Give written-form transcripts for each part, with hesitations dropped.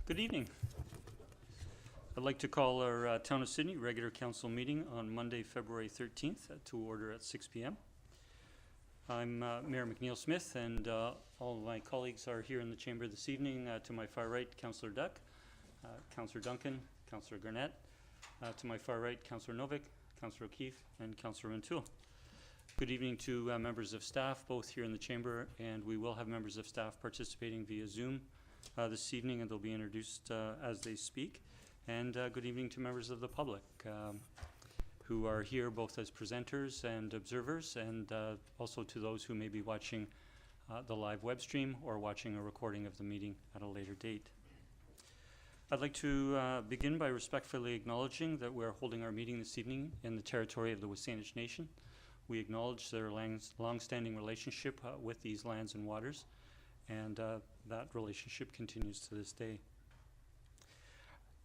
Good evening. I'd like to call our Town of Sidney regular council meeting on Monday, February 13th to order at 6 p.m. I'm Mayor McNeil Smith, and all of my colleagues are here in the chamber this evening. To my far right, Councillor Duck, Councillor Duncan, Councillor Garnett. To my far right, Councillor Novek, Councillor O'Keefe, and Councillor Rantoul. Good evening to members of staff, both here in the chamber, and we will have members of staff participating via Zoom this evening, and they'll be introduced as they speak. And good evening to members of the public who are here both as presenters and observers, and also to those who may be watching the live web stream or watching a recording of the meeting at a later date. I'd like to begin by respectfully acknowledging that we're holding our meeting this evening in the territory of the Salish Nation. We acknowledge their long-standing relationship with these lands and waters, and that relationship continues to this day.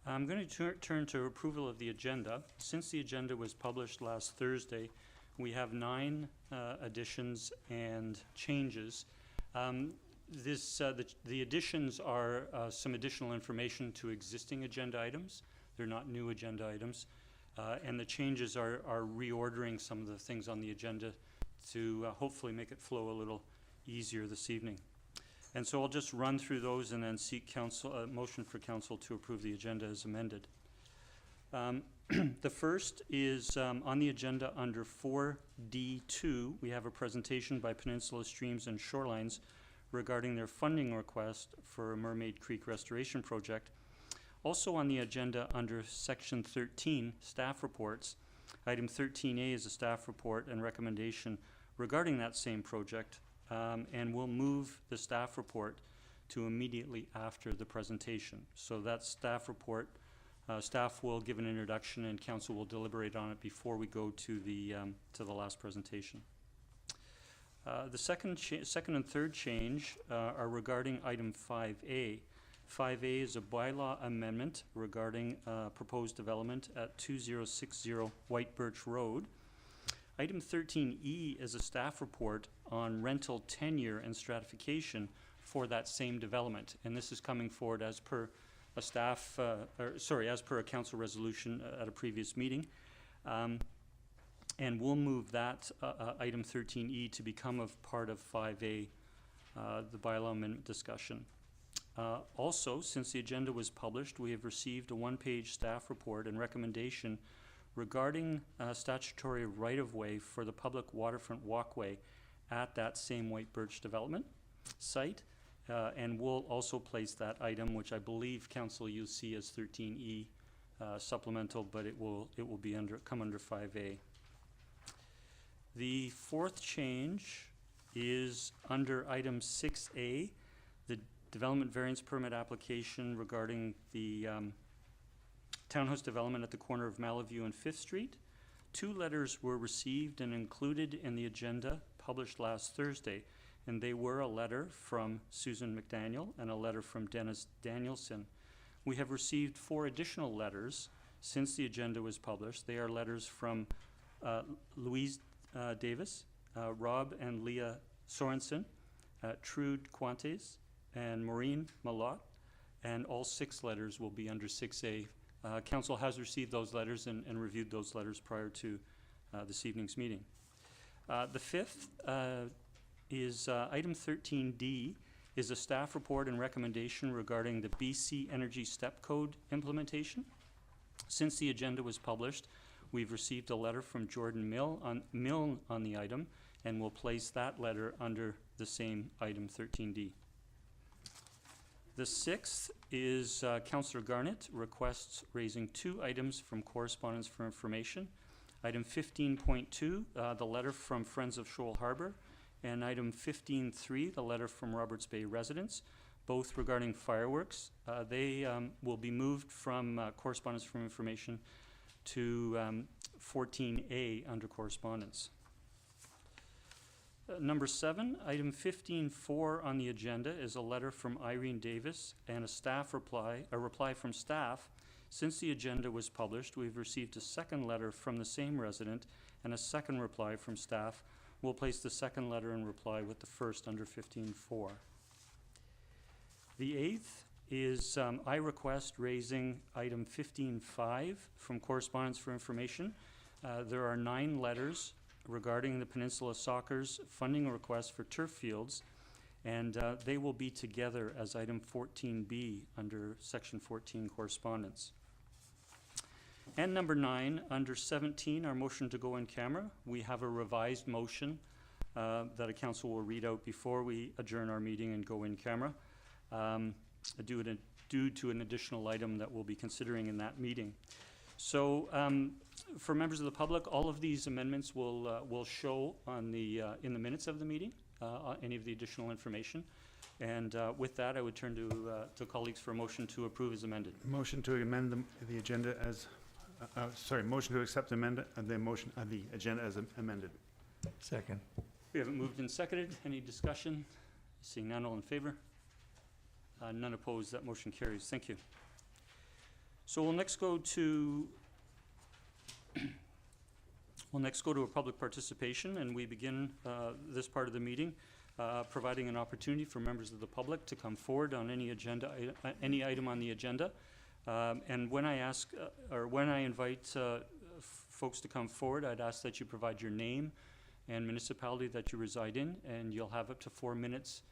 I'm going to turn to approval of the agenda. Since the agenda was published last Thursday, we have 9 additions and changes. The additions are some additional information to existing agenda items. They're not new agenda items. And the changes are reordering some of the things on the agenda to hopefully make it flow a little easier this evening. And so I'll just run through those and then seek motion for council to approve the agenda as amended. The first is on the agenda under 4D2. We have a presentation by Peninsula Streams and Shorelines regarding their funding request for a Mermaid Creek restoration project. Also on the agenda under section 13, staff reports, item 13A is a staff report and recommendation regarding that same project, and we'll move the staff report to immediately after the presentation. So that staff report, staff will give an introduction and council will deliberate on it before we go to the last presentation. The second and third change are regarding item 5A. 5A is a bylaw amendment regarding proposed development at 2060 White Birch Road. Item 13E is a staff report on rental tenure and stratification for that same development, and this is coming forward as per a staff, as per a council resolution at a previous meeting. And we'll move that item 13E to become a part of 5A, the bylaw amendment discussion. Also, since the agenda was published, we have received a 1-page staff report and recommendation regarding statutory right-of-way for the public waterfront walkway at that same White Birch development site. And we'll also place that item, which I believe council you'll see as 13E supplemental, but it will be come under 5A. The fourth change is under item 6A, the development variance permit application regarding the townhouse development at the corner of Malaview and 5th Street. 2 letters were received and included in the agenda published last Thursday, and they were a letter from Susan McDaniel and a letter from Dennis Danielson. We have received 4 additional letters since the agenda was published. They are letters from Louise Davis, Rob and Leah Sorensen, Trude Quantes, and Maureen Malott, and all 6 letters will be under 6A. Council has received those letters and reviewed those letters prior to this evening's meeting. The fifth is item 13D is a staff report and recommendation regarding the BC Energy Step Code implementation. Since the agenda was published, we've received a letter from Jordan Milne on the item, and we'll place that letter under the same item 13D. The 6th is Councillor Garnett requests raising 2 items from correspondence for information. Item 15.2, the letter from Friends of Shoal Harbour, and item 15.3, the letter from Roberts Bay residents, both regarding fireworks. They will be moved from correspondence from information to 14A under correspondence. Number 7, item 15.4 on the agenda is a letter from Irene Davis and a reply from staff. Since the agenda was published, we've received a second letter from the same resident and a second reply from staff. We'll place the second letter and reply with the first under 15.4. The 8th is I request raising item 15.5 from correspondence for information. There are 9 letters regarding the Peninsula Soccer's funding request for turf fields, and they will be together as item 14B under section 14 correspondence. And number 9, under 17, our motion to go in camera, we have a revised motion that a council will read out before we adjourn our meeting and go in camera, due to an additional item that we'll be considering in that meeting. So for members of the public, all of these amendments will show on the in the minutes of the meeting, any of the additional information. And with that, I would turn to colleagues for a motion to approve as amended. Motion to amend the agenda as, motion to accept the agenda as amended. Second. We have it moved and seconded. Any discussion? Seeing none, all in favor? None opposed. That motion carries. Thank you. So we'll next go to a public participation, and we begin this part of the meeting providing an opportunity for members of the public to come forward on any agenda, any item on the agenda. And when I ask, or when I invite folks to come forward, I'd ask that you provide your name and municipality that you reside in, and you'll have up to 4 minutes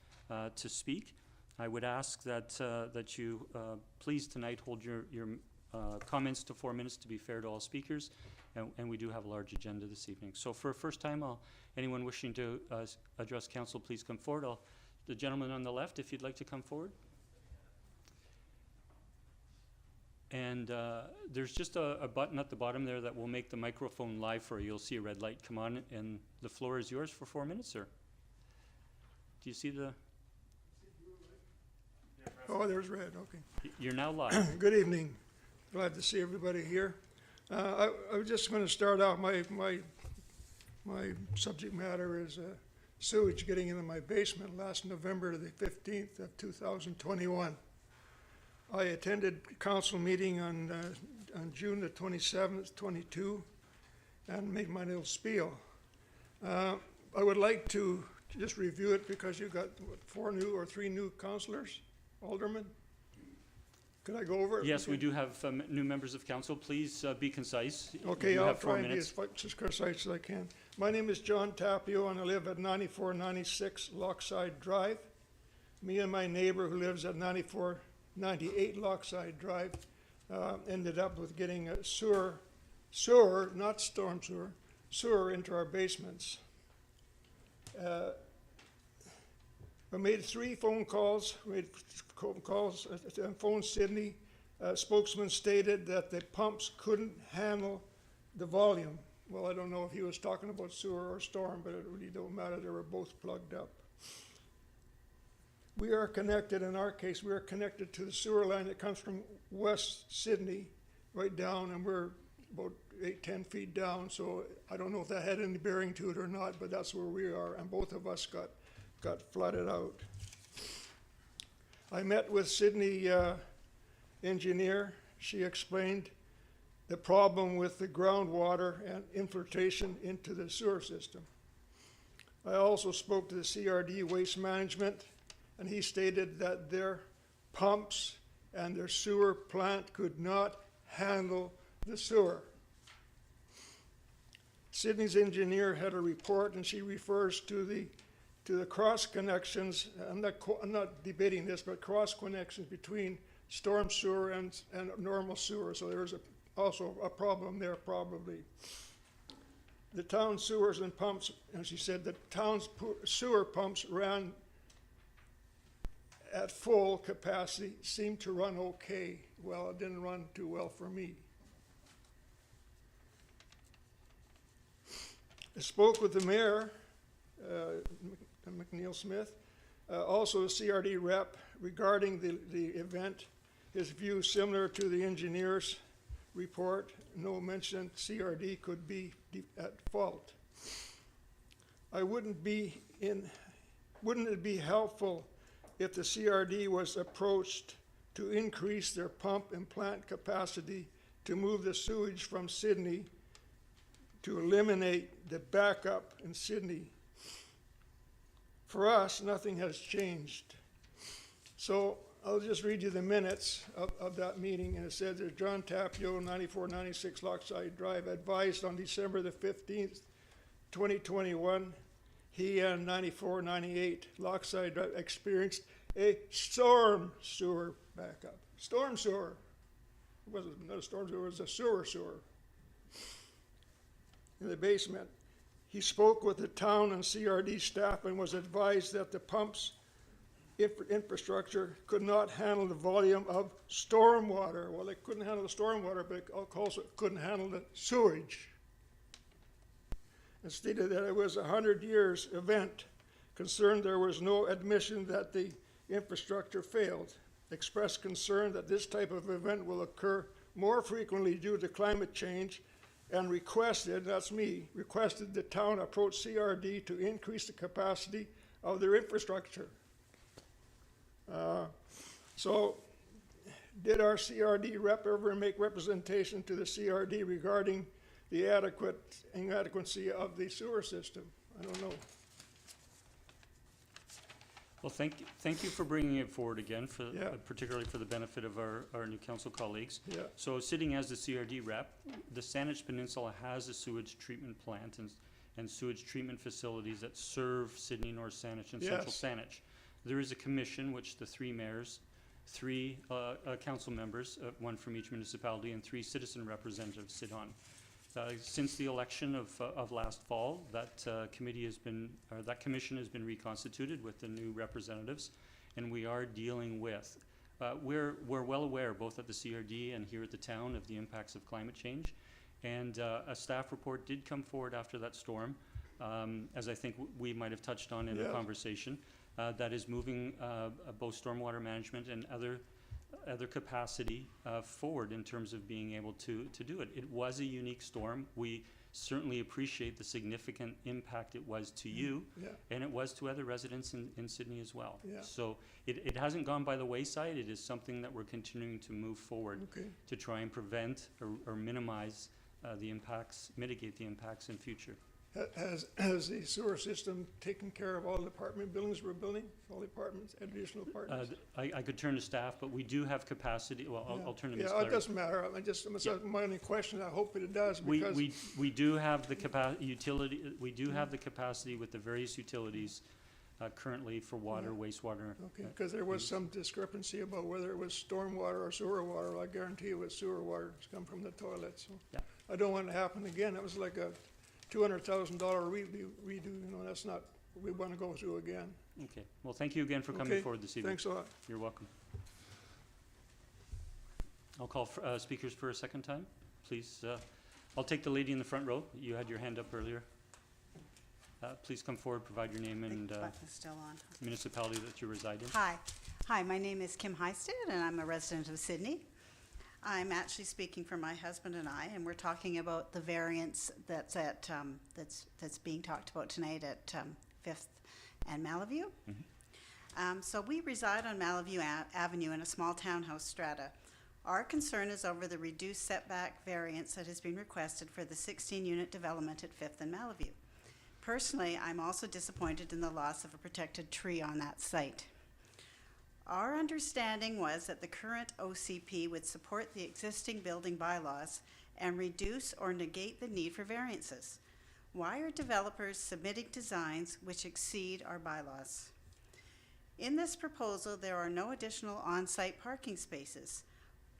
to speak. I would ask that you please tonight hold your comments to 4 minutes to be fair to all speakers, and we do have a large agenda this evening. So for a first time, anyone wishing to address council, please come forward. The gentleman on the left, if you'd like to come forward. And there's just a button at the bottom there that will make the microphone live for you. You'll see a red light come on, and the floor is yours for 4 minutes, sir. Do you see the... Oh, there's red, okay. You're now live. Good evening. Glad to see everybody here. I was just going to start out, my subject matter is sewage getting into my basement last November the 15th of 2021. I attended council meeting on June the 27th, 22, and made my little spiel. I would like to just review it because you've got, what, 4 new or 3 new councillors, aldermen? Could I go over it? Yes, we do have new members of council. Please be concise. Okay, You I'll have 4 try and be minutes. as concise as I can. My name is John Tapio, and I live at 9496 Lochside Drive. Me and my neighbor who lives at 9498 Lochside Drive ended up with getting a sewer, not storm sewer into our basements. I made 3 phone calls. Phoned Sidney. Spokesman stated that the pumps couldn't handle the volume. Well, I don't know if he was talking about sewer or storm, but it really don't matter. They were both plugged up. We are connected, in our case, we are connected to the sewer line that comes from West Sidney right down, and we're about 8-10 feet down. So I don't know if that had any bearing to it or not, but that's where we are, and both of us got flooded out. I met with Sidney engineer. She explained the problem with the groundwater and infiltration into the sewer system. I also spoke to the CRD Waste Management, and he stated that their pumps and their sewer plant could not handle the sewer. Sidney's engineer had a report, and she refers to the cross connections. I'm not debating this, but cross connections between storm sewer and normal sewer. So there's also a problem there, probably. The town sewers and pumps, and she said the town's sewer pumps ran at full capacity, seemed to run okay. Well, it didn't run too well for me. I spoke with the mayor, McNeil Smith, also a CRD rep, regarding the event. His view similar to the engineer's report. No mention CRD could be at fault. Wouldn't it be helpful if the CRD was approached to increase their pump and plant capacity to move the sewage from Sidney to eliminate the backup in Sidney? For us, nothing has changed. So I'll just read you the minutes of that meeting, and it says that John Tapio, 9496 Lochside Drive, advised on December the 15th, 2021, he and 9498 Lochside Drive experienced a storm sewer backup. Storm sewer. It wasn't not a storm sewer, it was a sewer in the basement. He spoke with the town and CRD staff and was advised that the pumps infrastructure could not handle the volume of storm water. Well, they couldn't handle the storm water, but it also couldn't handle the sewage. And stated that it was a 100 years event. Concerned there was no admission that the infrastructure failed. Expressed concern that this type of event will occur more frequently due to climate change, and requested, that's me, requested the town approach CRD to increase the capacity of their infrastructure. So did our CRD rep ever make representation to the CRD regarding the inadequacy of the sewer system? I don't know. Well, thank you for bringing it forward again, for Yeah. particularly for the benefit of our new council colleagues. Yeah, So sitting as the CRD rep, the Saanich Peninsula has a sewage treatment plant and sewage treatment facilities that serve Sidney, North Saanich, and Central Yes. Saanich. There is a commission which the three mayors, three council members, one from each municipality, and three citizen representatives sit on. Since the election of last fall, that that commission has been reconstituted with the new representatives, and we are dealing with. We're well aware, both at the CRD and here at the town, of the impacts of climate change, and a staff report did come forward after that storm, as I think we might have touched on in the Yeah. conversation, that is moving both stormwater management and other capacity forward in terms of being able to do it. It was a unique storm. We certainly appreciate the significant impact it was to you, yeah, and it was to other residents in Sidney as well. Yeah. So it hasn't gone by the wayside. It is something that we're continuing to move forward okay. to try and prevent or minimize the impacts, mitigate the impacts in future. Has the sewer system taken care of all the apartment buildings we're building, all the apartments, additional apartments? I could turn to staff, but we do have capacity. Well, I'll turn to Ms. Yeah, Clary. it doesn't matter. Yeah. My only question, I hope it does, because. We do have the we do have the capacity with the various utilities currently for water, wastewater. Okay, because there was some discrepancy about whether it was stormwater or sewer water. I guarantee it was sewer water. It's come from the toilet, so. Yeah. I don't want it to happen again. It was like a $200,000 redo, that's not what we want to go through again. Okay, well, thank you again for coming Okay, forward this evening. Thanks a lot. You're welcome. I'll call speakers for a second time, please. I'll take the lady in the front row. You had your hand up earlier. Please come forward, provide your name and Button's still on. municipality that you reside in. Hi, my name is Kim Heisted, and I'm a resident of Sidney. I'm actually speaking for my husband and I, and we're talking about the variance that's that's being talked about tonight at 5th and Malaview. So we reside on Malaview Avenue in a small townhouse strata. Our concern is over the reduced setback variance that has been requested for the 16-unit development at 5th and Malaview. Personally, I'm also disappointed in the loss of a protected tree on that site. Our understanding was that the current OCP would support the existing building bylaws and reduce or negate the need for variances. Why are developers submitting designs which exceed our bylaws? In this proposal, there are no additional on-site parking spaces.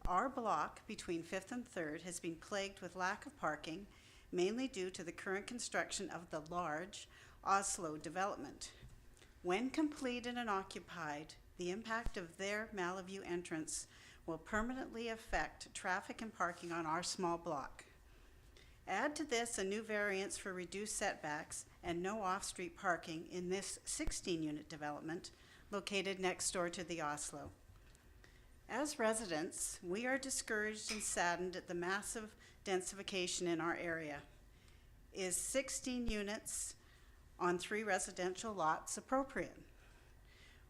Our block between 5th and 3rd has been plagued with lack of parking, mainly due to the current construction of the large Oslo development. When completed and occupied, the impact of their Malaview entrance will permanently affect traffic and parking on our small block. Add to this a new variance for reduced setbacks and no off-street parking in this 16-unit development located next door to the Oslo. As residents, we are discouraged and saddened at the massive densification in our area. Is 16 units on 3 residential lots appropriate?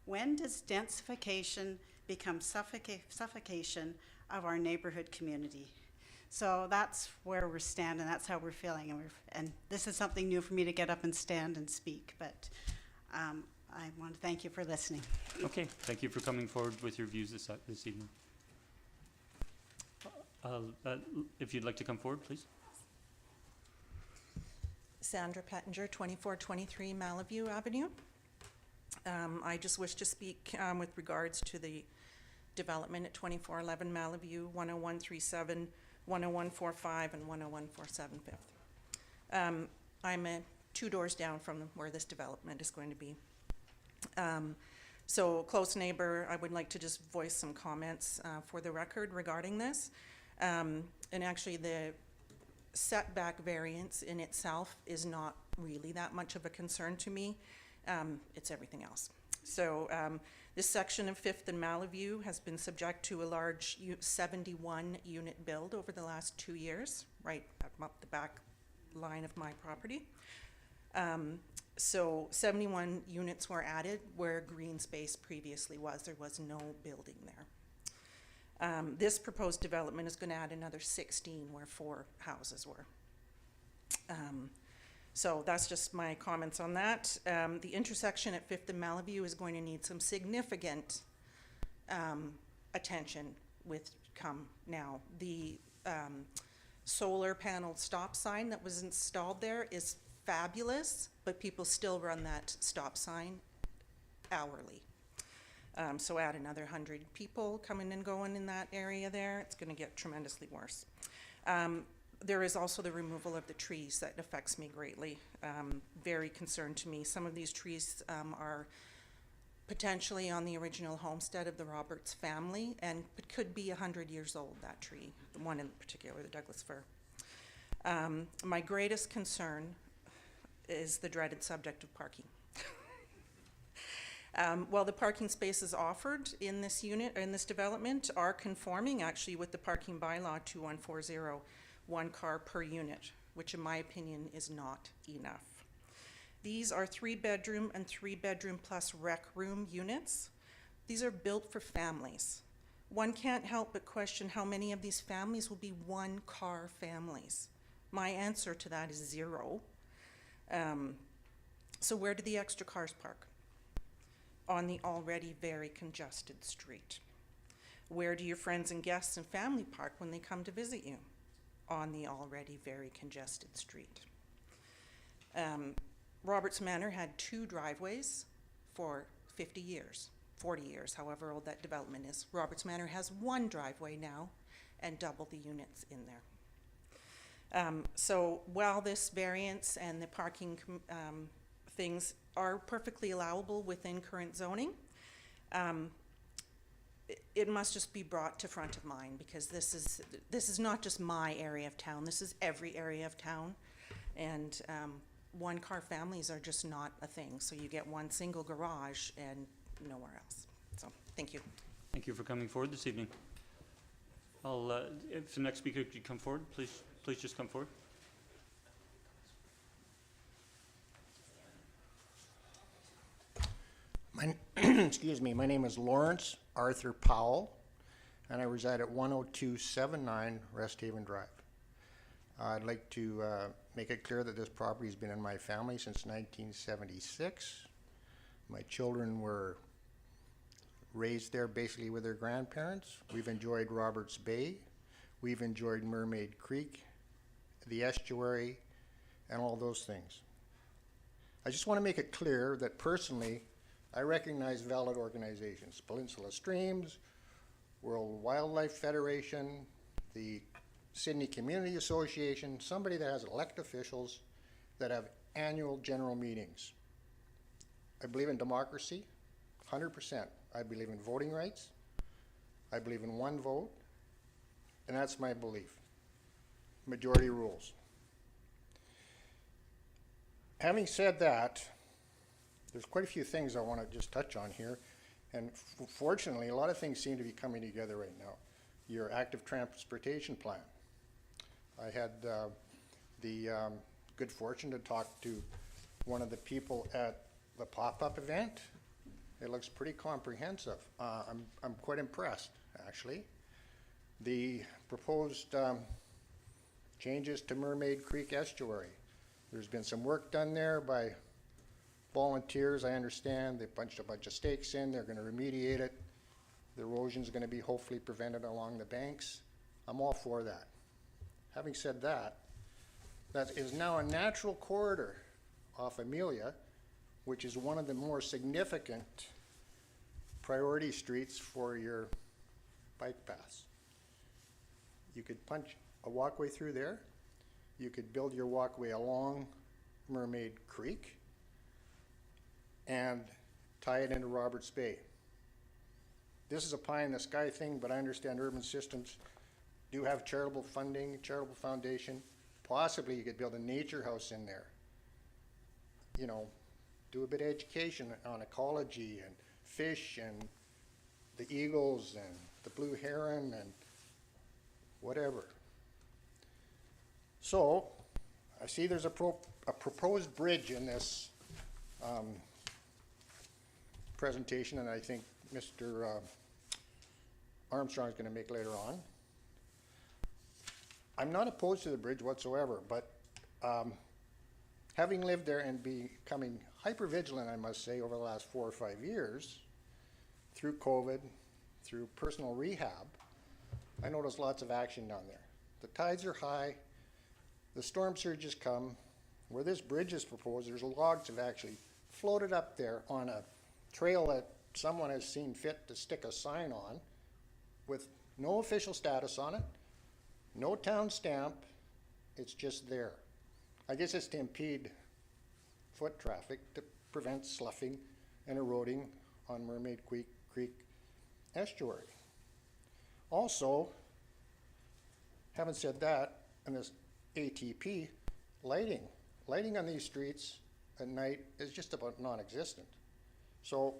When does densification become suffocation of our neighborhood community? So that's where we're standing, that's how we're feeling, and this is something new for me to get up and stand and speak, but I want to thank you for listening. Okay, thank you for coming forward with your views this evening. If you'd like to come forward, please. Sandra Pettinger, 2423 Malaview Avenue. I just wish to speak with regards to the development at 2411 Malaview, 10137, 10145, and 10147 Fifth. I'm 2 doors down from where this development is going to be. So, close neighbor, I would like to just voice some comments for the record regarding this. And actually, the setback variance in itself is not really that much of a concern to me. It's everything else. So this section of 5th and Malaview has been subject to a large 71 unit build over the last 2 years, right up the back line of my property. So 71 units were added where green space previously was. There was no building there. This proposed development is going to add another 16 where 4 houses were. So that's just my comments on that. The intersection at 5th and Malaview is going to need some significant attention with come now. The solar panel stop sign that was installed there is fabulous, but people still run that stop sign hourly. So add another 100 people coming and going in that area there, it's going to get tremendously worse. There is also the removal of the trees that affects me greatly. Very concerned to me. Some of these trees are potentially on the original homestead of the Roberts family, and it could be 100 years old, that tree, the one in particular, the Douglas fir. My greatest concern is the dreaded subject of parking. While the parking spaces offered in this unit, in this development, are conforming actually with the parking bylaw 2140, 1 car per unit, which in my opinion is not enough. These are 3-bedroom and 3-bedroom plus rec room units. These are built for families. One can't help but question how many of these families will be 1-car families. My answer to that is 0. So where do the extra cars park? On the already very congested street. Where do your friends and guests and family park when they come to visit you? On the already very congested street. Roberts Manor had 2 driveways for 50 years, 40 years, however old that development is. Roberts Manor has 1 driveway now and double the units in there. So while this variance and the parking things are perfectly allowable within current zoning, it must just be brought to front of mind, because this is not just my area of town, this is every area of town, and 1-car families are just not a thing. So you get 1 single garage and nowhere else. So thank you. Thank you for coming forward this evening. If the next speaker could come forward, please just come forward. Excuse me, my name is Lawrence Arthur Powell, and I reside at 10279 Rest Haven Drive. I'd like to make it clear that this property has been in my family since 1976. My children were raised there basically with their grandparents. We've enjoyed Roberts Bay, we've enjoyed Mermaid Creek, the estuary, and all those things. I just want to make it clear that personally, I recognize valid organizations, Peninsula Streams, World Wildlife Federation, the Sidney Community Association, somebody that has elected officials that have annual general meetings. I believe in democracy, 100%. I believe in voting rights. I believe in 1 vote, and that's my belief. Majority rules. Having said that, there's quite a few things I want to just touch on here, and fortunately a lot of things seem to be coming together right now. Your active transportation plan. I had the good fortune to talk to one of the people at the pop-up event. It looks pretty comprehensive. I'm quite impressed, actually. The proposed changes to Mermaid Creek Estuary. There's been some work done there by volunteers, I understand, they punched a bunch of stakes in, they're gonna remediate it. The erosion's gonna be hopefully prevented along the banks. I'm all for that. Having said that, that is now a natural corridor off Amelia, which is one of the more significant priority streets for your bike paths. You could punch a walkway through there. You could build your walkway along Mermaid Creek and tie it into Roberts Bay. This is a pie in the sky thing, but I understand urban systems do have charitable funding, charitable foundation. Possibly you could build a nature house in there. You know, do a bit of education on ecology and fish and the eagles and the blue heron and whatever. So, I see there's a proposed bridge in this presentation, and I think Mr. Armstrong is going to make later on. I'm not opposed to the bridge whatsoever, but having lived there and becoming hyper-vigilant, I must say, over the last 4 or 5 years, through COVID, through personal rehab, I noticed lots of action down there. The tides are high, the storm surges come. Where this bridge is proposed, there's logs have actually floated up there on a trail that someone has seen fit to stick a sign on with no official status on it, no town stamp, it's just there. I guess it's to impede foot traffic, to prevent sloughing and eroding on Mermaid Creek estuary. Also, having said that, in this ATP, lighting on these streets at night is just about non-existent. So,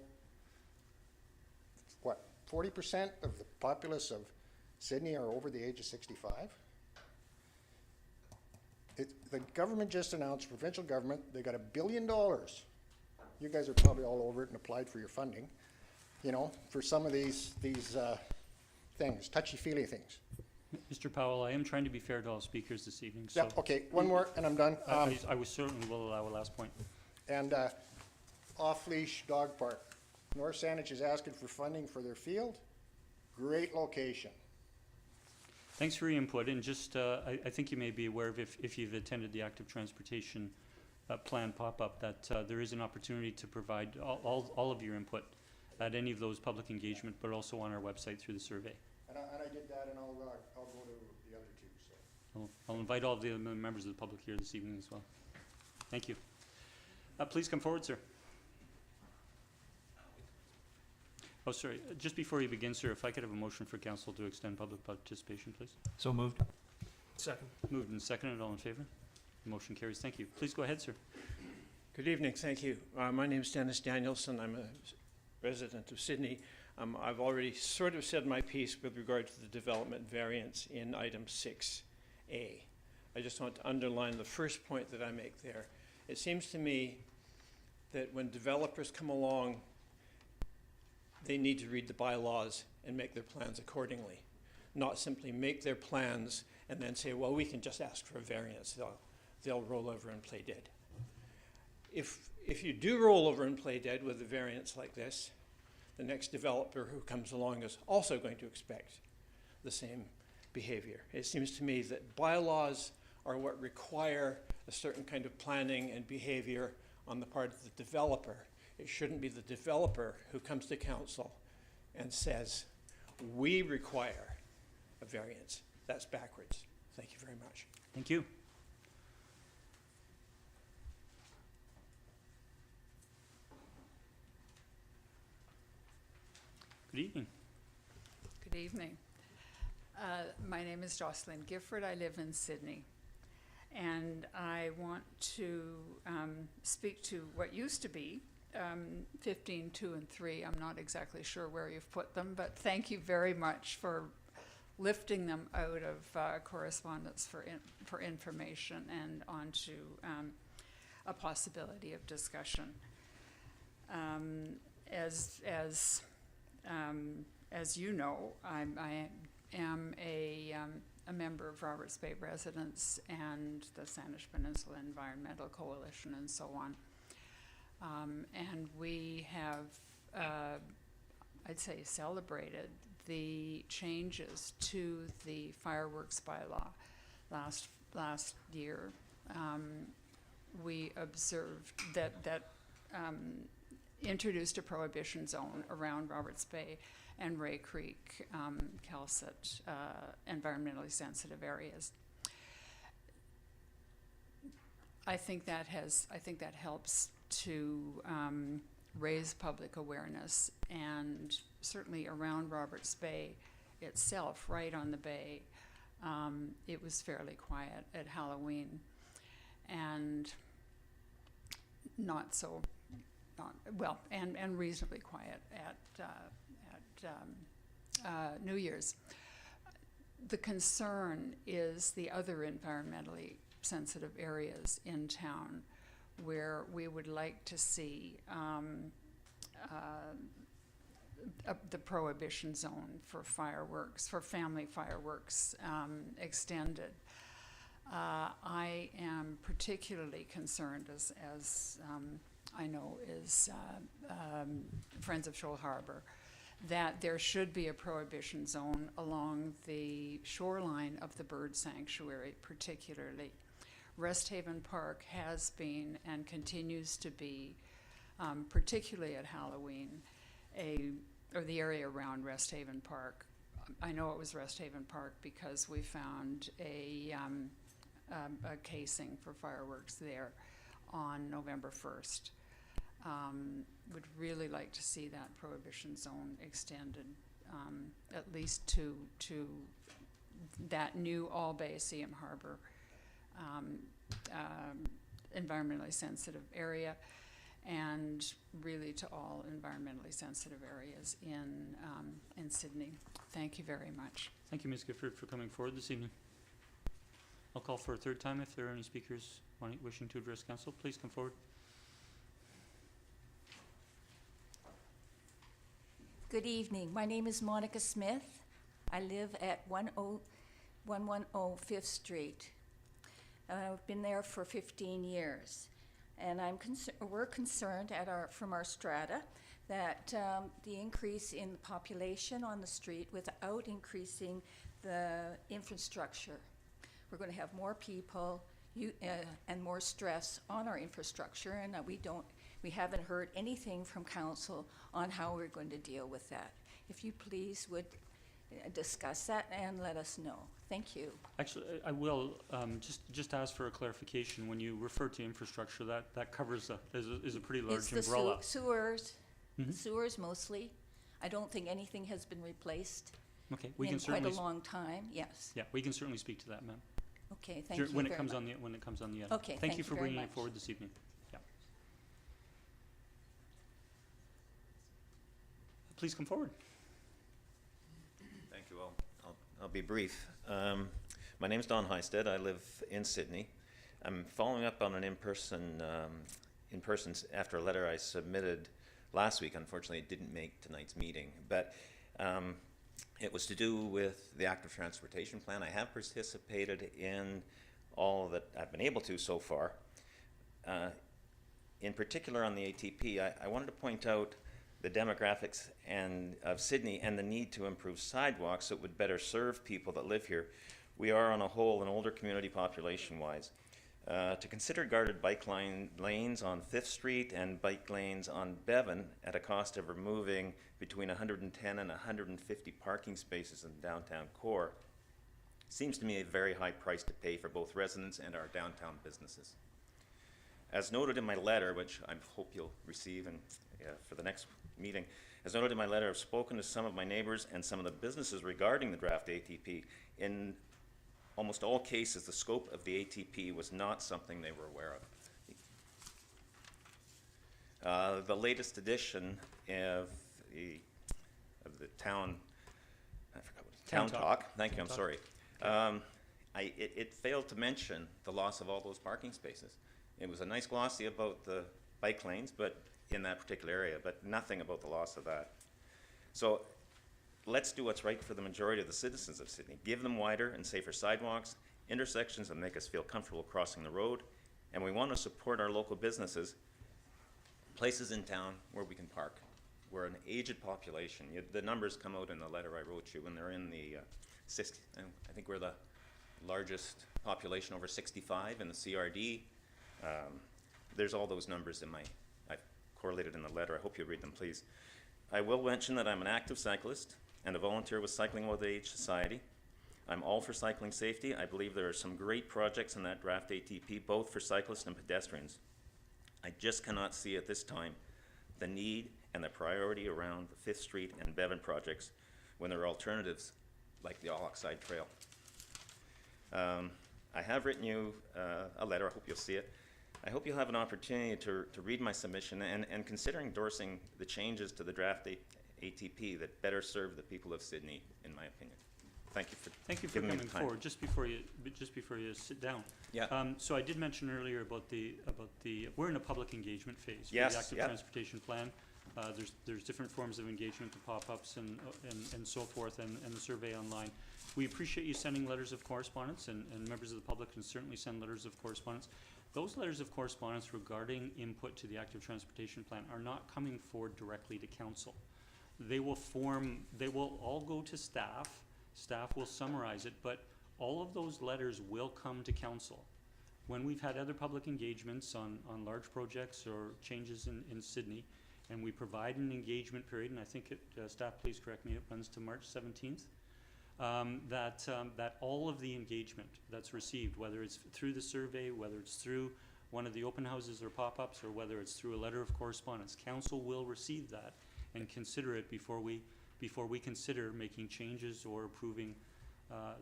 what, 40% of the populace of Sidney are over the age of 65? The government just announced, provincial government, they got $1 billion. You guys are probably all over it and applied for your funding, you know, for some of these things, touchy-feely things. Mr. Powell, I am trying to be fair to all speakers this evening, so. Yeah, okay, one more and I'm done. I will certainly will allow a last point. And off-leash dog park. North Saanich is asking for funding for their field. Great location. Thanks for your input, and just, I think you may be aware of, if you've attended the active transportation plan pop-up, that there is an opportunity to provide all of your input at any of those public engagement, but also on our website through the survey. And I did that, and I'll go to the other two, so. I'll invite all the other members of the public here this evening as well. Thank you. Please come forward, sir. Oh, sorry, just before you begin, sir, if I could have a motion for council to extend public participation, please. So moved. Second. Moved and seconded, all in favor? The motion carries, thank you. Please go ahead, sir. Good evening, thank you. My name is Dennis Danielson. I'm a resident of Sidney. I've already sort of said my piece with regard to the development variance in item 6A. I just want to underline the first point that I make there. It seems to me that when developers come along, they need to read the bylaws and make their plans accordingly, not simply make their plans and then say, well, we can just ask for a variance. They'll roll over and play dead. If you do roll over and play dead with a variance like this, the next developer who comes along is also going to expect the same behavior. It seems to me that bylaws are what require a certain kind of planning and behavior on the part of the developer. It shouldn't be the developer who comes to council and says, we require a variance. That's backwards. Thank you very much. Thank you. Good evening. Good evening. My name is Jocelyn Gifford. I live in Sidney. And I want to speak to what used to be 15, 2, and 3. I'm not exactly sure where you've put them, but thank you very much for lifting them out of correspondence for information and onto a possibility of discussion. As you know, I am a member of Roberts Bay Residents and the Salish Peninsula Environmental Coalition and so on. And we have, I'd say, celebrated the changes to the fireworks bylaw last year. We observed that introduced a prohibition zone around Roberts Bay and Ray Creek, calcite, environmentally sensitive areas. I think that helps to raise public awareness, and certainly around Roberts Bay itself, right on the bay, it was fairly quiet at Halloween, and and reasonably quiet at New Year's. The concern is the other environmentally sensitive areas in town where we would like to see the prohibition zone for fireworks, for family fireworks, extended. I am particularly concerned, as I know is Friends of Shoal Harbour, that there should be a prohibition zone along the shoreline of the bird sanctuary, particularly. Rest Haven Park has been and continues to be, particularly at Halloween, or the area around Rest Haven Park. I know it was Rest Haven Park because we found a casing for fireworks there on November 1st. Would really like to see that prohibition zone extended, at least to that new All Bay CM Harbor environmentally sensitive area, and really to all environmentally sensitive areas in Sidney. Thank you very much. Thank you, Ms. Gifford, for coming forward this evening. I'll call for a third time if there are any speakers wishing to address council. Please come forward. Good evening. My name is Monica Smith. I live at 110 Fifth Street. I've been there for 15 years. And we're concerned from our strata that the increase in the population on the street without increasing the infrastructure. We're going to have more people and more stress on our infrastructure, and we haven't heard anything from council on how we're going to deal with that. If you please would discuss that and let us know. Thank you. Actually, I will just ask for a clarification. When you refer to infrastructure, that covers is a pretty large umbrella. It's the sewers, Mhm. sewers mostly. I don't think anything has been replaced Okay, we in can quite certainly a long time. Yes. yeah, we can certainly speak to that, ma'am. Okay. Thank you When it very comes much. on the end. Okay, Thank you for very bringing it much. forward this evening. Yeah. Please come forward. Thank you. I'll be brief. My name's Don Heisted. I live in Sidney. I'm following up on an in-person after a letter I submitted last week. Unfortunately, it didn't make tonight's meeting, but it was to do with the active transportation plan. I have participated in all that I've been able to so far. In particular on the ATP, I wanted to point out the demographics of Sidney and the need to improve sidewalks that would better serve people that live here. We are on a whole an older community population-wise. To consider guarded bike lanes on 5th Street and bike lanes on Bevan at a cost of removing between 110 and 150 parking spaces in downtown core seems to me a very high price to pay for both residents and our downtown businesses. As noted in my letter, which I hope you'll receive for the next meeting, as noted in my letter, I've spoken to some of my neighbors and some of the businesses regarding the draft ATP. In almost all cases, the scope of the ATP was not something they were aware of. The latest edition of the town, I forgot what Town Town Talk. Talk. Thank you. I'm Talk. sorry. It failed to mention the loss of all those parking spaces. It was a nice glossy about the bike lanes, but in that particular area, but nothing about the loss of that. So let's do what's right for the majority of the citizens of Sidney. Give them wider and safer sidewalks, intersections that make us feel comfortable crossing the road, and we want to support our local businesses. places in town where we can park. We're an aged population. The numbers come out in the letter I wrote you when they're in the 60, I think we're the largest population over 65 in the CRD. There's all those numbers I've correlated in the letter. I hope you read them, please. I will mention that I'm an active cyclist and a volunteer with Cycling with Age Society. I'm all for cycling safety. I believe there are some great projects in that draft ATP, both for cyclists and pedestrians. I just cannot see at this time the need and the priority around the 5th Street and Bevan projects when there are alternatives like the All-Oxide Trail. I have written you a letter. I hope you'll see it. I hope you'll have an opportunity to read my submission and consider endorsing the changes to the draft ATP that better serve the people of Sidney, in my opinion. Thank you for giving me the coming time. forward. Just before you sit down. Yeah. So I did mention earlier about the we're in a public engagement phase for Yes, the active yep. transportation plan. There's different forms of engagement, the pop-ups and so forth, and the survey online. We appreciate you sending letters of correspondence, and members of the public can certainly send letters of correspondence. Those letters of correspondence regarding input to the active transportation plan are not coming forward directly to council. They will all go to staff. Staff will summarize it, but all of those letters will come to council. When we've had other public engagements on large projects or changes in Sidney, and we provide an engagement period, and I think staff, please correct me, it runs to March 17th, that all of the engagement that's received, whether it's through the survey, whether it's through one of the open houses or pop-ups, or whether it's through a letter of correspondence, council will receive that and consider it before we consider making changes or approving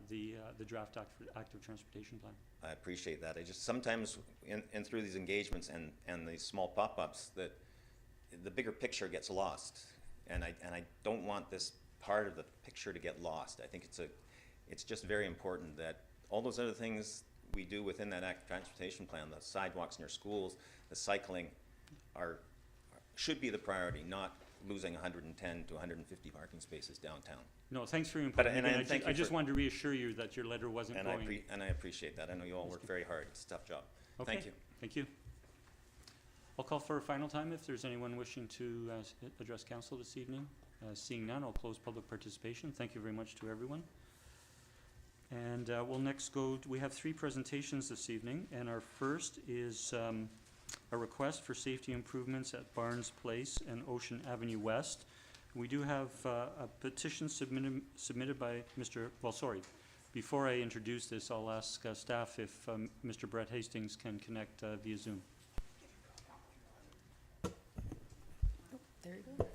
the draft active transportation plan. I appreciate that. I just sometimes in through these engagements and these small pop-ups that the bigger picture gets lost, and I don't want this part of the picture to get lost. I think it's just very important that all those other things we do within that active transportation plan, the sidewalks near schools, the cycling, should be the priority, not losing 110 to 150 parking spaces downtown. No, thanks for your input. But- and Again, thank you I just for- wanted to reassure you that your letter wasn't And going. I appreciate that. I know you all work very hard. It's a tough job. Okay, Thank you. Thank you. I'll call for a final time if there's anyone wishing to address council this evening. Seeing none, I'll close public participation. Thank you very much to everyone. And we'll next we have 3 presentations this evening, and our first is a request for safety improvements at Barnes Place and Ocean Avenue West. We do have a petition submitted by before I introduce this, I'll ask staff if Mr. Brett Hastings can connect via Zoom. There you go.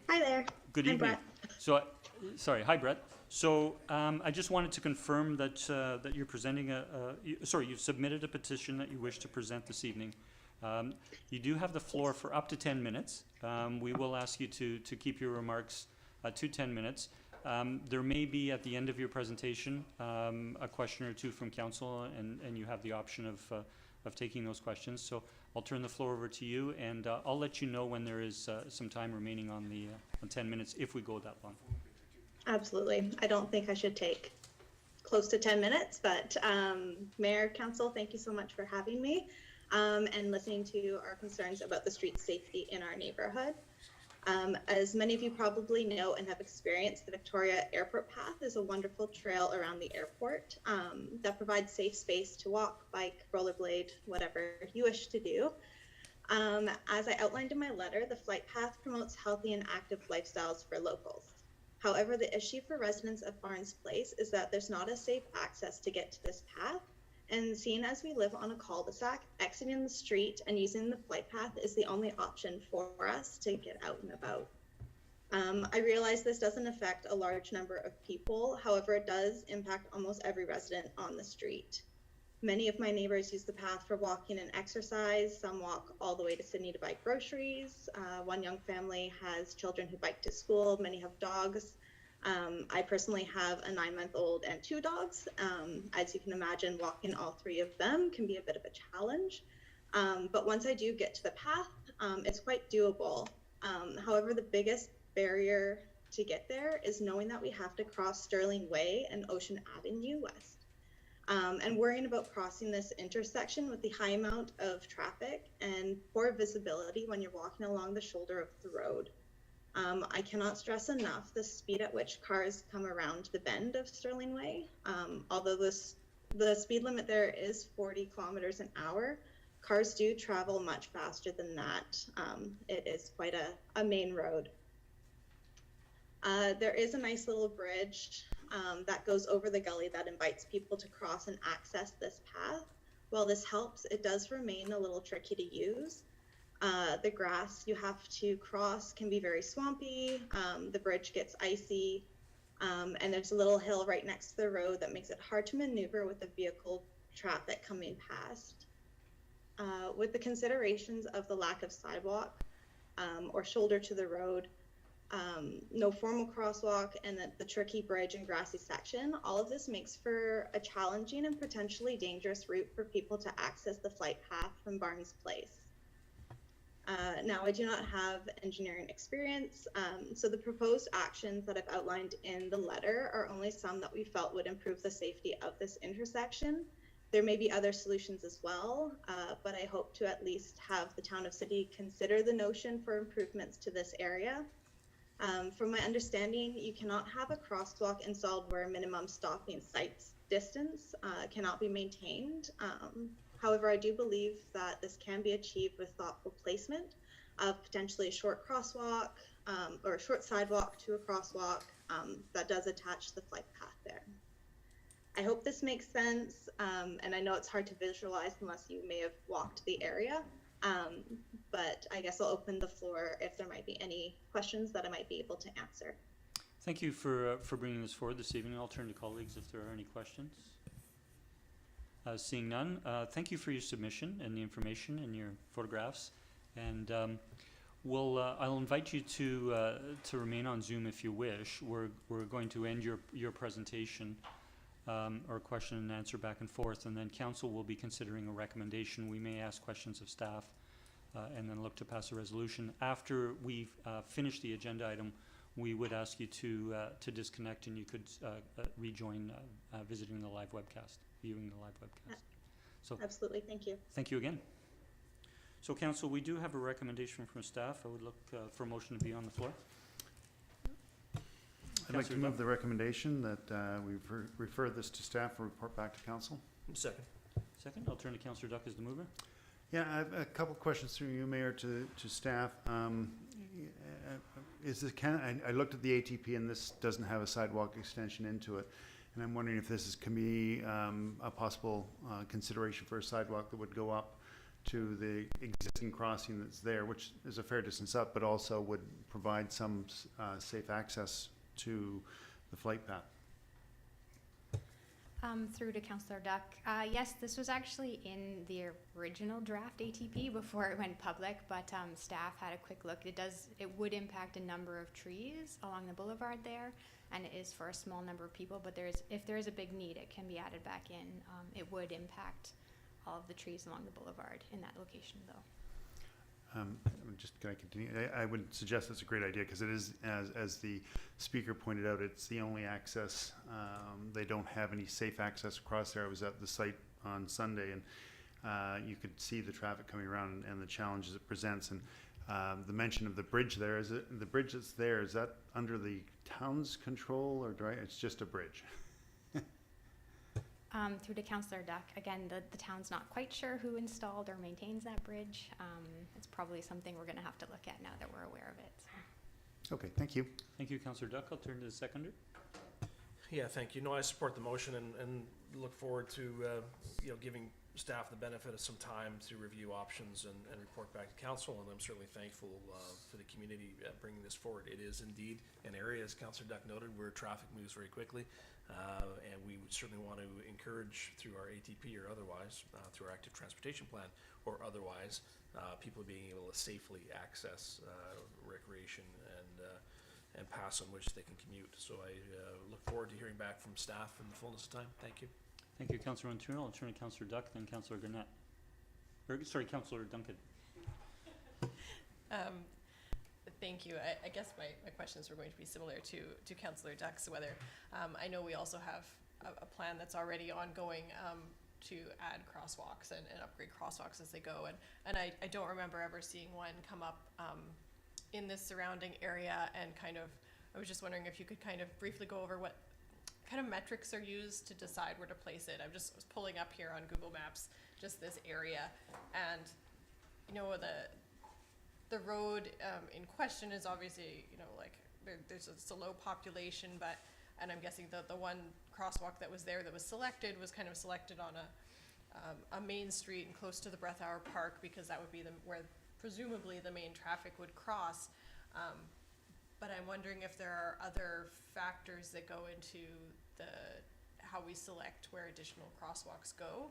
Hi there. Good I'm evening. Brett. So, hi Brett. So I just wanted to confirm that you're presenting you've submitted a petition that you wish to present this evening. You do have the floor for up to 10 minutes. We will ask you to keep your remarks to 10 minutes. There may be at the end of your presentation a question or two from council, and you have the option of taking those questions. So I'll turn the floor over to you, and I'll let you know when there is some time remaining on 10 minutes if we go that long. Absolutely. I don't think I should take close to 10 minutes, but Mayor, Council, thank you so much for having me and listening to our concerns about the street safety in our neighborhood. As many of you probably know and have experienced, the Victoria Airport Path is a wonderful trail around the airport that provides safe space to walk, bike, rollerblade, whatever you wish to do. As I outlined in my letter, the flight path promotes healthy and active lifestyles for locals. However, the issue for residents of Barnes Place is that there's not a safe access to get to this path, and seeing as we live on a cul-de-sac, exiting the street and using the flight path is the only option for us to get out and about. I realize this doesn't affect a large number of people, however, it does impact almost every resident on the street. Many of my neighbors use the path for walking and exercise. Some walk all the way to Sidney to buy groceries. One young family has children who bike to school. Many have dogs. I personally have a 9-month-old and 2 dogs. As you can imagine, walking all 3 of them can be a bit of a challenge. But once I do get to the path, it's quite doable. However, the biggest barrier to get there is knowing that we have to cross Sterling Way and Ocean Avenue West. and worrying about crossing this intersection with the high amount of traffic and poor visibility when you're walking along the shoulder of the road. I cannot stress enough the speed at which cars come around the bend of Sterling Way. Although the speed limit there is 40 kilometers an hour, cars do travel much faster than that. It is quite a main road. There is a nice little bridge that goes over the gully that invites people to cross and access this path. While this helps, it does remain a little tricky to use. The grass you have to cross can be very swampy, the bridge gets icy, and there's a little hill right next to the road that makes it hard to maneuver with the vehicle traffic coming past. With the considerations of the lack of sidewalk or shoulder to the road, no formal crosswalk, and the tricky bridge and grassy section, all of this makes for a challenging and potentially dangerous route for people to access the flight path from Barnes Place. Now, I do not have engineering experience, so the proposed actions that I've outlined in the letter are only some that we felt would improve the safety of this intersection. There may be other solutions as well, but I hope to at least have the town of Sidney consider the notion for improvements to this area. From my understanding, you cannot have a crosswalk installed where minimum stopping sight distance cannot be maintained. However, I do believe that this can be achieved with thoughtful placement of potentially a short crosswalk or a short sidewalk to a crosswalk that does attach the flight path there. I hope this makes sense, and I know it's hard to visualize unless you may have walked the area, but I guess I'll open the floor if there might be any questions that I might be able to answer. Thank you for bringing this forward this evening. I'll turn to colleagues if there are any questions. Seeing none, thank you for your submission and the information and your photographs. And I'll invite you to remain on Zoom if you wish. We're going to end your presentation or question and answer back and forth, and then council will be considering a recommendation. We may ask questions of staff and then look to pass a resolution. After we finish the agenda item, we would ask you to disconnect, and you could rejoin visiting the live webcast, viewing the live webcast. So Absolutely, thank you. thank you again. So council, we do have a recommendation from staff. I would look for a motion to be on the floor. I'd like to move the recommendation that we refer this to staff and report back to council. Second. Second, I'll turn to Councillor Duck as the mover. Yeah, I have a couple questions through you, Mayor, to staff. I looked at the ATP, and this doesn't have a sidewalk extension into it, and I'm wondering if this can be a possible consideration for a sidewalk that would go up to the existing crossing that's there, which is a fair distance up, but also would provide some safe access to the flight path. Through to Councillor Duck. Yes, this was actually in the original draft ATP before it went public, but staff had a quick look. It would impact a number of trees along the boulevard there, and it is for a small number of people, but if there is a big need, it can be added back in. It would impact all of the trees along the boulevard in that location, though. Can I continue? I would suggest it's a great idea because it is, as the speaker pointed out, it's the only access. They don't have any safe access across there. I was at the site on Sunday, and you could see the traffic coming around and the challenges it presents. And the mention of the bridge there, the bridge that's there, is that under the town's control, or it's just a bridge? Through to Councillor Duck, again, the town's not quite sure who installed or maintains that bridge. It's probably something we're going to have to look at now that we're aware of it. So. Okay, thank you. Thank you, Councillor Duck. I'll turn to the seconder. Yeah, thank you. No, I support the motion and look forward to giving staff the benefit of some time to review options and report back to council. And I'm certainly thankful for the community bringing this forward. It is indeed an area, as Councillor Duck noted, where traffic moves very quickly. And we would certainly want to encourage through our ATP or otherwise, through our active transportation plan or otherwise, people being able to safely access recreation and paths on which they can commute. So I look forward to hearing back from staff in the fullness of time. Thank you. Thank you, Councillor Antuna. I'll turn to Councillor Duck, then Councillor Garnett. Councillor Duncan. Thank you. I guess my questions were going to be similar to Councillor Duck's, whether I know we also have a plan that's already ongoing to add crosswalks and upgrade crosswalks as they go. And I don't remember ever seeing one come up in this surrounding area, and kind of, I was just wondering if you could kind of briefly go over what kind of metrics are used to decide where to place it. I was pulling up here on Google Maps just this area, and you know, the road in question is obviously, you know, like it's a low population, but, and I'm guessing the one crosswalk that was there that was selected was kind of selected on a main street and close to the Breath Hour Park, because that would be where presumably the main traffic would cross. But I'm wondering if there are other factors that go into how we select where additional crosswalks go,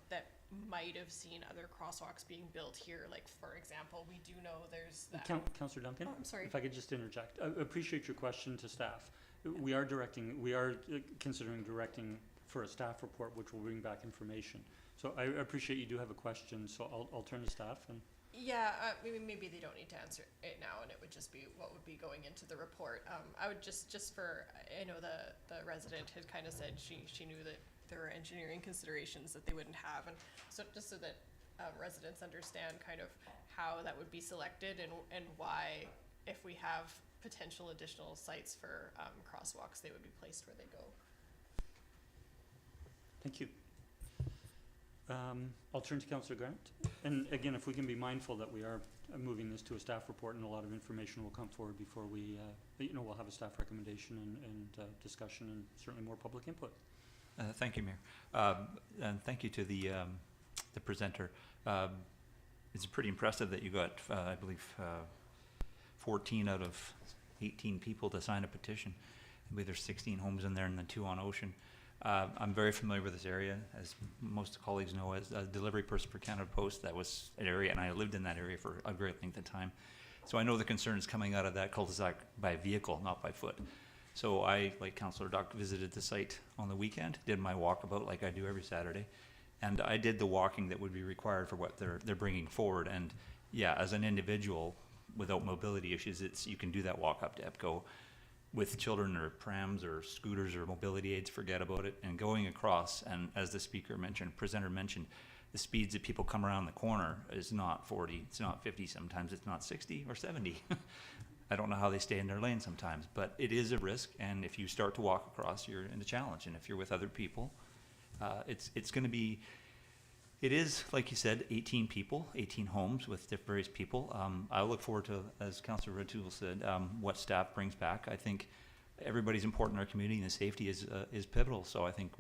that might have seen other crosswalks being built here. Like, for example, we do know there's that. Councillor Duncan? Oh, I'm sorry. If I could just interject. I appreciate your question to staff. We are considering directing for a staff report, which will bring back information. So I appreciate you do have a question, so I'll turn to staff. And Yeah, maybe they don't need to answer it now, and it would just be what would be going into the report. I would just for, I know the resident had kind of said she knew that there were engineering considerations that they wouldn't have, and so just so that residents understand kind of how that would be selected, and why, if we have potential additional sites for crosswalks, they would be placed where they go. thank you. I'll turn to Councillor Garnett. And again, if we can be mindful that we are moving this to a staff report, and a lot of information will come forward before we, we'll have a staff recommendation and discussion, and certainly more public input. Thank you, Mayor. And thank you to the presenter. It's pretty impressive that you got, I believe, 14 out of 18 people to sign a petition. I believe there's 16 homes in there and then 2 on Ocean. I'm very familiar with this area, as most colleagues know. As a delivery person for Canada Post, that was an area, and I lived in that area for a great length of time. So I know the concerns coming out of that cul-de-sac by vehicle, not by foot. So I, like Councillor Duck, visited the site on the weekend, did my walkabout like I do every Saturday, and I did the walking that would be required for what they're bringing forward. And yeah, as an individual without mobility issues, you can do that walk up to EPCO. With children or prams or scooters or mobility aids, forget about it. And going across, and as the presenter mentioned, the speeds that people come around the corner is not 40, it's not 50, sometimes it's not 60 or 70. I don't know how they stay in their lane sometimes, but it is a risk, and if you start to walk across, you're in a challenge. And if you're with other people, it's going to be, it is, like you said, 18 people, 18 homes with various people. I look forward to, as Councillor Ratul said, what staff brings back. I think everybody's important in our community, and the safety is pivotal. So I think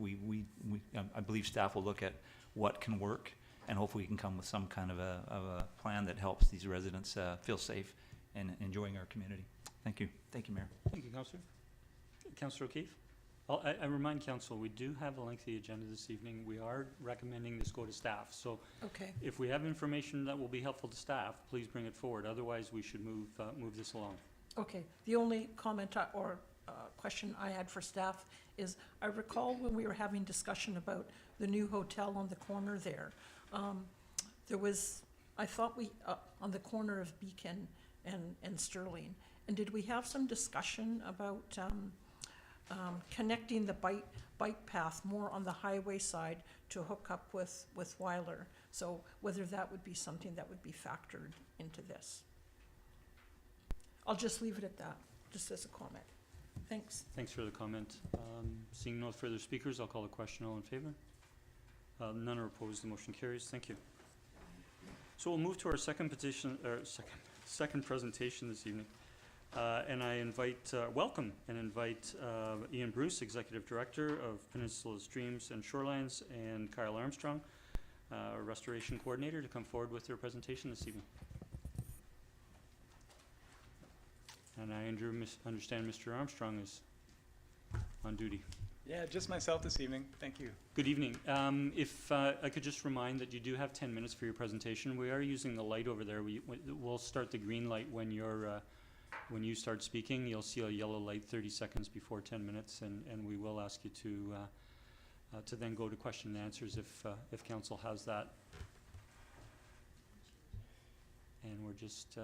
I believe staff will look at what can work, and hopefully we can come with some kind of a plan that helps these residents feel safe and enjoying our community. Thank you. Thank you, Mayor. Thank you, Councillor. Councillor O'Keefe? I remind Council, we do have a lengthy agenda this evening. We are recommending this go to staff. So Okay. if we have information that will be helpful to staff, please bring it forward. Otherwise, we should move this along. Okay. The only comment or question I had for staff is, I recall when we were having discussion about the new hotel on the corner there, there was, I thought on the corner of Beacon and Sterling, and did we have some discussion about connecting the bike path more on the highway side to hook up with Weiler? So whether that would be something that would be factored into this. I'll just leave it at that, just as a comment. Thanks. Thanks for the comment. Seeing no further speakers, I'll call the question. All in favor? None are opposed. The motion carries. Thank you. So we'll move to our second presentation this evening. And I welcome Ian Bruce, Executive Director of Peninsula Streams and Shorelines, and Kyle Armstrong, Restoration Coordinator, to come forward with their presentation this evening. And I understand Mr. Armstrong is on duty. Yeah, just myself this evening. Thank you. Good evening. If I could just remind that you do have 10 minutes for your presentation. We are using the light over there. We'll start the green light when when you start speaking. You'll see a yellow light 30 seconds before 10 minutes, and we will ask you to then go to question and answers if council has that. And we're just...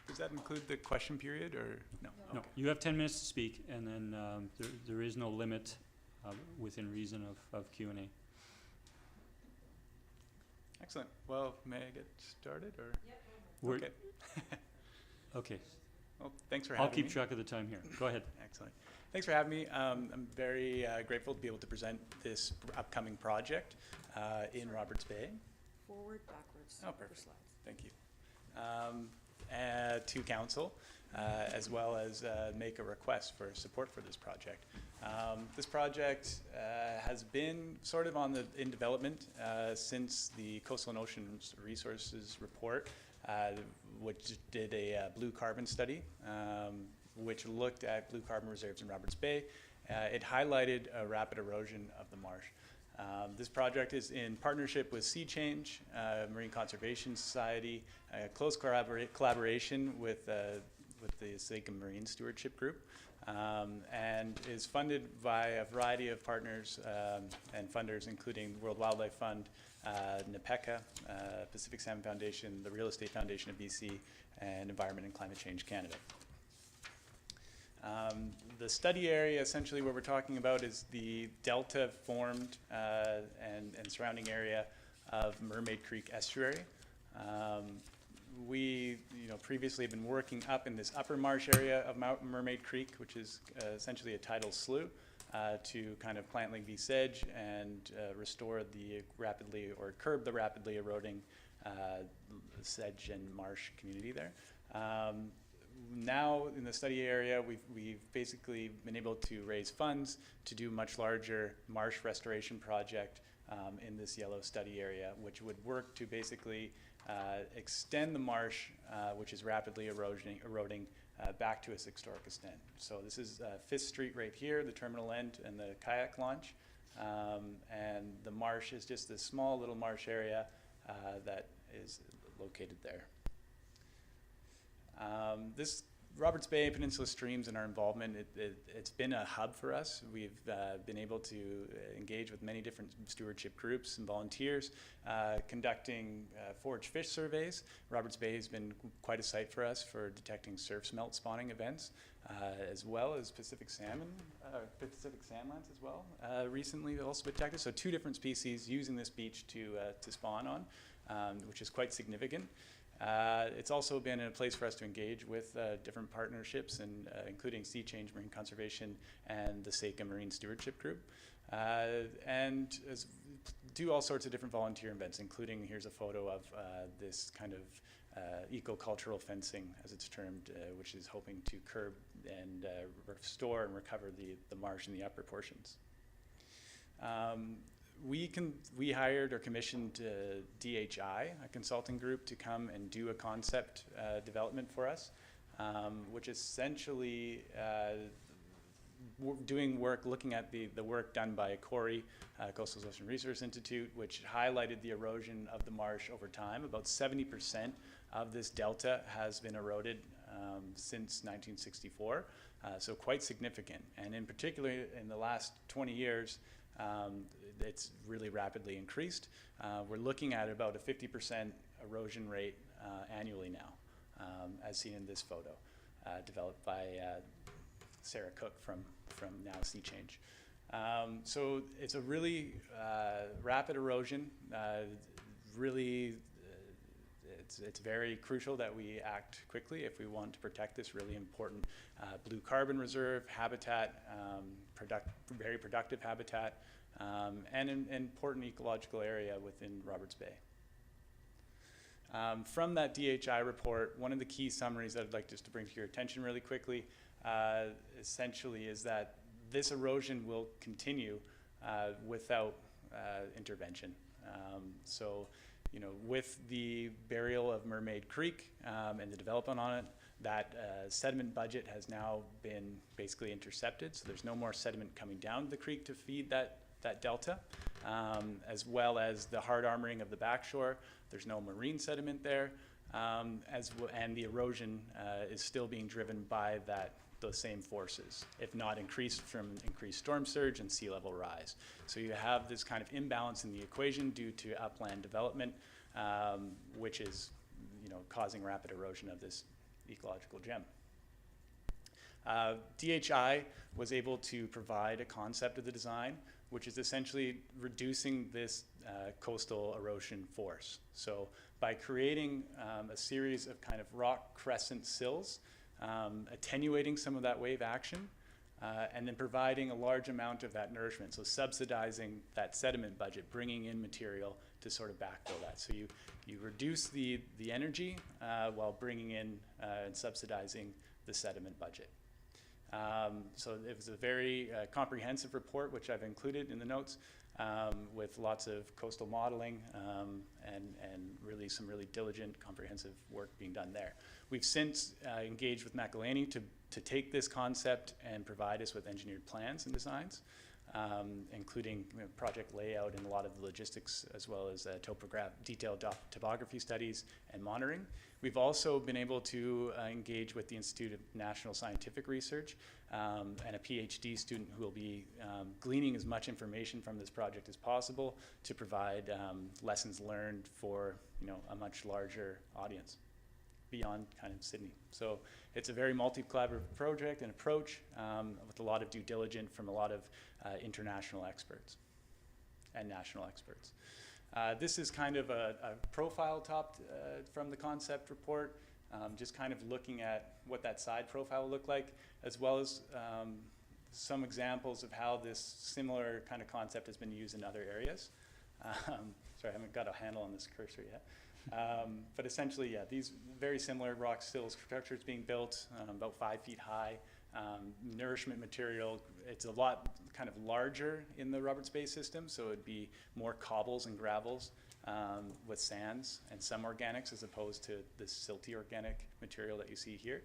Does that include the question period, or no? No, you have 10 minutes to speak, and then there is no limit within reason of Q&A. Excellent. Well, may I get started, or? We're- Okay. Okay, Well, thanks for having I'll me. keep track of the time here. Go ahead. Excellent. Thanks for having me. I'm very grateful to be able to present this upcoming project in Roberts Bay. Forward, backwards. Oh, perfect. Thank you. To council, as well as make a request for support for this project. This project has been sort of in development since the Coastal and Oceans Resources Report, which did a blue carbon study, which looked at blue carbon reserves in Roberts Bay. It highlighted a rapid erosion of the marsh. This project is in partnership with Sea Change, Marine Conservation Society, close collaboration with the Sake and Marine Stewardship Group, and is funded by a variety of partners and funders, including World Wildlife Fund, NPECA, Pacific Salmon Foundation, the Real Estate Foundation of BC, and Environment and Climate Change Canada. The study area, essentially what we're talking about, is the delta formed and surrounding area of Mermaid Creek Estuary. We previously have been working up in this upper marsh area of Mermaid Creek, which is essentially a tidal slough, to kind of plant link sedge and restore the curb the rapidly eroding sedge and marsh community there. Now in the study area, we've basically been able to raise funds to do a much larger marsh restoration project in this yellow study area, which would work to basically extend the marsh, which is rapidly eroding back to its historic extent. So this is 5th Street right here, the terminal end and the kayak launch. And the marsh is just this small little marsh area that is located there. This Roberts Bay Peninsula streams and our involvement, it's been a hub for us. We've been able to engage with many different stewardship groups and volunteers, conducting forage fish surveys. Roberts Bay has been quite a site for us for detecting surf smelt spawning events, as well as Pacific salmon, Pacific sandlines as well. Recently also detected, so 2 different species using this beach to spawn on, which is quite significant. It's also been a place for us to engage with different partnerships, and including Sea Change Marine Conservation and the Sake Marine Stewardship Group, and do all sorts of different volunteer events, including here's a photo of this kind of eco-cultural fencing, as it's termed, which is hoping to curb and restore and recover the marsh in the upper portions. We hired or commissioned DHI, a consulting group, to come and do a concept development for us, which essentially doing work, looking at the work done by CORI, Coastal Ocean Resource Institute, which highlighted the erosion of the marsh over time. About 70% of this delta has been eroded since 1964, so quite significant. And in particular, in the last 20 years, it's really rapidly increased. We're looking at about a 50% erosion rate annually now, as seen in this photo, developed by Sarah Cook from now Sea Change. So it's a really rapid erosion. It's very crucial that we act quickly if we want to protect this really important blue carbon reserve habitat, very productive habitat, and an important ecological area within Roberts Bay. From that DHI report, one of the key summaries that I'd like just to bring to your attention really quickly, essentially, is that this erosion will continue without intervention. So, with the burial of Mermaid Creek and the development on it, that sediment budget has now been basically intercepted. So there's no more sediment coming down the creek to feed that delta, as well as the hard armoring of the backshore. There's no marine sediment there, and the erosion is still being driven by those same forces, if not increased from increased storm surge and sea level rise. So you have this kind of imbalance in the equation due to upland development, which is causing rapid erosion of this ecological gem. DHI was able to provide a concept of the design, which is essentially reducing this coastal erosion force. So by creating a series of kind of rock crescent sills, attenuating some of that wave action, and then providing a large amount of that nourishment, so subsidizing that sediment budget, bringing in material to sort of backfill that. So you reduce the energy while bringing in and subsidizing the sediment budget. So it was a very comprehensive report, which I've included in the notes, with lots of coastal modeling and really some really diligent, comprehensive work being done there. We've since engaged with McElhaney to take this concept and provide us with engineered plans and designs, including project layout and a lot of the logistics, as well as detailed topography studies and monitoring. We've also been able to engage with the Institute of National Scientific Research and a PhD student who will be gleaning as much information from this project as possible to provide lessons learned for a much larger audience beyond kind of Sidney. So it's a very multi-collaborative project and approach with a lot of due diligence from a lot of international experts and national experts. This is kind of a profile topped from the concept report, just kind of looking at what that side profile will look like, as well as some examples of how this similar kind of concept has been used in other areas. Sorry, I haven't got a handle on this cursor yet. But essentially, yeah, these very similar rock sill structures being built, about 5 feet high, nourishment material. It's a lot kind of larger in the Roberts Bay system, so it'd be more cobbles and gravels with sands and some organics, as opposed to the silty organic material that you see here,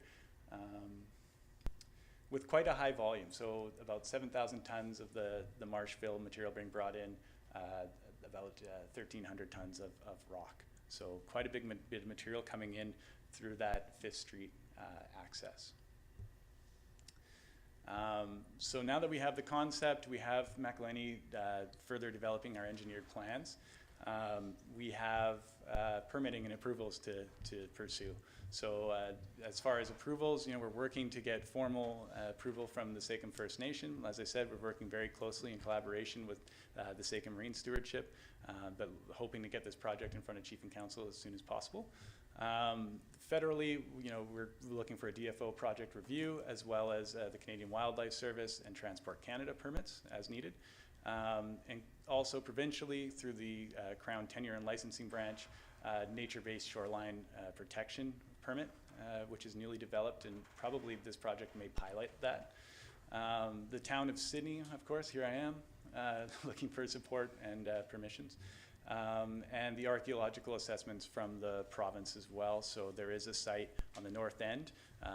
with quite a high volume. So about 7,000 tons of the marsh fill material being brought in, about 1,300 tons of rock. So quite a big bit of material coming in through that 5th Street access. So now that we have the concept, we have McElhaney further developing our engineered plans. We have permitting and approvals to pursue. So as far as approvals, we're working to get formal approval from the Sakem First Nation. As I said, we're working very closely in collaboration with the Sakem Marine Stewardship, but hoping to get this project in front of Chief and Council as soon as possible. Federally, we're looking for a DFO project review, as well as the Canadian Wildlife Service and Transport Canada permits as needed. And also provincially, through the Crown Tenure and Licensing Branch, nature-based shoreline protection permit, which is newly developed, and probably this project may pilot that. The town of Sidney, of course, here I am, looking for support and permissions. And the archaeological assessments from the province as well. So there is a site on the north end.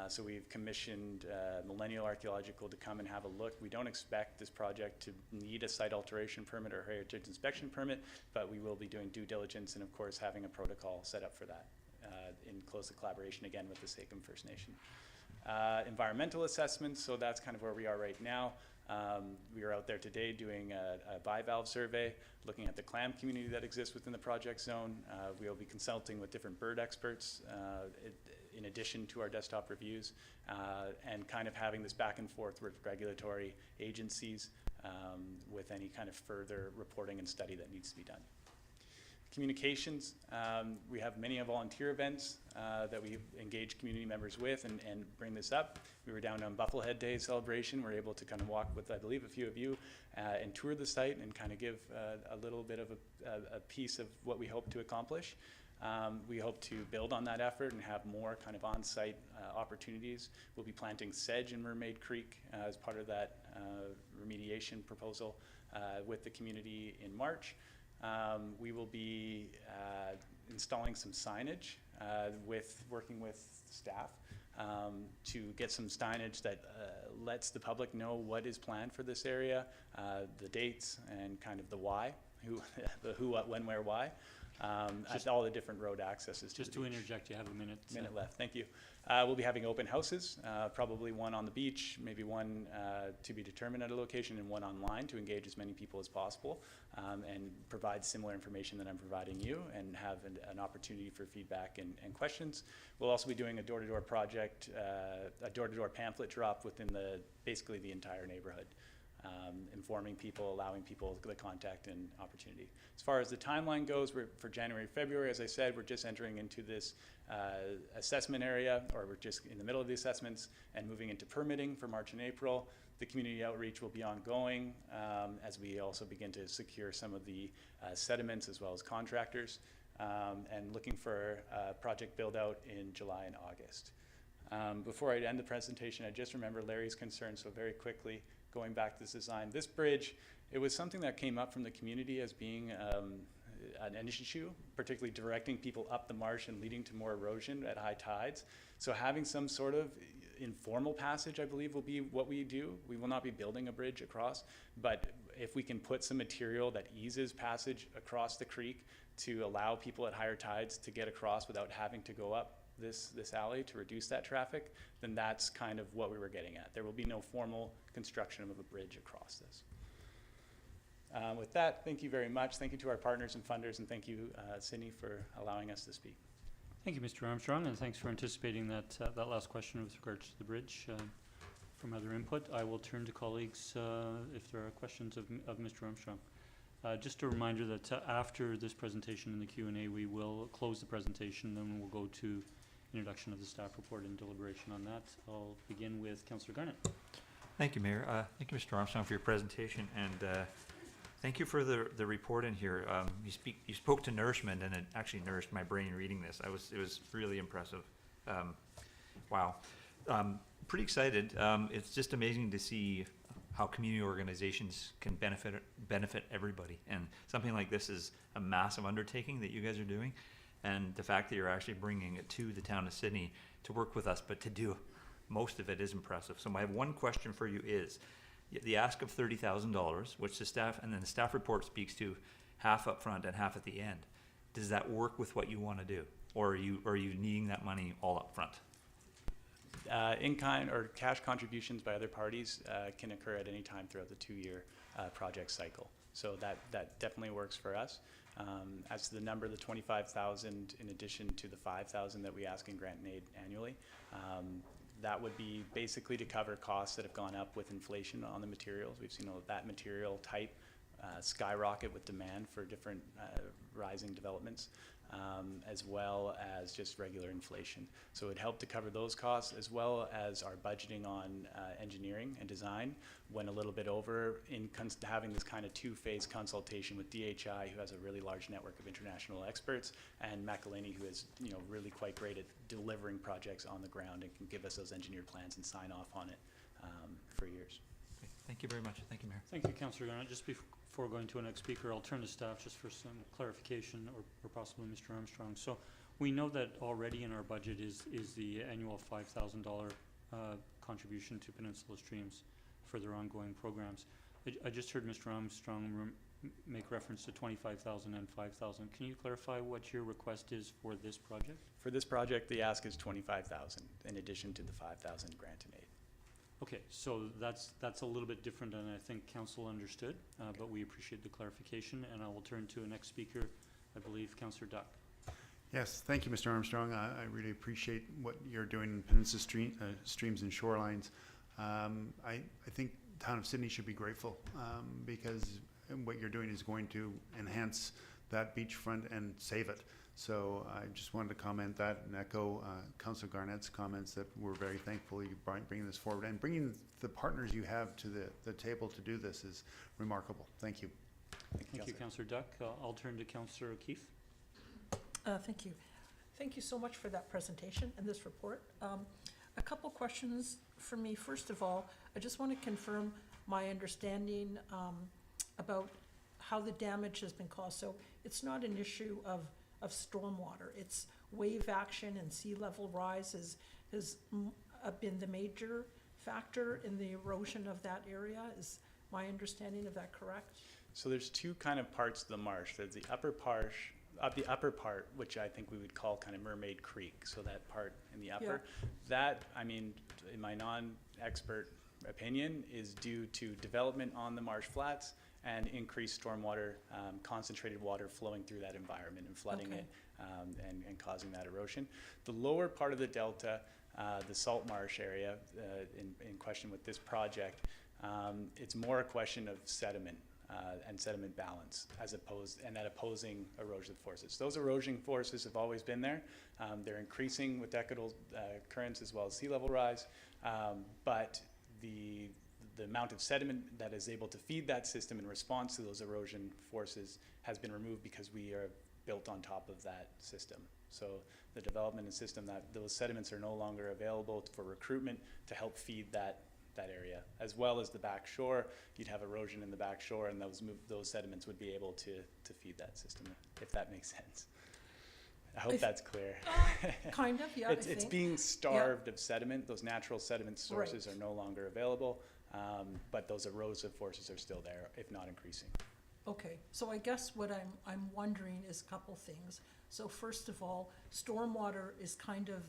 So we've commissioned Millennial Archaeological to come and have a look. We don't expect this project to need a site alteration permit or heritage inspection permit, but we will be doing due diligence and, of course, having a protocol set up for that in close collaboration, again, with the Sakem First Nation. Environmental assessments, so that's kind of where we are right now. We are out there today doing a bivalve survey, looking at the clam community that exists within the project zone. We'll be consulting with different bird experts in addition to our desktop reviews, and kind of having this back and forth with regulatory agencies with any kind of further reporting and study that needs to be done. Communications, we have many volunteer events that we engage community members with and bring this up. We were down on Bufflehead Day celebration. We were able to kind of walk with, I believe, a few of you and tour the site and kind of give a little bit of a piece of what we hope to accomplish. We hope to build on that effort and have more kind of on-site opportunities. We'll be planting sedge in Mermaid Creek as part of that remediation proposal with the community in March. We will be installing some signage working with staff to get some signage that lets the public know what is planned for this area, the dates, and kind of the why, the who, what, when, where, why, at all the different road accesses. Just to interject, you have a minute. Minute left, thank you. We'll be having open houses, probably one on the beach, maybe one to be determined at a location, and one online to engage as many people as possible. and provide similar information that I'm providing you, and have an opportunity for feedback and questions. We'll also be doing a door-to-door project, a door-to-door pamphlet drop within basically the entire neighborhood, informing people, allowing people the contact and opportunity. As far as the timeline goes, for January, February, as I said, we're just entering into this assessment area, or we're just in the middle of the assessments and moving into permitting for March and April. The community outreach will be ongoing as we also begin to secure some of the sediments as well as contractors, and looking for project build out in July and August. Before I end the presentation, I just remember Larry's concern, so very quickly, going back to this design. This bridge, it was something that came up from the community as being an issue, particularly directing people up the marsh and leading to more erosion at high tides. So having some sort of informal passage, I believe, will be what we do. We will not be building a bridge across, but if we can put some material that eases passage across the creek to allow people at higher tides to get across without having to go up this alley to reduce that traffic, then that's kind of what we were getting at. There will be no formal construction of a bridge across this. With that, thank you very much. Thank you to our partners and funders, and thank you, Sidney, for allowing us to speak. Thank you, Mr. Armstrong, and thanks for anticipating that last question with regards to the bridge. From other input, I will turn to colleagues if there are questions of Mr. Armstrong. Just a reminder that after this presentation in the Q&A, we will close the presentation, then we'll go to introduction of the staff report and deliberation on that. I'll begin with Councillor Garnett. Thank you, Mayor. Thank you, Mr. Armstrong, for your presentation, and thank you for the report in here. You spoke to nourishment, and it actually nourished my brain reading this. It was really impressive. Wow. Pretty excited. It's just amazing to see how community organizations can benefit everybody. And something like this is a massive undertaking that you guys are doing. And the fact that you're actually bringing it to the town of Sidney to work with us, but to do most of it is impressive. So my one question for you is, the ask of $30,000, which the staff, and then the staff report speaks to half up front and half at the end. Does that work with what you want to do? Or are you needing that money all up front? In-kind or cash contributions by other parties can occur at any time throughout the 2-year project cycle. So that definitely works for us. As to the number, the $25,000 in addition to the $5,000 that we ask in grant and aid annually, that would be basically to cover costs that have gone up with inflation on the materials. We've seen that material type skyrocket with demand for different rising developments, as well as just regular inflation. So it helped to cover those costs, as well as our budgeting on engineering and design went a little bit over in having this kind of two-phase consultation with DHI, who has a really large network of international experts, and McElhaney, who is really quite great at delivering projects on the ground and can give us those engineered plans and sign off on it for years. Okay. Thank you very much. Thank you, Mayor. Thank you, Councillor Garnett. Just before going to our next speaker, I'll turn to staff just for some clarification, or possibly Mr. Armstrong. So we know that already in our budget is the annual $5,000 contribution to Peninsula Streams for their ongoing programs. I just heard Mr. Armstrong make reference to $25,000 and $5,000. Can you clarify what your request is for this project? For this project, the ask is $25,000 in addition to the $5,000 grant and aid. Okay, so that's a little bit different than I think council understood, but we appreciate the clarification, and I will turn to a next speaker, I believe, Councillor Duck. Yes, thank you, Mr. Armstrong. I really appreciate what you're doing in Peninsula Streams and Shorelines. I think the town of Sidney should be grateful because what you're doing is going to enhance that beachfront and save it. So I just wanted to comment that and echo Councillor Garnett's comments that we're very thankful you bringing this forward, and bringing the partners you have to the table to do this is remarkable. Thank you. Thank you, Councillor Duck. I'll turn to Councillor O'Keefe. Thank you. Thank you so much for that presentation and this report. A couple questions for me. First of all, I just want to confirm my understanding about how the damage has been caused. So it's not an issue of stormwater. It's wave action and sea level rise has been the major factor in the erosion of that area. Is my understanding of that correct? So there's two kind of parts of the marsh. There's the upper part, which I think we would call kind of Mermaid Creek. So that part in the upper, that, I mean, in my non-expert opinion, is due to development on the marsh flats and increased stormwater, concentrated water flowing through that environment and flooding Okay. it and causing that erosion. The lower part of the delta, the salt marsh area in question with this project, it's more a question of sediment and sediment balance and that opposing erosion forces. Those erosion forces have always been there. They're increasing with decadal currents as well as sea level rise, but the amount of sediment that is able to feed that system in response to those erosion forces has been removed because we are built on top of that system. So the development and system, that those sediments are no longer available for recruitment to help feed that area, as well as the back shore. You'd have erosion in the back shore, and those sediments would be able to feed that system, if that makes sense. I hope that's clear. Kind of, yeah. It's I think. being starved of sediment. Those natural sediment sources are no longer available, but those erosive forces are still there, if not increasing. Okay, so I guess what I'm wondering is a couple things. So first of all, stormwater is kind of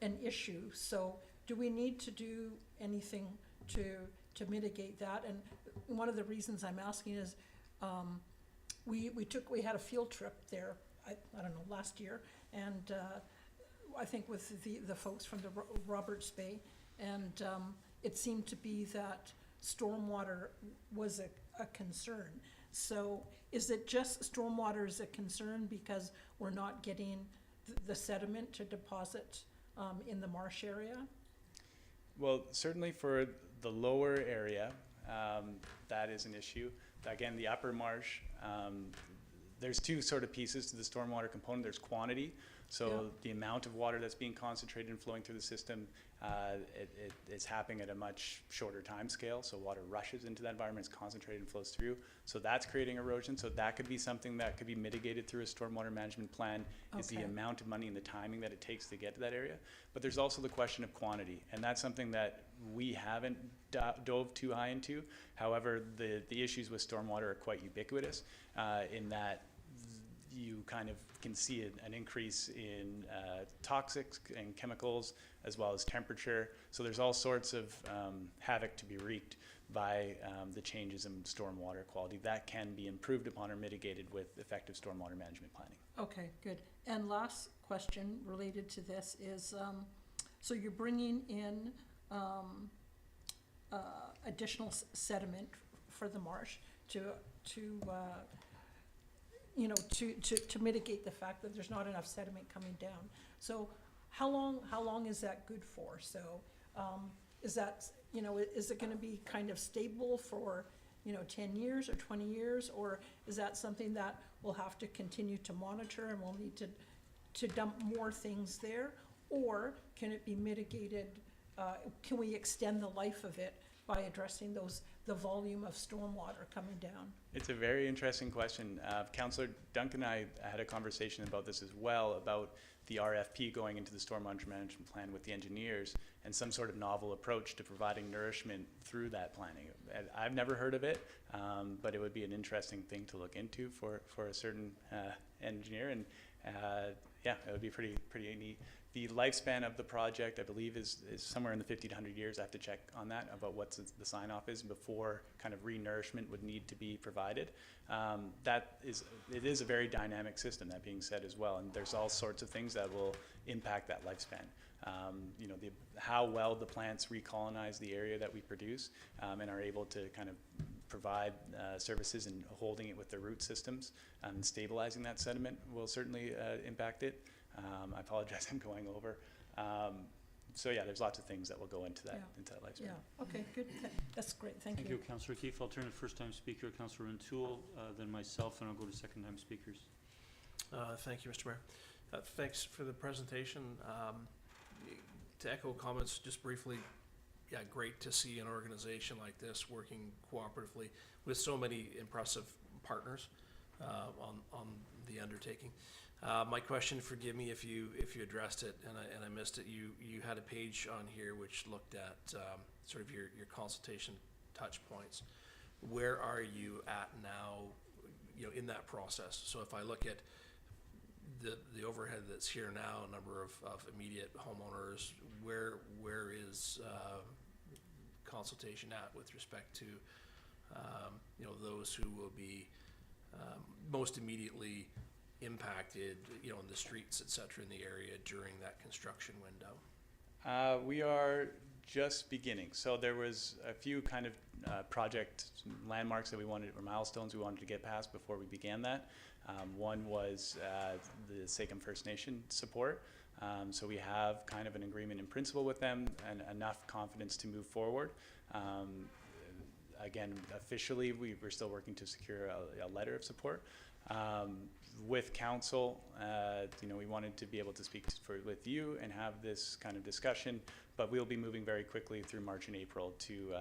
an issue. So do we need to do anything to mitigate that? And one of the reasons I'm asking is we had a field trip there, I don't know, last year, and I think with the folks from the Roberts Bay, and it seemed to be that stormwater was a concern. So is it just stormwater is a concern because we're not getting the sediment to deposit in the marsh area? Well, certainly for the lower area, that is an issue. Again, the upper marsh, there's two sort of pieces to the stormwater component. There's quantity, so the amount of water that's being concentrated and flowing through the system, it's happening at a much shorter time scale. So water rushes into that environment, it's concentrated and flows through. So that's creating erosion. So that could be something that could be mitigated through a stormwater management plan, is the amount of money and the timing that it takes to get to that area. But there's also the question of quantity, and that's something that we haven't dove too high into. However, the issues with stormwater are quite ubiquitous in that you kind of can see an increase in toxics and chemicals as well as temperature. So there's all sorts of havoc to be wreaked by the changes in stormwater quality that can be improved upon or mitigated with effective stormwater management planning. Okay, good. And last question related to this is, so you're bringing in additional sediment for the marsh to mitigate the fact that there's not enough sediment coming down. So how long is that good for? So is that, is it gonna be kind of stable for, 10 years or 20 years? Or is that something that we'll have to continue to monitor and we'll need to dump more things there? Or can it be mitigated, can we extend the life of it by addressing the volume of stormwater coming down? It's a very interesting question. Councillor Duncan and I had a conversation about this as well, about the RFP going into the stormwater management plan with the engineers and some sort of novel approach to providing nourishment through that planning. I've never heard of it, but it would be an interesting thing to look into for a certain engineer, and yeah, it would be pretty neat. The lifespan of the project, I believe, is somewhere in the 50 to 100 years. I have to check on that, about what the sign-off is before kind of re-nourishment would need to be provided. It is a very dynamic system, that being said as well, and there's all sorts of things that will impact that lifespan. How well the plants recolonize the area that we produce and are able to kind of provide services and holding it with their root systems and stabilizing that sediment will certainly impact it. I apologize, I'm going over. So yeah, there's lots of things that will go into that lifespan. Yeah, okay, good. That's great, thank you. Thank you, Councillor Keefe. I'll turn to first-time speaker, Councillor O'Toole, then myself, and I'll go to second-time speakers. Thank you, Mr. Mayor. Thanks for the presentation. To echo comments just briefly, yeah, great to see an organization like this working cooperatively with so many impressive partners on the undertaking. My question, forgive me if you addressed it and I missed it. You had a page on here which looked at sort of your consultation touch points. Where are you at now, in that process? So if I look at the overhead that's here now, number of immediate homeowners, where is consultation at with respect to those who will be most immediately impacted, in the streets, et cetera, in the area during that construction window? We are just beginning. So there was a few kind of project landmarks that we wanted, or milestones we wanted to get past before we began that. One was the Sakem First Nation support. So we have kind of an agreement in principle with them and enough confidence to move forward. Again, officially, we're still working to secure a letter of support. With council, we wanted to be able to speak with you and have this kind of discussion, but we'll be moving very quickly through March and April to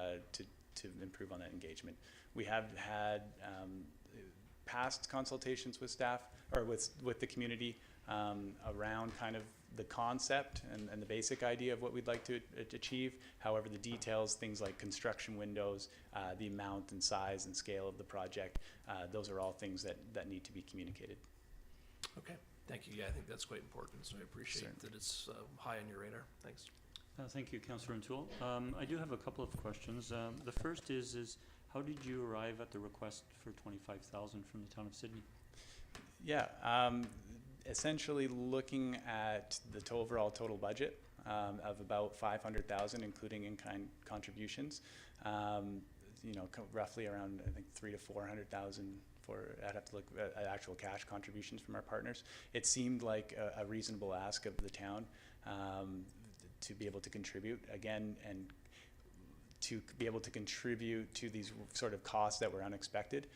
improve on that engagement. We have had past consultations with staff, or with the community, around kind of the concept and the basic idea of what we'd like to achieve. However, the details, things like construction windows, the amount and size and scale of the project, those are all things that need to be communicated. Okay, thank you. Yeah, I think that's quite important, so I appreciate that it's high on your radar. Thanks. Thank you, Councillor O'Toole. I do have a couple of questions. The first is how did you arrive at the request for $25,000 from the town of Sidney? Yeah, essentially looking at the overall total budget of about $500,000, including in-kind contributions. Roughly around, I think, $300,000 to $400,000 I'd have to look at actual cash contributions from our partners. It seemed like a reasonable ask of the town to be able to contribute again, and to be able to contribute to these sort of costs that were unexpected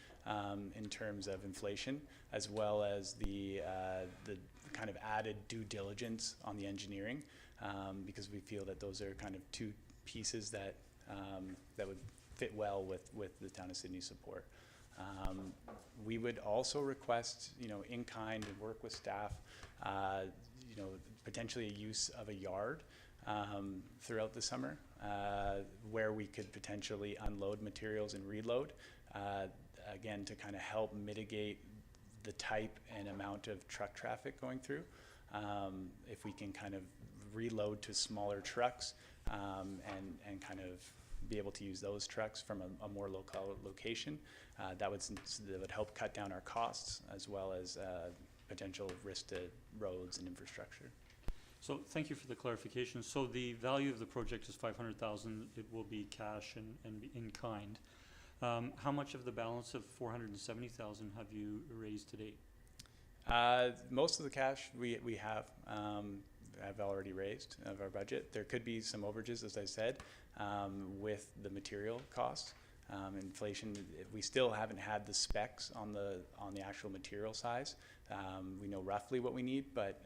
in terms of inflation, as well as the kind of added due diligence on the engineering, because we feel that those are kind of two pieces that would fit well with the town of Sidney support. We would also request, in kind, and work with staff, potentially a use of a yard throughout the summer, where we could potentially unload materials and reload, again, to kind of help mitigate the type and amount of truck traffic going through. If we can kind of reload to smaller trucks and kind of be able to use those trucks from a more local location, that would help cut down our costs, as well as potential risk to roads and infrastructure. So thank you for the clarification. So the value of the project is $500,000. It will be cash and in kind. How much of the balance of $470,000 have you raised to date? Most of the cash we have already raised of our budget. There could be some overages, as I said, with the material costs. Inflation, we still haven't had the specs on the actual material size. We know roughly what we need, but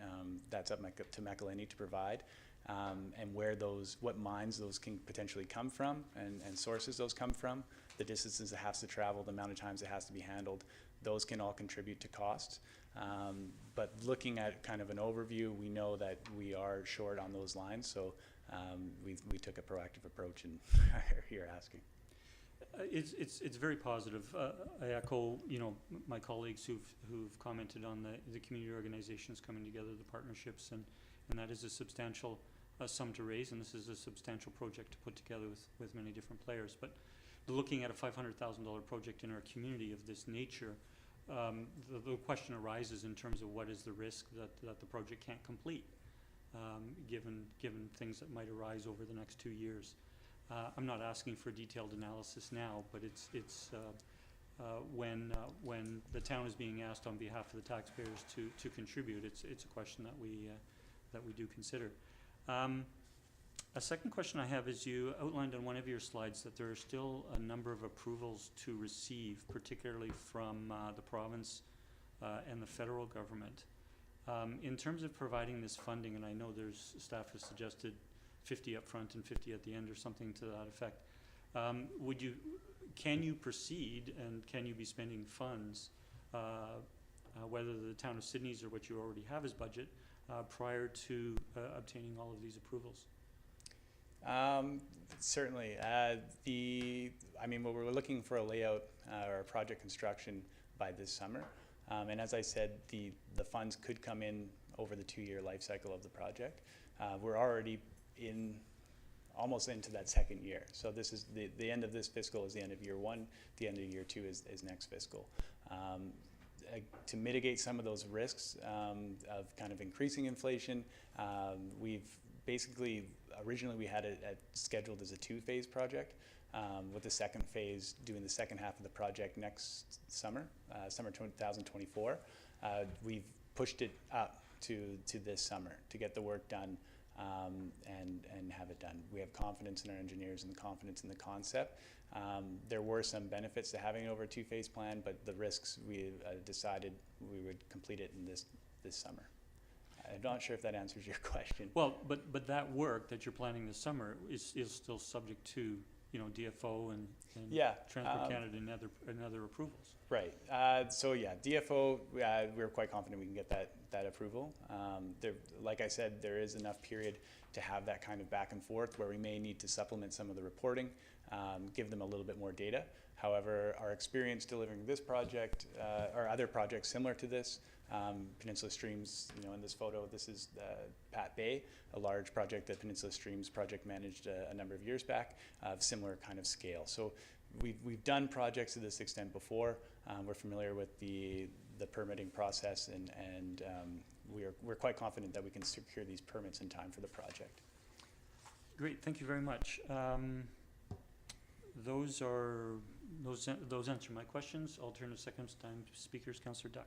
that's up to McElhenney to provide. And what mines those can potentially come from, and sources those come from, the distances it has to travel, the amount of times it has to be handled, those can all contribute to costs. But looking at kind of an overview, we know that we are short on those lines, so we took a proactive approach and are here asking. It's very positive. I echo, my colleagues who've commented on the community organizations coming together, the partnerships, and that is a substantial sum to raise, and this is a substantial project to put together with many different players. But looking at a $500,000 project in our community of this nature, the question arises in terms of what is the risk that the project can't complete, given things that might arise over the next 2 years. I'm not asking for detailed analysis now, but when the town is being asked on behalf of the taxpayers to contribute, it's a question that we do consider. A second question I have is, you outlined on one of your slides that there are still a number of approvals to receive, particularly from the province and the federal government. In terms of providing this funding, and I know staff has suggested 50 up front and 50 at the end or something to that effect. Can you proceed, and can you be spending funds, whether the town of Sidney's or what you already have as budget, prior to obtaining all of these approvals? Certainly. We're looking for a layout or a project construction by this summer. And as I said, the funds could come in over the 2-year life cycle of the project. We're already almost into that second year. So this is the end of this fiscal is the end of year one. The end of year two is next fiscal. To mitigate some of those risks of kind of increasing inflation, we've basically, originally we had it scheduled as a 2-phase project, with the second phase doing the second half of the project next summer, summer 2024. We've pushed it up to this summer to get the work done and have it done. We have confidence in our engineers and confidence in the concept. There were some benefits to having it over a 2-phase plan, but the risks, we decided we would complete it in this summer. I'm not sure if that answers your question. Well, but that work that you're planning this summer is still subject to, DFO and Yeah, Transport Canada and other approvals. Right. So yeah, DFO, we're quite confident we can get that approval. Like I said, there is enough period to have that kind of back and forth where we may need to supplement some of the reporting, give them a little bit more data. However, our experience delivering this project or other projects similar to this, Peninsula Streams, in this photo, this is Pat Bay, a large project that Peninsula Streams project managed a number of years back, of similar kind of scale. So we've done projects to this extent before. We're familiar with the permitting process, and we're quite confident that we can secure these permits in time for the project. Great, thank you very much. Those answer my questions. I'll turn to second time speakers, Councillor Duck.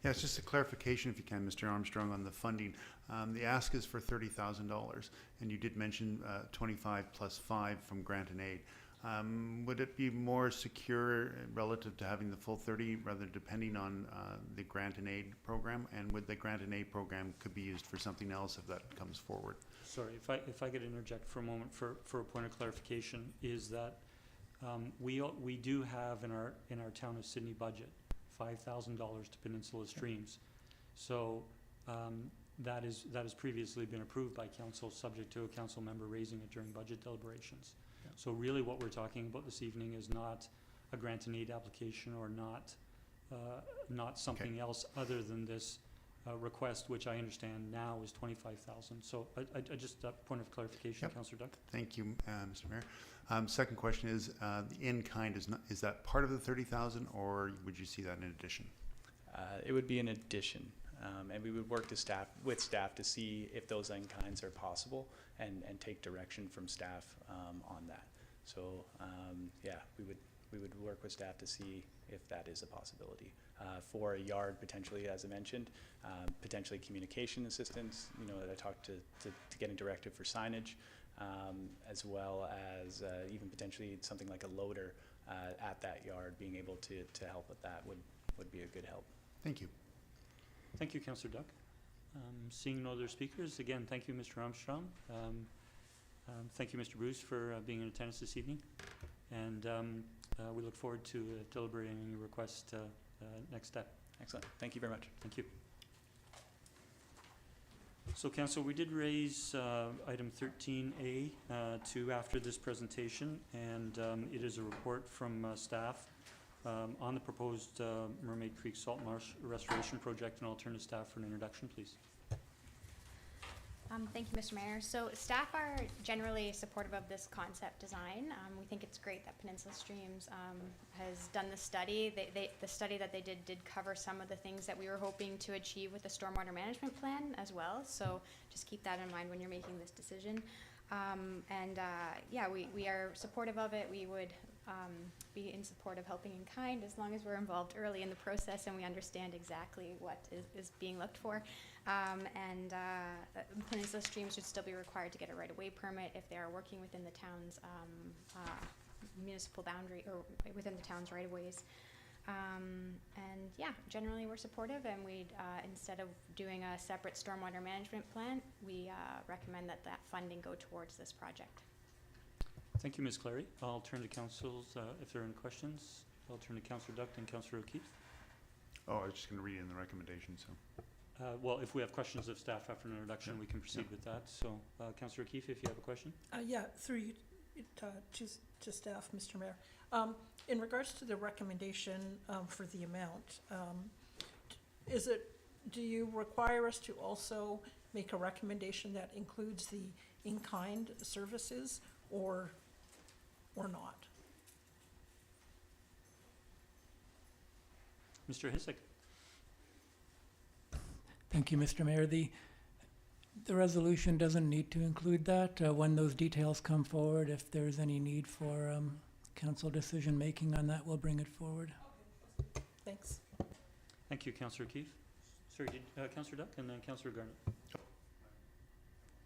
Yeah, it's just a clarification, if you can, Mr. Armstrong, on the funding. The ask is for $30,000, and you did mention 25 plus 5 from grant and aid. Would it be more secure relative to having the full 30, rather depending on the grant and aid program? And would the grant and aid program could be used for something else if that comes forward? Sorry, if I could interject for a moment for a point of clarification, is that we do have in our town of Sidney budget $5,000 to Peninsula Streams. So that has previously been approved by council, subject to a council member raising it during budget deliberations. Yeah. So really what we're talking about this evening is not a grant and aid application, or not something else other than this request, which I understand now is 25,000. So I just point of clarification, Councillor Duck. Thank you, Mr. Mayor. Second question is, the in-kind is that part of the 30,000, or would you see that in addition? It would be an addition, and we would work with staff to see if those in-kinds are possible, and take direction from staff on that. So yeah, we would work with staff to see if that is a possibility. For a yard, potentially, as I mentioned, potentially communication assistance, that I talked to getting directive for signage, as well as even potentially something like a loader at that yard, being able to help with that would be a good help. Thank you. Thank you, Councillor Duck. Seeing no other speakers, again, thank you, Mr. Armstrong. Thank you, Mr. Bruce, for being in attendance this evening. And we look forward to deliberating your request next step. Excellent. Thank you very much. Thank you. So, Council, we did raise item 13A to after this presentation, and it is a report from staff on the proposed Mermaid Creek Salt Marsh Restoration Project, and I'll turn to staff for an introduction, please. Thank you, Mr. Mayor. So staff are generally supportive of this concept design. We think it's great that Peninsula Streams has done the study. The study that they did cover some of the things that we were hoping to achieve with the stormwater management plan as well. So just keep that in mind when you're making this decision. Yeah, we are supportive of it. We would be in support of helping in kind as long as we're involved early in the process and we understand exactly what is being looked for. Peninsula Streams should still be required to get a right-of-way permit if they are working within the town's municipal boundary or within the town's right-of-ways. Yeah, generally we're supportive, and we'd instead of doing a separate stormwater management plan, we recommend that funding go towards this project. Thank you, Ms. Clary. I'll turn to councils if there are any questions. I'll turn to Councillor Duck and Councillor O'Keefe. Oh, I was just going to read in the recommendation, so. Well, if we have questions of staff after an introduction, we can proceed with that. So, Councillor O'Keefe, if you have a question. Yeah, through you to staff, Mr. Mayor. In regards to the recommendation for the amount, do you require us to also make a recommendation that includes the in-kind services or not. Mr. Hisek? Thank you, Mr. Mayor. The resolution doesn't need to include that. When those details come forward, if there's any need for council decision-making on that, we'll bring it forward. Thanks. Thank you, Councillor Keefe. Sorry, Councillor Duck and then Councillor Garnett.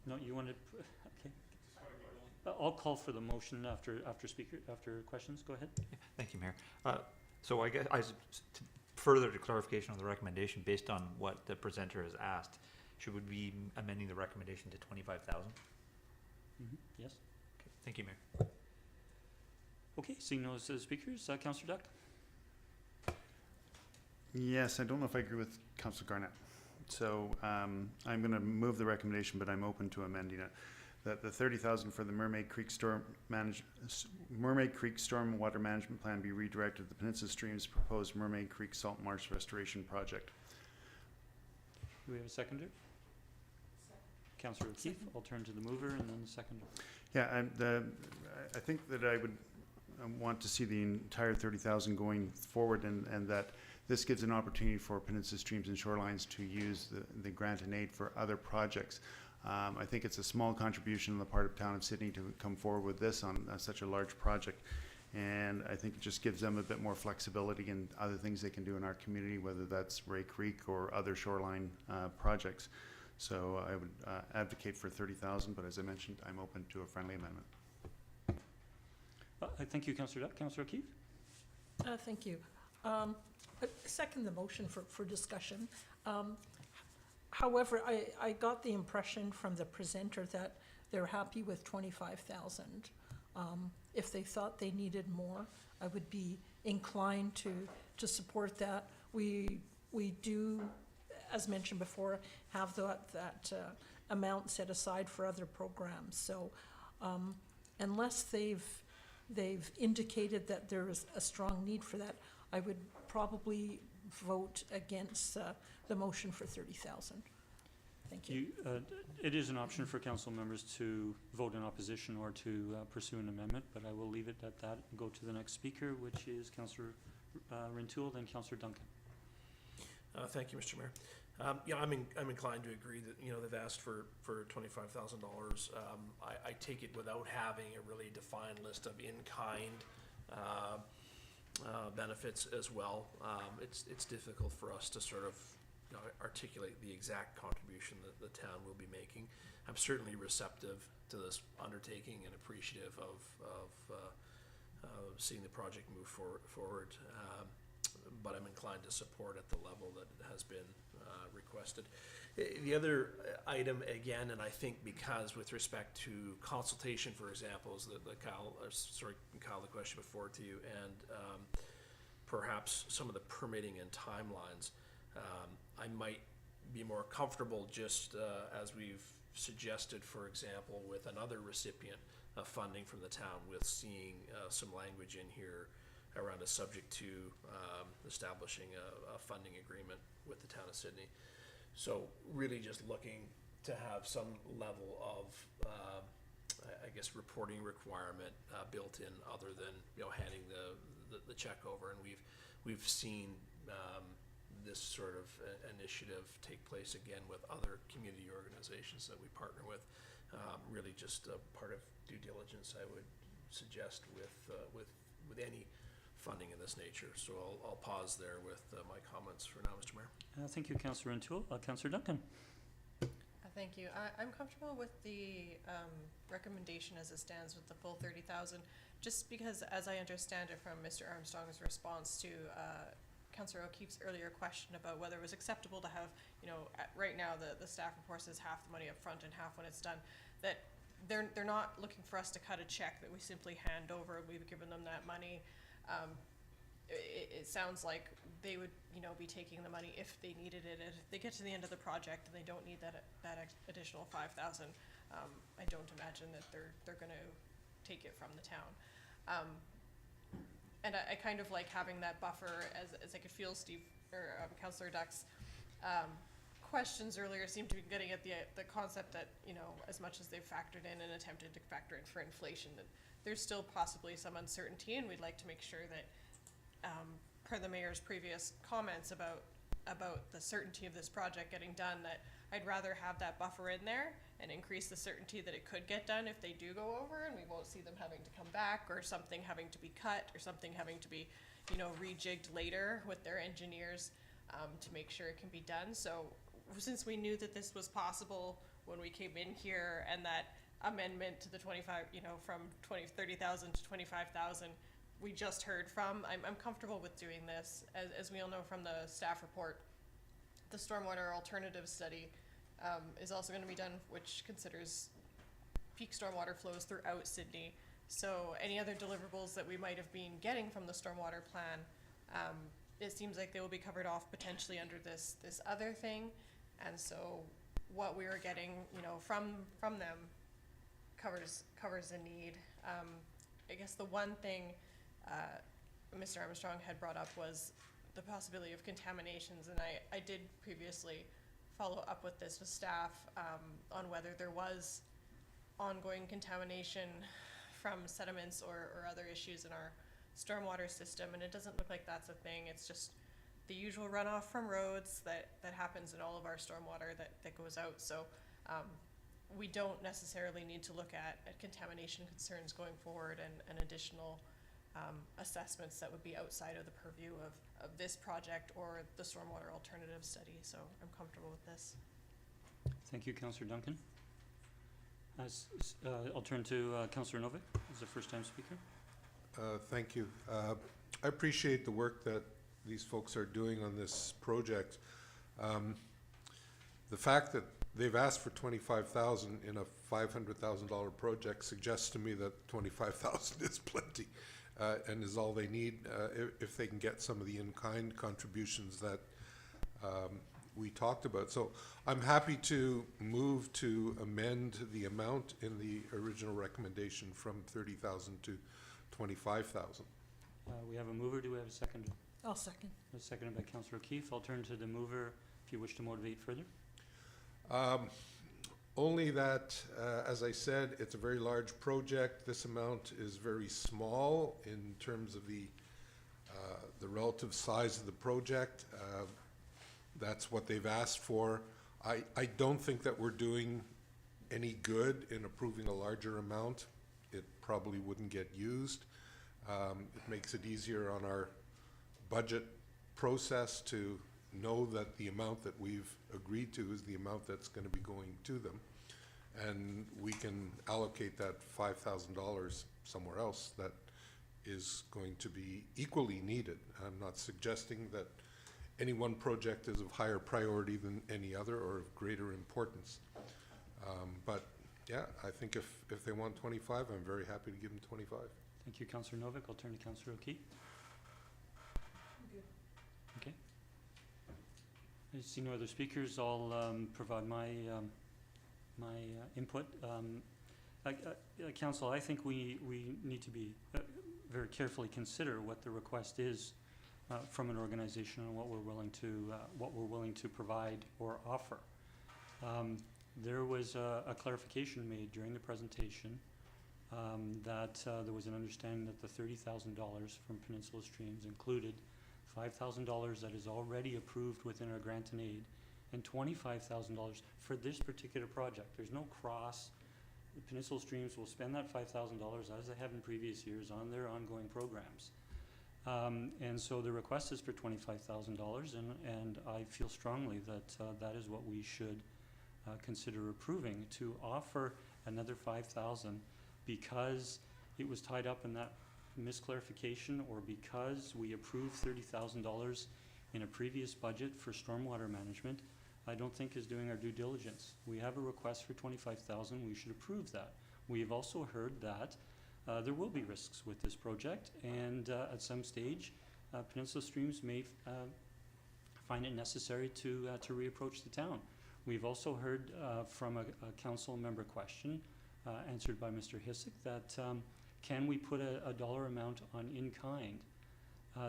No, you wanted, okay. I'll call for the motion after questions. Go ahead. Thank you, Mayor. So I guess further to clarification on the recommendation, based on what the presenter has asked, should we be amending the recommendation to 25,000? Yes. Okay. Thank you, Mayor. Okay, seeing no speakers, Councillor Duck. Yes, I don't know if I agree with Councillor Garnett. So I'm going to move the recommendation, but I'm open to amending it. That the 30,000 for the Mermaid Creek stormwater management plan be redirected to the Peninsula Streams proposed Mermaid Creek salt marsh restoration project. Do we have a seconder? Councillor Keefe. I'll turn to the mover and then the seconder. Yeah, I think that I would want to see the entire 30,000 going forward, and that this gives an opportunity for Peninsula Streams and Shorelines to use the grant and aid for other projects. I think it's a small contribution on the part of Town of Sidney to come forward with this on such a large project, and I think it just gives them a bit more flexibility in other things they can do in our community, whether that's Ray Creek or other shoreline projects. So I would advocate for 30,000, but as I mentioned, I'm open to a friendly amendment. Thank you, Councillor Duck. Councillor Keefe. Thank you. I second the motion for discussion. However, I got the impression from the presenter that they're happy with 25,000. If they thought they needed more, I would be inclined to support that. We do, as mentioned before, have that amount set aside for other programs. So unless they've indicated that there is a strong need for that, I would probably vote against the motion for 30,000. Thank you. It is an option for council members to vote in opposition or to pursue an amendment, but I will leave it at that and go to the next speaker, which is Councillor Rintoul, then Councillor Duncan. Thank you, Mr. Mayor. Yeah, I'm inclined to agree that, you know, they've asked for $25,000. I take it without having a really defined list of in-kind benefits as well. It's difficult for us to sort of, you know, articulate the exact contribution that the town will be making. I'm certainly receptive to this undertaking and appreciative of seeing the project move forward. But I'm inclined to support at the level that has been requested. The other item, again, and I think because with respect to consultation, for example, is Kyle, the question before to you, and perhaps some of the permitting and timelines, I might be more comfortable just as we've suggested, for example, with another recipient of funding from the town, with seeing some language in here around a subject to establishing a funding agreement with the town of Sidney. So really just looking to have some level of, I guess, reporting requirement built in, other than, you know, handing the check over. And we've seen this sort of initiative take place again with other community organizations that we partner with. Really just a part of due diligence, I would suggest, with any funding in this nature. So I'll pause there with my comments for now, Mr. Mayor. Thank you, Councillor Rintoul. Councillor Duncan. Thank you. I'm comfortable with the recommendation as it stands with the full 30,000, just because, as I understand it from Mr. Armstrong's response to Councillor O'Keefe's earlier question about whether it was acceptable to have, you know, right now the staff report says half the money up front and half when it's done, that they're not looking for us to cut a check that we simply hand over. We've given them that money. It sounds like they would, you know, be taking the money if they needed it. If they get to the end of the project and they don't need that additional 5,000, I don't imagine that they're going to take it from the town. And I kind of like having that buffer, as I could feel Steve or Councillor Duck's questions earlier seemed to be getting at the concept that, you know, as much as they've factored in and attempted to factor in for inflation, that there's still possibly some uncertainty, and we'd like to make sure that, per the mayor's previous comments about the certainty of this project getting done, that I'd rather have that buffer in there and increase the certainty that it could get done if they do go over, and we won't see them having to come back, or something having to be cut, or something having to be, you know, rejigged later with their engineers, to make sure it can be done. So since we knew that this was possible when we came in here, and that amendment to the 25, you know, from 30,000 to 25,000, we just heard from, I'm comfortable with doing this. As we all know from the staff report, the stormwater alternative study is also going to be done, which considers peak stormwater flows throughout Sidney. So any other deliverables that we might have been getting from the stormwater plan, it seems like they will be covered off potentially under this other thing. And so what we were getting, you know, from them covers the need. I guess the one thing Mr. Armstrong had brought up was the possibility of contaminations, and I did previously follow up with this with staff on whether there was ongoing contamination from sediments or other issues in our stormwater system, and it doesn't look like that's a thing. It's just the usual runoff from roads that happens in all of our stormwater that goes out. So we don't necessarily need to look at contamination concerns going forward, and additional assessments that would be outside of the purview of this project or the stormwater alternative study. So I'm comfortable with this. Thank you, Councillor Duncan. I'll turn to Councillor Novek as a first-time speaker. Thank you. I appreciate the work that these folks are doing on this project. The fact that they've asked for $25,000 in a $500,000 project suggests to me that $25,000 is plenty and is all they need if they can get some of the in-kind contributions that we talked about. So I'm happy to move to amend the amount in the original recommendation from $30,000 to $25,000. We have a mover. Do we have a seconder? I'll second. A seconded by Councillor O'Keefe. I'll turn to the mover if you wish to motivate further. Only that, as I said, it's a very large project. This amount is very small in terms of the relative size of the project. That's what they've asked for. I don't think that we're doing any good in approving a larger amount. It probably wouldn't get used. It makes it easier on our budget process to know that the amount that we've agreed to is the amount that's going to be going to them. And we can allocate that $5,000 somewhere else that is going to be equally needed. I'm not suggesting that any one project is of higher priority than any other or of greater importance. But yeah, I think if they want 25, I'm very happy to give them 25. Thank you, Councillor Novek. I'll turn to Councillor O'Keefe. Okay. I see no other speakers. I'll provide my input. Council, I think we need to be very carefully consider what the request is from an organization and what we're willing to provide or offer. There was a clarification made during the presentation that there was an understanding that the $30,000 from Peninsula Streams included $5,000 that is already approved within our grant and aid, and $25,000 for this particular project. There's no cross. The Peninsula Streams will spend that $5,000 as they have in previous years on their ongoing programs. And so the request is for $25,000, and I feel strongly that that is what we should consider approving, to offer another $5,000 because it was tied up in that misclarification, or because we approved $30,000 in a previous budget for stormwater management. I don't think is doing our due diligence. We have a request for $25,000. We should approve that. We've also heard that there will be risks with this project, and at some stage, Peninsula Streams may find it necessary to reapproach the town. We've also heard from a council member question answered by Mr. Hissick that can we put a dollar amount on in-kind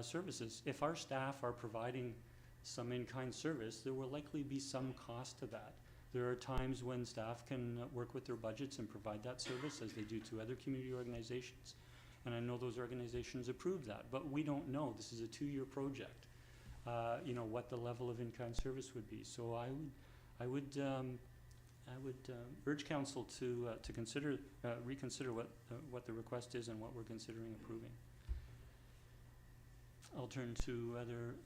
services? If our staff are providing some in-kind service, there will likely be some cost to that. There are times when staff can work with their budgets and provide that service, as they do to other community organizations. And I know those organizations approve that, but we don't know. This is a 2-year project. You know, what the level of in-kind service would be. So I would urge council to consider, reconsider what the request is and what we're considering approving. I'll turn to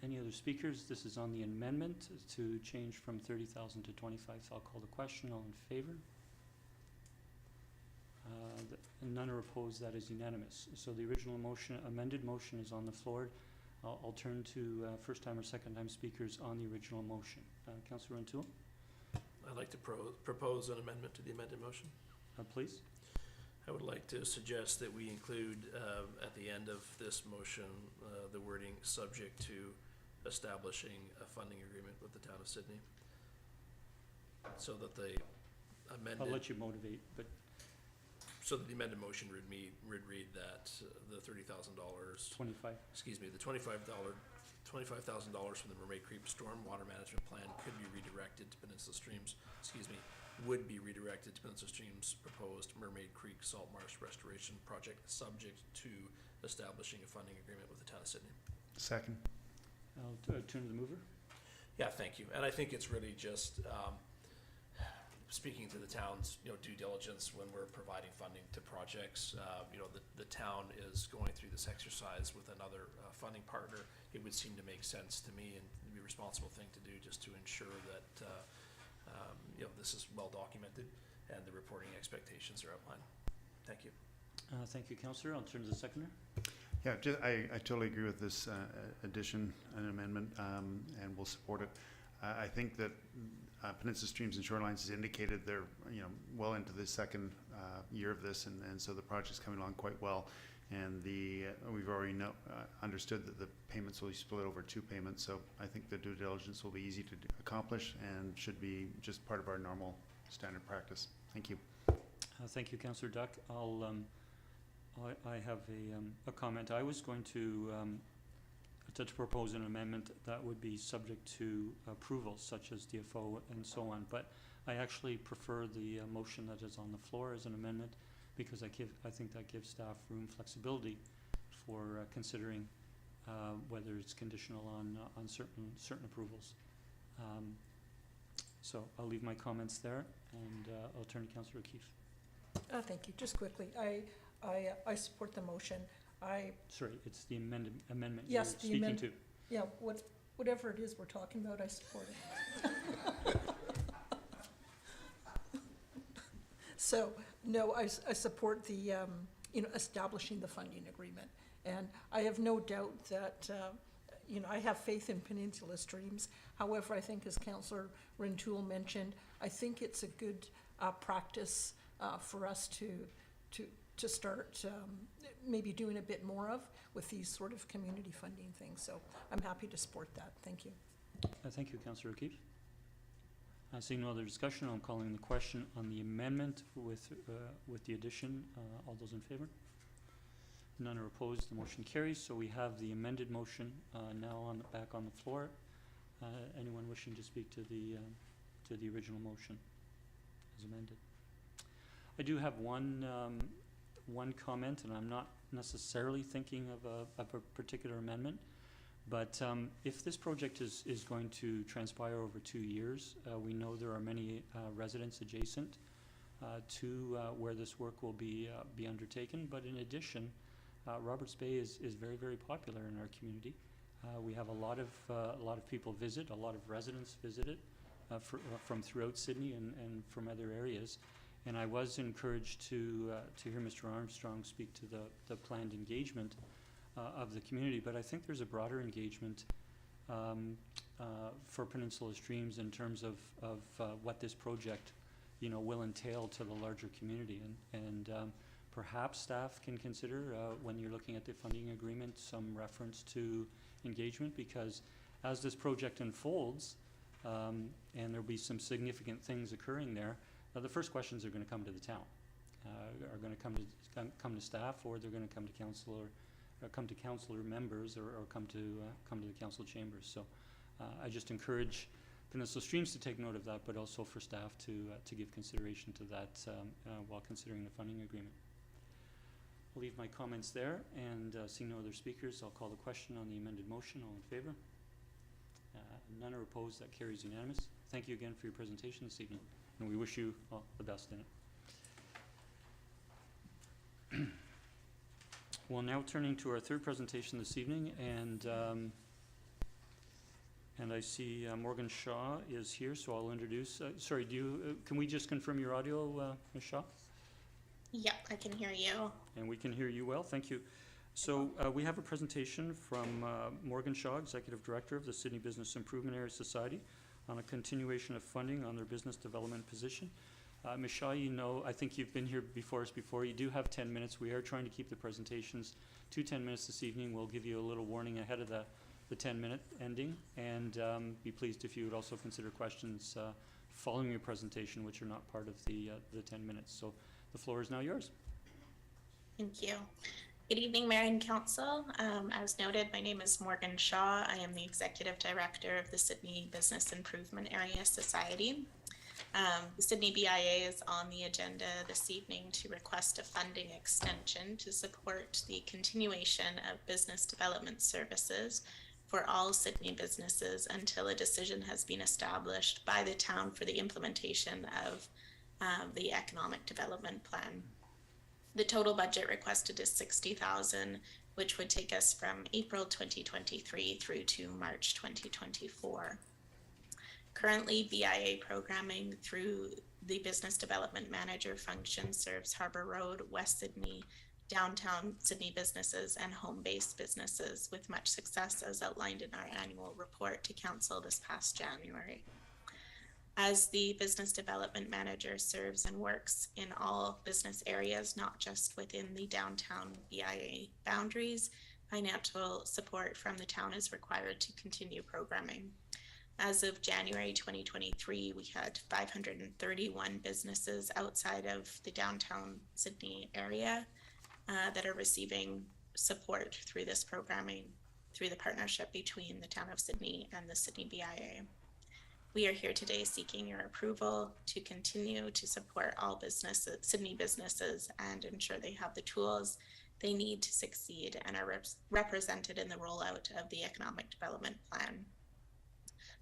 any other speakers. This is on the amendment to change from 30,000 to 25. I'll call the question. All in favor? None are opposed. That is unanimous. So the original motion, amended motion, is on the floor. I'll turn to first-time or second-time speakers on the original motion. Councillor O'Toole? I'd like to propose an amendment to the amended motion. Please. I would like to suggest that we include at the end of this motion the wording "subject to establishing a funding agreement with the town of Sidney," so that the amended. I'll let you motivate, but. So that the amended motion would read that the $30,000. 25. Excuse me, the $25,000 from the Mermaid Creek Storm Water Management Plan could be redirected to Peninsula Streams. Would be redirected to Peninsula Streams' proposed Mermaid Creek Salt Marsh Restoration Project, subject to establishing a funding agreement with the town of Sidney. Second. I'll turn to the mover. Yeah, thank you. And I think it's really just speaking to the town's due diligence when we're providing funding to projects. The town is going through this exercise with another funding partner. It would seem to make sense to me and be a responsible thing to do, just to ensure that this is well documented and the reporting expectations are outlined. Thank you. Thank you, Councillor. I'll turn to the seconder. Yeah, I totally agree with this addition and amendment, and we'll support it. I think that Peninsula Streams and Shorelines has indicated they're well into the second year of this, and so the project's coming along quite well. And we've already understood that the payments will be split over 2 payments, so I think the due diligence will be easy to accomplish and should be just part of our normal standard practice. Thank you. Thank you, Councillor Duck. I have a comment. I was going to propose an amendment that would be subject to approvals such as DFO and so on, but I actually prefer the motion that is on the floor as an amendment, because I think that gives staff room flexibility for considering whether it's conditional on certain approvals. So I'll leave my comments there, and I'll turn to Councillor O'Keefe. Thank you. Just quickly, I support the motion. Sorry, it's the amendment Yes, you're the speaking amendment. to. Yeah, whatever it is we're talking about, I support it. So, no, I support the, establishing the funding agreement. And I have no doubt that, I have faith in Peninsula Streams. However, I think, as Councillor O'Toole mentioned, I think it's a good practice for us to start maybe doing a bit more of with these sort of community funding things. So I'm happy to support that. Thank you. Thank you, Councillor O'Keefe. Seeing no other discussion, I'm calling the question on the amendment with the addition. All those in favor? None are opposed. The motion carries. So we have the amended motion now back on the floor. Anyone wishing to speak to the original motion as amended? I do have one comment, and I'm not necessarily thinking of a particular amendment, but if this project is going to transpire over 2 years, we know there are many residents adjacent to where this work will be undertaken. But in addition, Roberts Bay is very, very popular in our community. We have a lot of people visit, a lot of residents visit it from throughout Sidney and from other areas. And I was encouraged to hear Mr. Armstrong speak to the planned engagement of the community, but I think there's a broader engagement for Peninsula Streams in terms of what this project, will entail to the larger community, and perhaps staff can consider when you're looking at the funding agreement some reference to engagement, because as this project unfolds, and there'll be some significant things occurring there. The first questions are going to come to the town, are going to come to staff, or they're going to come to councillor members, or come to the council chambers. So I just encourage Peninsula Streams to take note of that, but also for staff to give consideration to that while considering the funding agreement. I'll leave my comments there, and seeing no other speakers, I'll call the question on the amended motion. All in favor? None are opposed. That carries unanimous. Thank you again for your presentation this evening, and we wish you all the best in it. Well, now turning to our third presentation this evening, and I see Morgan Shaw is here, so I'll introduce. Sorry, can we just confirm your audio, Ms. Shaw? Yep, I can hear you. And we can hear you well. Thank you. So we have a presentation from Morgan Shaw, Executive Director of the Sidney Business Improvement Area Society, on a continuation of funding on their business development position. Ms. Shaw, you know, I think you've been here before us before. You do have 10 minutes. We are trying to keep the presentations to 10 minutes this evening. We'll give you a little warning ahead of the 10-minute ending, and be pleased if you would also consider questions following your presentation, which are not part of the 10 minutes. So the floor is now yours. Thank you. Good evening, Mayor and Council. As noted, my name is Morgan Shaw. I am the Executive Director of the Sidney Business Improvement Area Society. The Sidney BIA is on the agenda this evening to request a funding extension to support the continuation of business development services for all Sidney businesses until a decision has been established by the town for the implementation of the economic development plan. The total budget requested is $60,000, which would take us from April 2023 through to March 2024. Currently, BIA programming through the Business Development Manager function serves Harbour Road, West Sidney, downtown Sidney businesses, and home-based businesses with much success, as outlined in our annual report to Council this past January. As the Business Development Manager serves and works in all business areas, not just within the downtown BIA boundaries, financial support from the town is required to continue programming. As of January 2023, we had 531 businesses outside of the downtown Sidney area that are receiving support through this programming, through the partnership between the town of Sidney and the Sidney BIA. We are here today seeking your approval to continue to support all businesses, Sidney businesses, and ensure they have the tools they need to succeed and are represented in the rollout of the economic development plan.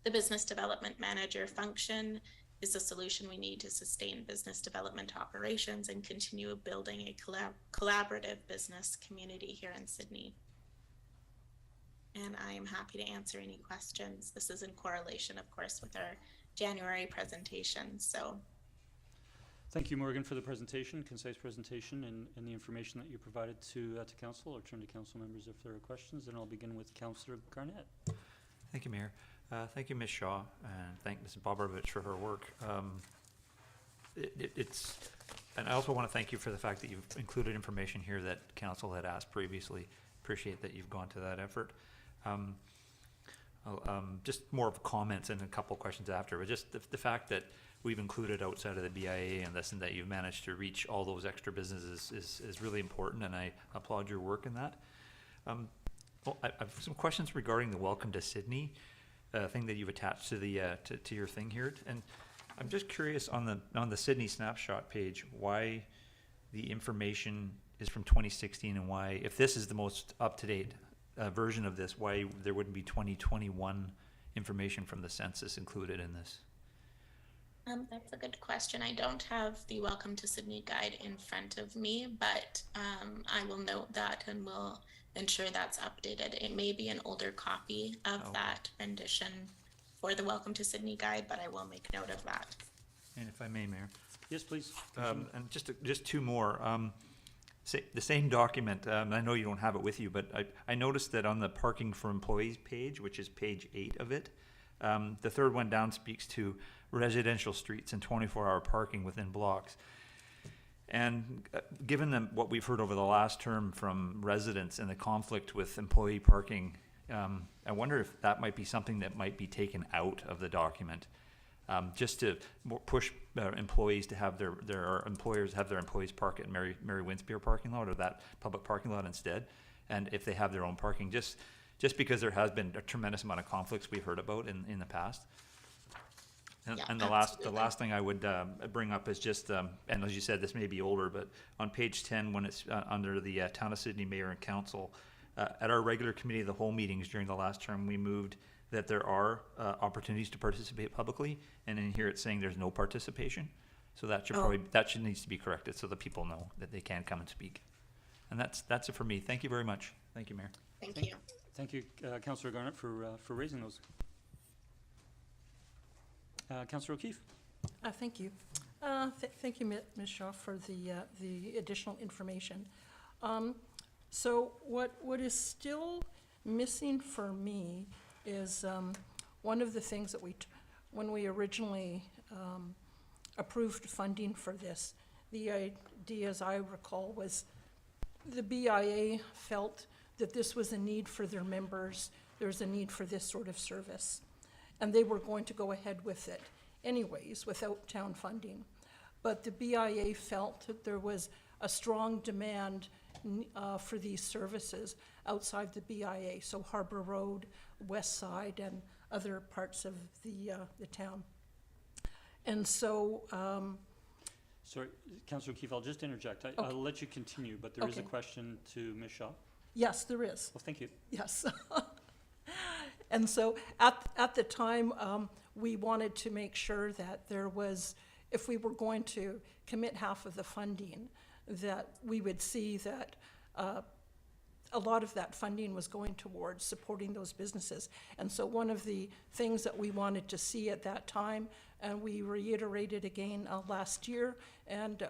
The Business Development Manager function is a solution we need to sustain business development operations and continue building a collaborative business community here in Sidney. And I am happy to answer any questions. This is in correlation, of course, with our January presentation. So, thank you, Morgan, for the presentation, concise presentation, and the information that you provided to Council. I'll turn to Council members if there are questions, and I'll begin with Councillor Garnett. Thank you, Mayor. Thank you, Ms. Shaw, and thank Ms. Bobrovich for her work. And I also want to thank you for the fact that you've included information here that Council had asked previously. Appreciate that you've gone to that effort. Just more of comments and a couple questions after, but just the fact that we've included outside of the BIA and this and that you've managed to reach all those extra businesses is really important, and I applaud your work in that. Well, I have some questions regarding the Welcome to Sidney thing that you've attached to the to your thing here, and I'm just curious on the Sidney snapshot page why the information is from 2016 and why, if this is the most up-to-date version of this, why there wouldn't be 2021 information from the census included in this? that's a good question. I don't have the Welcome to Sidney guide in front of me, but I will note that and will ensure that's updated. It may be an older copy of that rendition for the Welcome to Sidney guide, but I will make note of that. And if I may, Mayor. Yes, please. And just two more. The same document, I know you don't have it with you, but I noticed that on the parking for employees page, which is page 8 of it, the third one down speaks to residential streets and 24-hour parking within blocks. And given what we've heard over the last term from residents and the conflict with employee parking, I wonder if that might be something that might be taken out of the document, just to push employees to have their employers have their employees park at Mary Winspear parking lot or that public parking lot instead. And if they have their own parking, just just because there has been a tremendous amount of conflicts we've heard about in the past. And, Yeah, and the last thing I would bring up is just, and as you said, this may be older, but on page 10, when it's under the Town of Sidney Mayor and Council, at our regular committee of the whole meetings during the last term, we moved that there are opportunities to participate publicly, and in here it's saying there's no participation. So that should needs to be corrected so that people know that they can come and speak. And that's it for me. Thank you very much. Thank you, Mayor. Thank you. Thank you, Councillor Garnett, for raising those. Councillor O'Keefe. Thank you. Thank you, Ms. Shaw, for the additional information. So what is still missing for me is one of the things that when we originally approved funding for this, the idea, as I recall, was the BIA felt that this was a need for their members. There's a need for this sort of service. And they were going to go ahead with it anyways, without town funding. But the BIA felt that there was a strong demand for these services outside the BIA, so Harbor Road, West Side, and other parts of the town. And so... Sorry, Councillor O'Keefe, I'll just interject. I'll let you continue, but there is a question to Ms. Shaw. Yes, there is. Well, thank you. Yes. And so at the time, we wanted to make sure that there was, if we were going to commit half of the funding, that we would see that a lot of that funding was going towards supporting those businesses. And so one of the things that we wanted to see at that time, and we reiterated again last year, and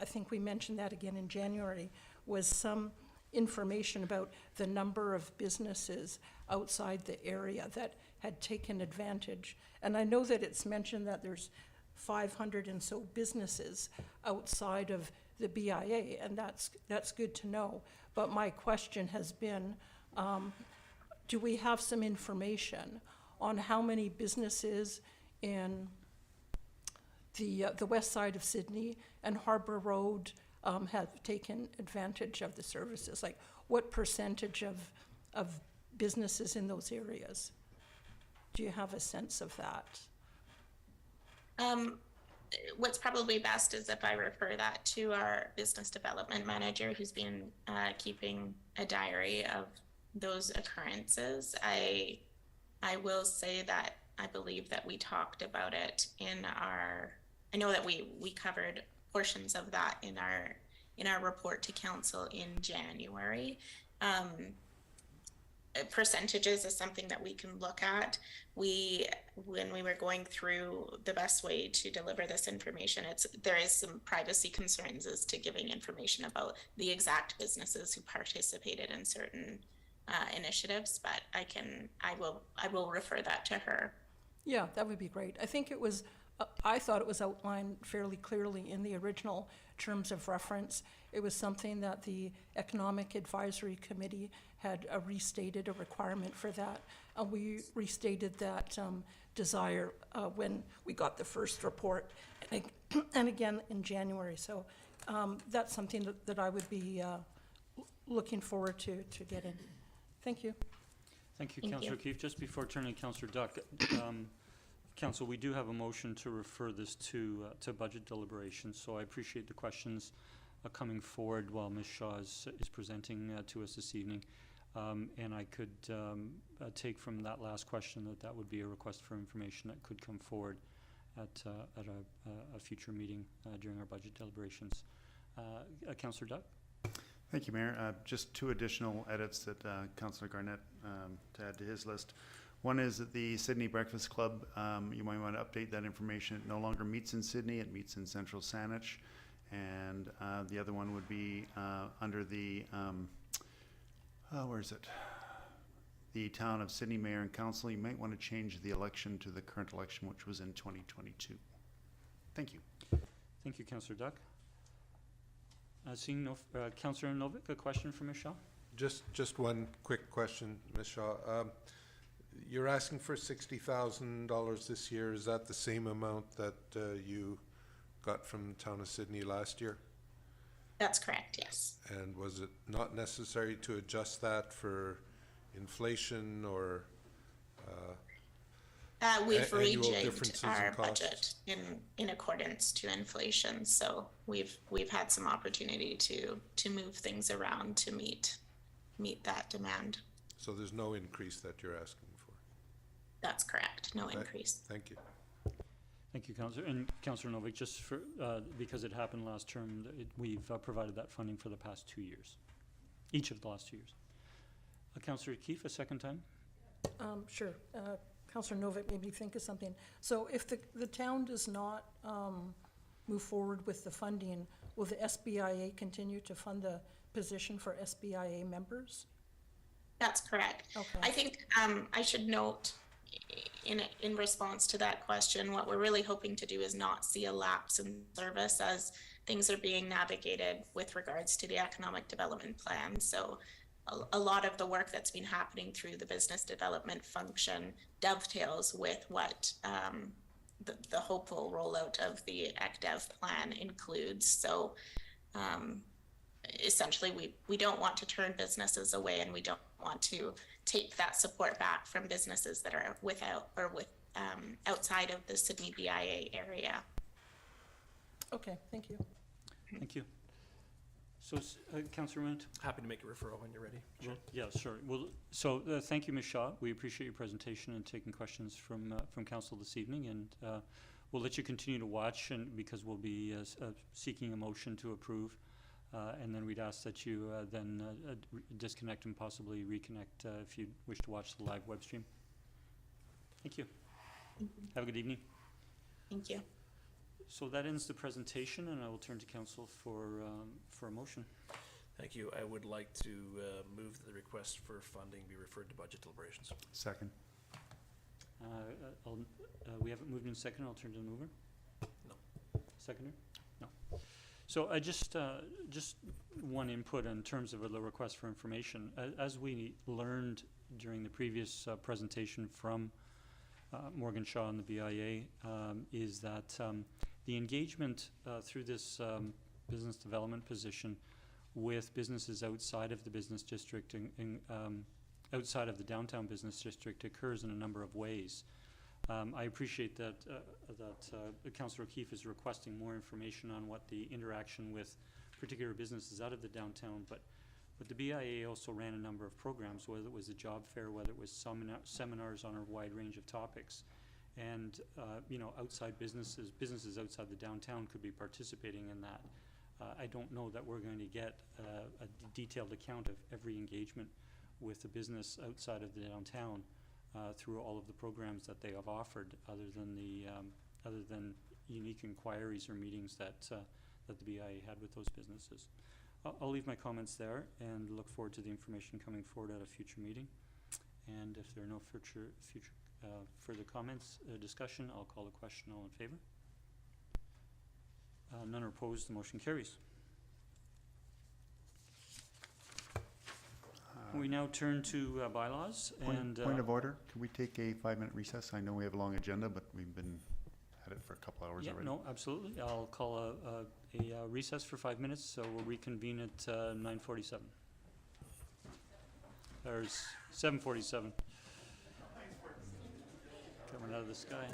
I think we mentioned that again in January, was some information about the number of businesses outside the area that had taken advantage. And I know that it's mentioned that there's 500 and so businesses outside of the BIA, and that's good to know. But my question has been, do we have some information on how many businesses in the west side of Sidney and Harbor Road have taken advantage of the services? Like, what percentage of businesses in those areas? Do you have a sense of that? What's probably best is if I refer that to our business development manager, who's been keeping a diary of those occurrences. I will say that I believe that we talked about it in our, I know that we covered portions of that in our report to council in January. Percentages is something that we can look at. When we were going through the best way to deliver this information, there is some privacy concerns as to giving information about the exact businesses who participated in certain initiatives, but I will refer that to her. Yeah, that would be great. I think it was, I thought it was outlined fairly clearly in the original terms of reference. It was something that the Economic Advisory Committee had restated a requirement for that. And we restated that desire when we got the first report, and again in January. So that's something that I would be looking forward to getting. Thank you. Thank you, Councillor O'Keefe. Just before turning to Councillor Duck, Council, we do have a motion to refer this to budget deliberations, so I appreciate the questions coming forward while Ms. Shaw is presenting to us this evening. And I could take from that last question that would be a request for information that could come forward at a future meeting during our budget deliberations. Councillor Duck? Thank you, Mayor. Just two additional edits that Councillor Garnett to add to his list. One is that the Sidney Breakfast Club, you might want to update that information. It no longer meets in Sidney, it meets in Central Saanich. And the other one would be under the, where is it? The Town of Sidney Mayor and Council. You might want to change the election to the current election, which was in 2022. Thank you. Thank you, Councillor Duck. Seeing no, Councillor Novek, a question for Ms. Shaw? Just one quick question, Ms. Shaw. You're asking for $60,000 this year. Is that the same amount that you got from the Town of Sidney last year? That's correct, yes. And was it not necessary to adjust that for inflation or We've annual rejigged differences in our costs? budget in accordance to inflation, so we've had some opportunity to move things around to meet that demand. So there's no increase that you're asking for? That's correct, no Okay. increase. Thank you. Thank you, Councillor. And Councillor Novek, just for, because it happened last term, we've provided that funding for the past 2 years, each of the last 2 years. Councillor Keefe, a second time? Sure. Councillor Novak made me think of something. So if the town does not move forward with the funding, will the SBIA continue to fund the position for SBIA members? That's correct. Okay. I think I should note in response to that question, what we're really hoping to do is not see a lapse in service as things are being navigated with regards to the economic development plan. So a lot of the work that's been happening through the business development function dovetails with what the hopeful rollout of the ECDEV plan includes. So essentially, we don't want to turn businesses away, and we don't want to take that support back from businesses that are outside of the Sidney BIA area. Okay, thank you. Thank you. So, Councillor Mint? Happy to make a referral when you're ready. Sure. Yeah, sure. Well, so thank you, Ms. Shaw. We appreciate your presentation and taking questions from council this evening, and we'll let you continue to watch, and because we'll be seeking a motion to approve, and then we'd ask that you then disconnect and possibly reconnect if you wish to watch the live web stream. Thank you. Have a good evening. Thank you. So that ends the presentation, and I will turn to council for a motion. Thank you. I would like to move that the request for funding be referred to budget deliberations. Second. We haven't moved in second. I'll turn to the mover. No. Seconder? No. So I just one input in terms of the request for information. As we learned during the previous presentation from Morgan Shaw and the BIA, is that the engagement through this business development position with businesses outside of the business district and outside of the downtown business district occurs in a number of ways. I appreciate that Councillor O'Keefe is requesting more information on what the interaction with particular businesses out of the downtown, but the BIA also ran a number of programs, whether it was a job fair, whether it was seminars on a wide range of topics. And, outside businesses outside the downtown could be participating in that. I don't know that we're going to get a detailed account of every engagement with the business outside of the downtown through all of the programs that they have offered, other than unique inquiries or meetings that the BIA had with those businesses. I'll leave my comments there and look forward to the information coming forward at a future meeting. And if there are no further comments, discussion, I'll call the question. All in favor? None are opposed. The motion carries. We now turn to bylaws. Point of order. Can we take a 5-minute recess? I know we have a long agenda, but we've been at it for a couple hours already. No, absolutely. I'll call a recess for 5 minutes, so we'll reconvene at 9:47. There's 7:47. Coming out of the sky.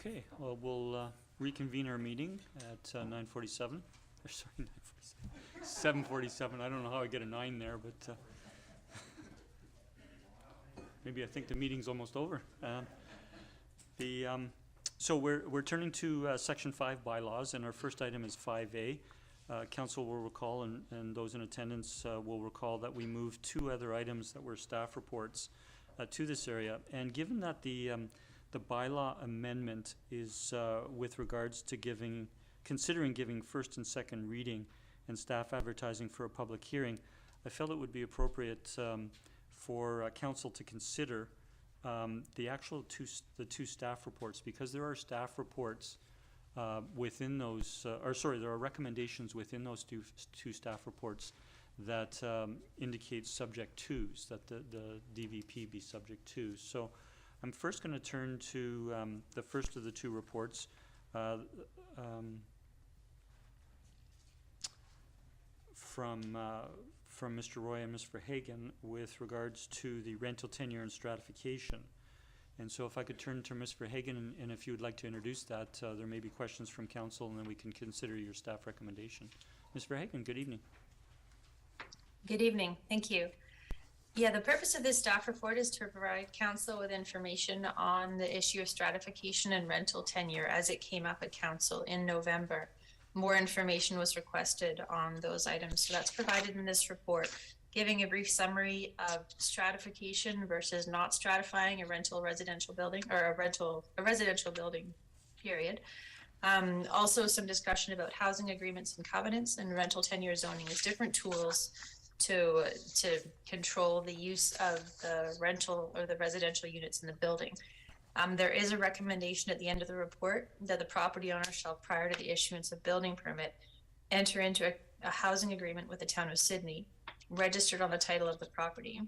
Okay, well, we'll reconvene our meeting at 9:47. Sorry, 9:47. 7:47. I don't know how I get a 9 there, but maybe I think the meeting's almost over. So we're turning to Section 5 bylaws, and our first item is 5A. Council will recall, and those in attendance will recall that we moved 2 other items that were staff reports to this area. And given that the bylaw amendment is with regards to considering giving first and second reading and staff advertising for a public hearing, I felt it would be appropriate for council to consider the two staff reports, because there are staff reports within those, there are recommendations within those two staff reports that indicate subject twos, that the DVP be subject twos. So I'm first going to turn to the first of the 2 reports, from Mr. Roy and Ms. Verhagen with regards to the rental tenure and stratification. And so if I could turn to Ms. Verhagen, and if you would like to introduce that, there may be questions from council, and then we can consider your staff recommendation. Ms. Verhagen, good evening. Good evening. Thank you. Yeah, the purpose of this staff report is to provide council with information on the issue of stratification and rental tenure as it came up at council in November. More information was requested on those items, so that's provided in this report, giving a brief summary of stratification versus not stratifying a residential building, or a residential building, period. Also some discussion about housing agreements and covenants and rental tenure zoning as different tools to control the use of the rental or the residential units in the building. There is a recommendation at the end of the report that the property owner shall, prior to the issuance of building permit, enter into a housing agreement with the town of Sidney, registered on the title of the property,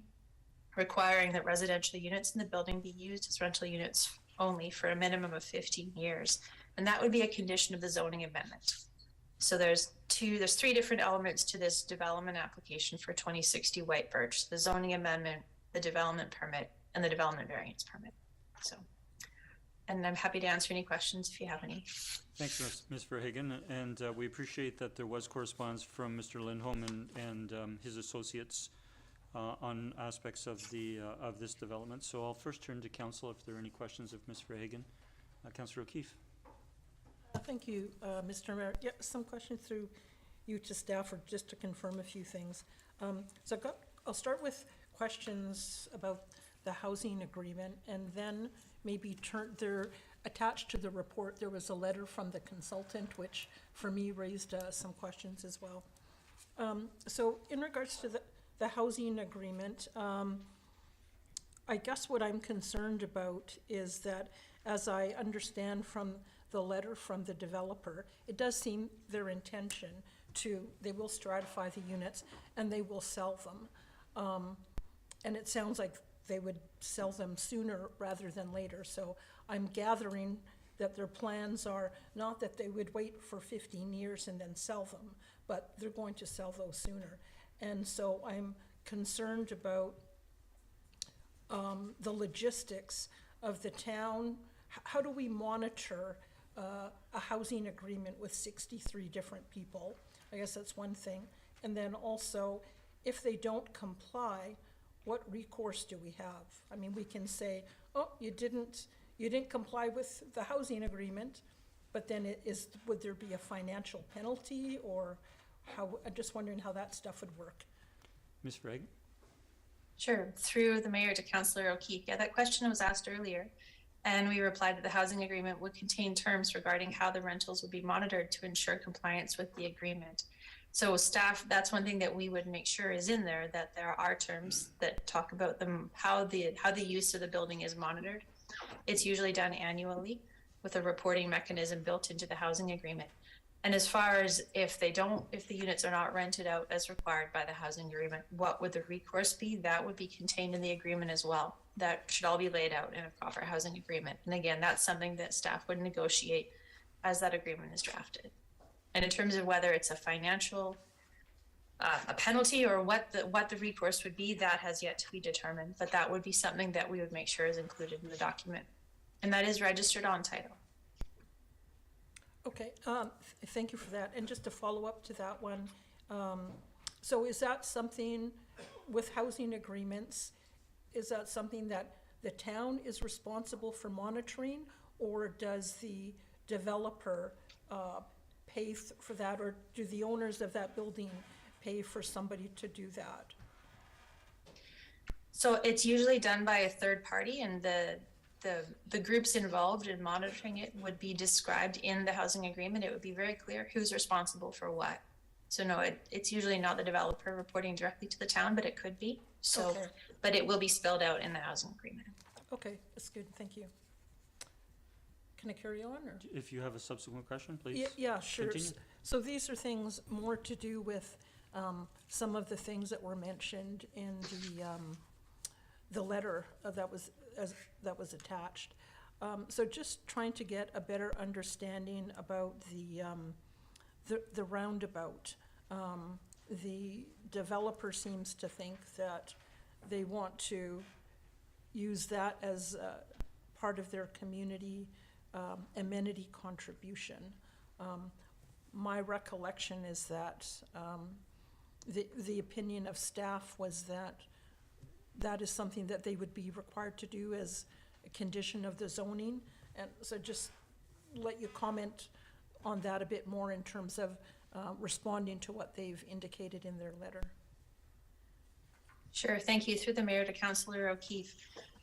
requiring that residential units in the building be used as rental units only for a minimum of 15 years. And that would be a condition of the zoning amendment. So there's 3 different elements to this development application for 2060 White Birch: the zoning amendment, the development permit, and the development variance permit. So, and I'm happy to answer any questions if you have any. Thanks, Ms. Verhagen, and we appreciate that there was correspondence from Mr. Lindholm and his associates on aspects of this development. So I'll first turn to council if there are any questions of Ms. Verhagen. Councillor O'Keefe. Thank you, Mr. Mayor. Yeah, some questions through you to staff, or just to confirm a few things. So I'll start with questions about the housing agreement, and then maybe they're attached to the report. There was a letter from the consultant, which for me raised some questions as well. So in regards to the housing agreement, I guess what I'm concerned about is that, as I understand from the letter from the developer, it does seem their intention they will stratify the units and they will sell them. And it sounds like they would sell them sooner rather than later. So I'm gathering that their plans are not that they would wait for 15 years and then sell them, but they're going to sell those sooner. And so I'm concerned about the logistics of the town. How do we monitor a housing agreement with 63 different people? I guess that's one thing. And then also, if they don't comply, what recourse do we have? I mean, we can say, oh, you didn't comply with the housing agreement, but then would there be a financial penalty, or how? I'm just wondering how that stuff would work. Ms. Verhagen. Sure, through the mayor to Councillor O'Keefe. Yeah, that question was asked earlier, and we replied that the housing agreement would contain terms regarding how the rentals would be monitored to ensure compliance with the agreement. So staff, that's one thing that we would make sure is in there, that there are terms that talk about how the use of the building is monitored. It's usually done annually with a reporting mechanism built into the housing agreement. And as far as if the units are not rented out as required by the housing agreement, what would the recourse be? That would be contained in the agreement as well. That should all be laid out in a proper housing agreement. And again, that's something that staff would negotiate as that agreement is drafted. And in terms of whether it's a financial a penalty or what the recourse would be, that has yet to be determined. But that would be something that we would make sure is included in the document. And that is registered on title. Okay, thank you for that. And just to follow up to that one, so is that something with housing agreements, is that something that the town is responsible for monitoring, or does the developer pay for that, or do the owners of that building pay for somebody to do that? So it's usually done by a third party, and the groups involved in monitoring it would be described in the housing agreement. It would be very clear who's responsible for what. So no, it's usually not the developer reporting directly to the town, but it could be. So, Okay. but it will be spelled out in the housing agreement. Okay, that's good, thank you. Can I carry on, or? If you have a subsequent question, please. Yeah, sure. continue. So these are things more to do with some of the things that were mentioned in the letter that was attached. So just trying to get a better understanding about the roundabout. The developer seems to think that they want to use that as part of their community amenity contribution. My recollection is that the opinion of staff was that that is something that they would be required to do as a condition of the zoning. And so just let you comment on that a bit more in terms of responding to what they've indicated in their letter. Sure, thank you. Through the mayor to Councillor O'Keefe.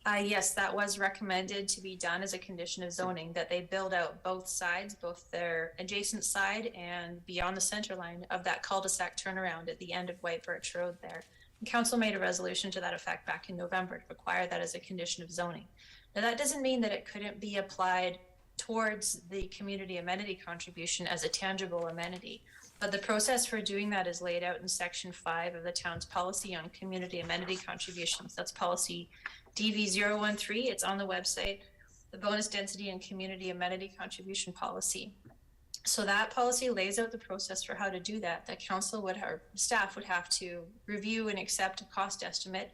Yes, that was recommended to be done as a condition of zoning, that they build out both sides, both their adjacent side and beyond the center line of that cul-de-sac turnaround at the end of White Birch Road there. And council made a resolution to that effect back in November to require that as a condition of zoning. Now that doesn't mean that it couldn't be applied towards the community amenity contribution as a tangible amenity. But the process for doing that is laid out in section 5 of the town's policy on community amenity contributions. That's policy DV013. It's on the website, the bonus density and community amenity contribution policy. So that policy lays out the process for how to do that. The council would, or staff would have to review and accept a cost estimate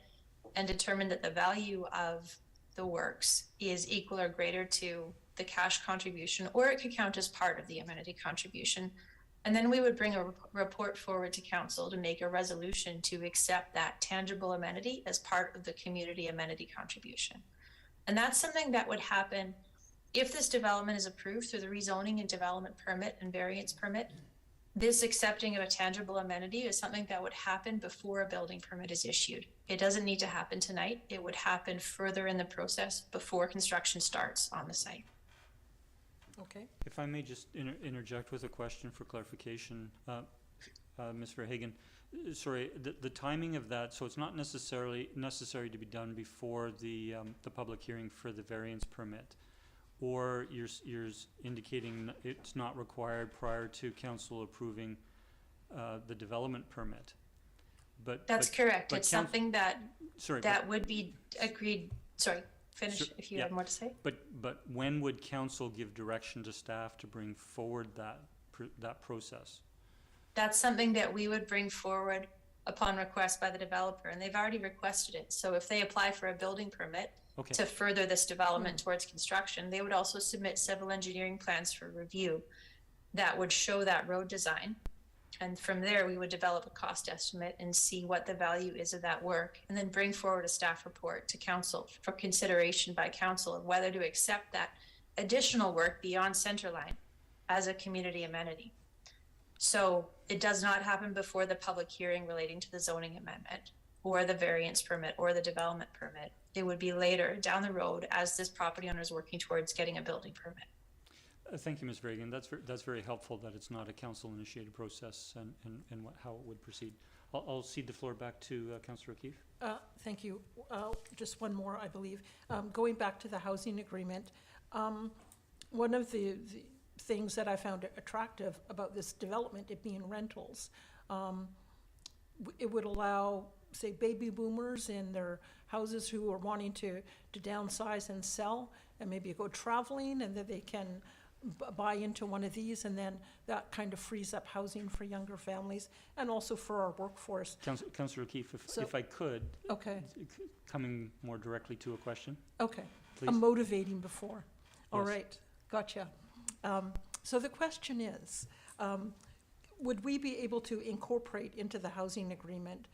and determine that the value of the works is equal or greater to the cash contribution, or it could count as part of the amenity contribution. And then we would bring a report forward to council to make a resolution to accept that tangible amenity as part of the community amenity contribution. And that's something that would happen if this development is approved through the rezoning and development permit and variance permit. This accepting of a tangible amenity is something that would happen before a building permit is issued. It doesn't need to happen tonight. It would happen further in the process before construction starts on the site. Okay. If I may just interject with a question for clarification, Ms. Verhagen. Sorry, the timing of that, so it's not necessarily necessary to be done before the public hearing for the variance permit, or you're indicating it's not required prior to council approving the development permit. That's correct. It's something that would be agreed. Sorry. Finish if you have more to say. But when would council give direction to staff to bring forward that process? That's something that we would bring forward upon request by the developer, and they've already requested it. So if they apply for a building permit to further this development towards construction, they would also submit civil engineering plans for review that would show that road design. And from there, we would develop a cost estimate and see what the value is of that work, and then bring forward a staff report to council for consideration by council of whether to accept that additional work beyond centerline as a community amenity. So it does not happen before the public hearing relating to the zoning amendment or the variance permit or the development permit. It would be later down the road as this property owner is working towards getting a building permit. Thank you, Ms. Verhagen. That's very helpful that it's not a council-initiated how it would proceed. I'll cede the floor back to Councillor O'Keefe. Thank you. Just one more, I believe. Going back to the housing agreement, one of the things that I found attractive about this development, it being rentals, it would allow, say, baby boomers in their houses who are wanting to downsize and sell and maybe go traveling, and that they can buy into one of these, and then that kind of frees up housing for younger families and also for our workforce. Councillor O'Keefe, if I could, coming more directly to a question. Okay, please. I'm motivating before. All Yes. right, gotcha. So the question is, would we be able to incorporate into the housing agreement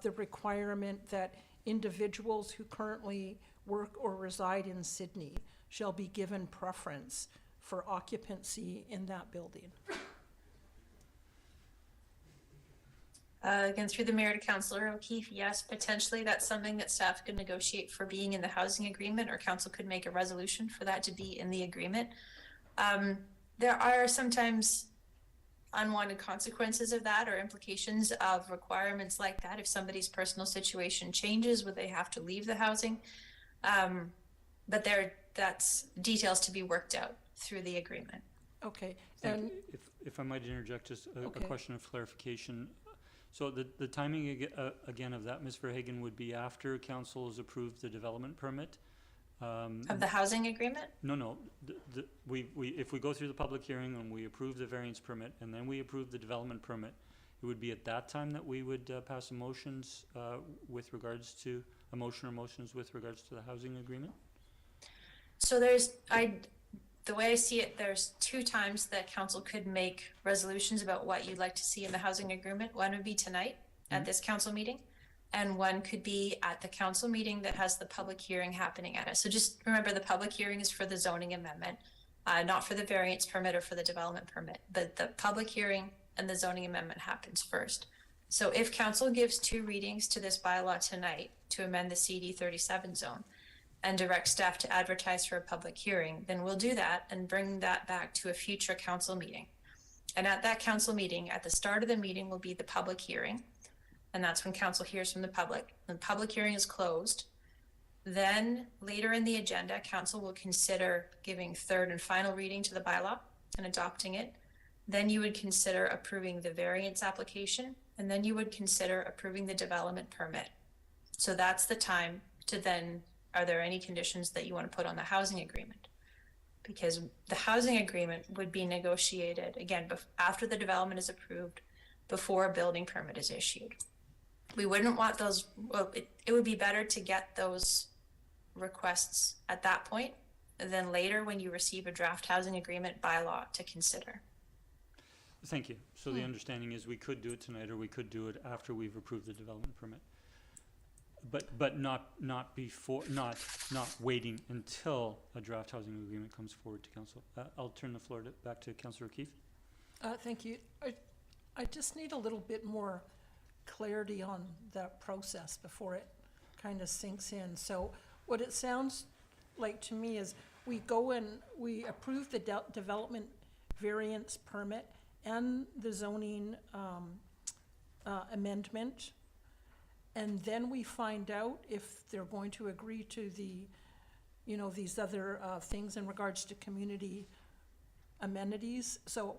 the requirement that individuals who currently work or reside in Sidney shall be given preference for occupancy in that building? Again, through the mayor to Councillor O'Keefe, yes, potentially that's something that staff could negotiate for being in the housing agreement, or council could make a resolution for that to be in the agreement. There are sometimes unwanted consequences of that, or implications of requirements like that. If somebody's personal situation changes, would they have to leave the housing? But that's details to be worked out through the agreement. Okay. Thank And you. If I might interject, just a Okay. question of clarification. So the timing again of that, Ms. Verhagen, would be after council has approved the development permit? Of the housing agreement? No. If we go through the public hearing and we approve the variance permit and then we approve the development permit, it would be at that time that we would pass motions with regards to, a motion or motions with regards to the housing agreement? So the way I see it, there's two times that council could make resolutions about what you'd like to see in the housing agreement. One would be tonight at this council meeting, and one could be at the council meeting that has the public hearing happening at it. So just remember, the public hearing is for the zoning amendment, not for the variance permit or for the development permit. But the public hearing and the zoning amendment happens first. So if council gives 2 readings to this bylaw tonight to amend the CD 37 zone, and direct staff to advertise for a public hearing, then we'll do that and bring that back to a future council meeting. And at that council meeting, at the start of the meeting will be the public hearing, and that's when council hears from the public. When the public hearing is closed, then later in the agenda, council will consider giving 3rd and final reading to the bylaw and adopting it. Then you would consider approving the variance application, and then you would consider approving the development permit. So that's the time to then, are there any conditions that you want to put on the housing agreement? Because the housing agreement would be negotiated, again, after the development is approved, before a building permit is issued. We wouldn't want those, well, it would be better to get those requests at that point than later when you receive a draft housing agreement bylaw to consider. Thank you. So the understanding is we could do it tonight, or we could do it after we've approved the development permit. But not before, not waiting until a draft housing agreement comes forward to council. I'll turn the floor back to Councillor O'Keefe. thank you. I just need a little bit more clarity on that process before it kind of sinks in. So what it sounds like to me is we go and we approve the development variance permit and the zoning amendment, and then we find out if they're going to agree to the, these other things in regards to community amenities. So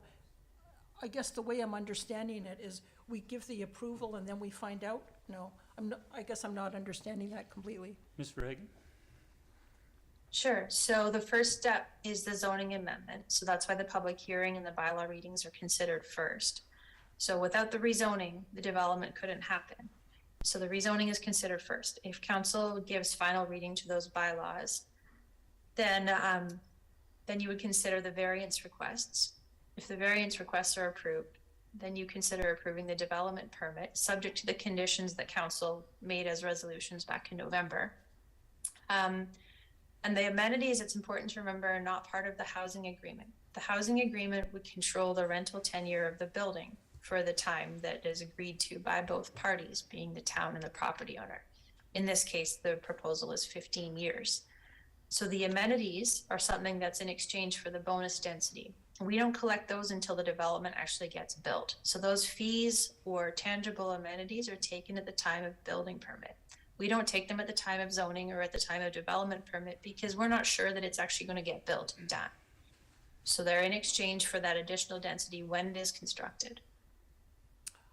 I guess the way I'm understanding it is we give the approval and then we find out? No, I guess I'm not understanding that completely. Ms. Verhagen? Sure. So the first step is the zoning amendment. So that's why the public hearing and the bylaw readings are considered first. So without the rezoning, the development couldn't happen. So the rezoning is considered first. If council gives final reading to those bylaws, then you would consider the variance requests. If the variance requests are approved, then you consider approving the development permit, subject to the conditions that council made as resolutions back in November. And the amenities, it's important to remember, are not part of the housing agreement. The housing agreement would control the rental tenure of the building for the time that is agreed to by both parties, being the town and the property owner. In this case, the proposal is 15 years. So the amenities are something that's in exchange for the bonus density. We don't collect those until the development actually gets built. So those fees or tangible amenities are taken at the time of building permit. We don't take them at the time of zoning or at the time of development permit because we're not sure that it's actually going to get built and done. So they're in exchange for that additional density when it is constructed.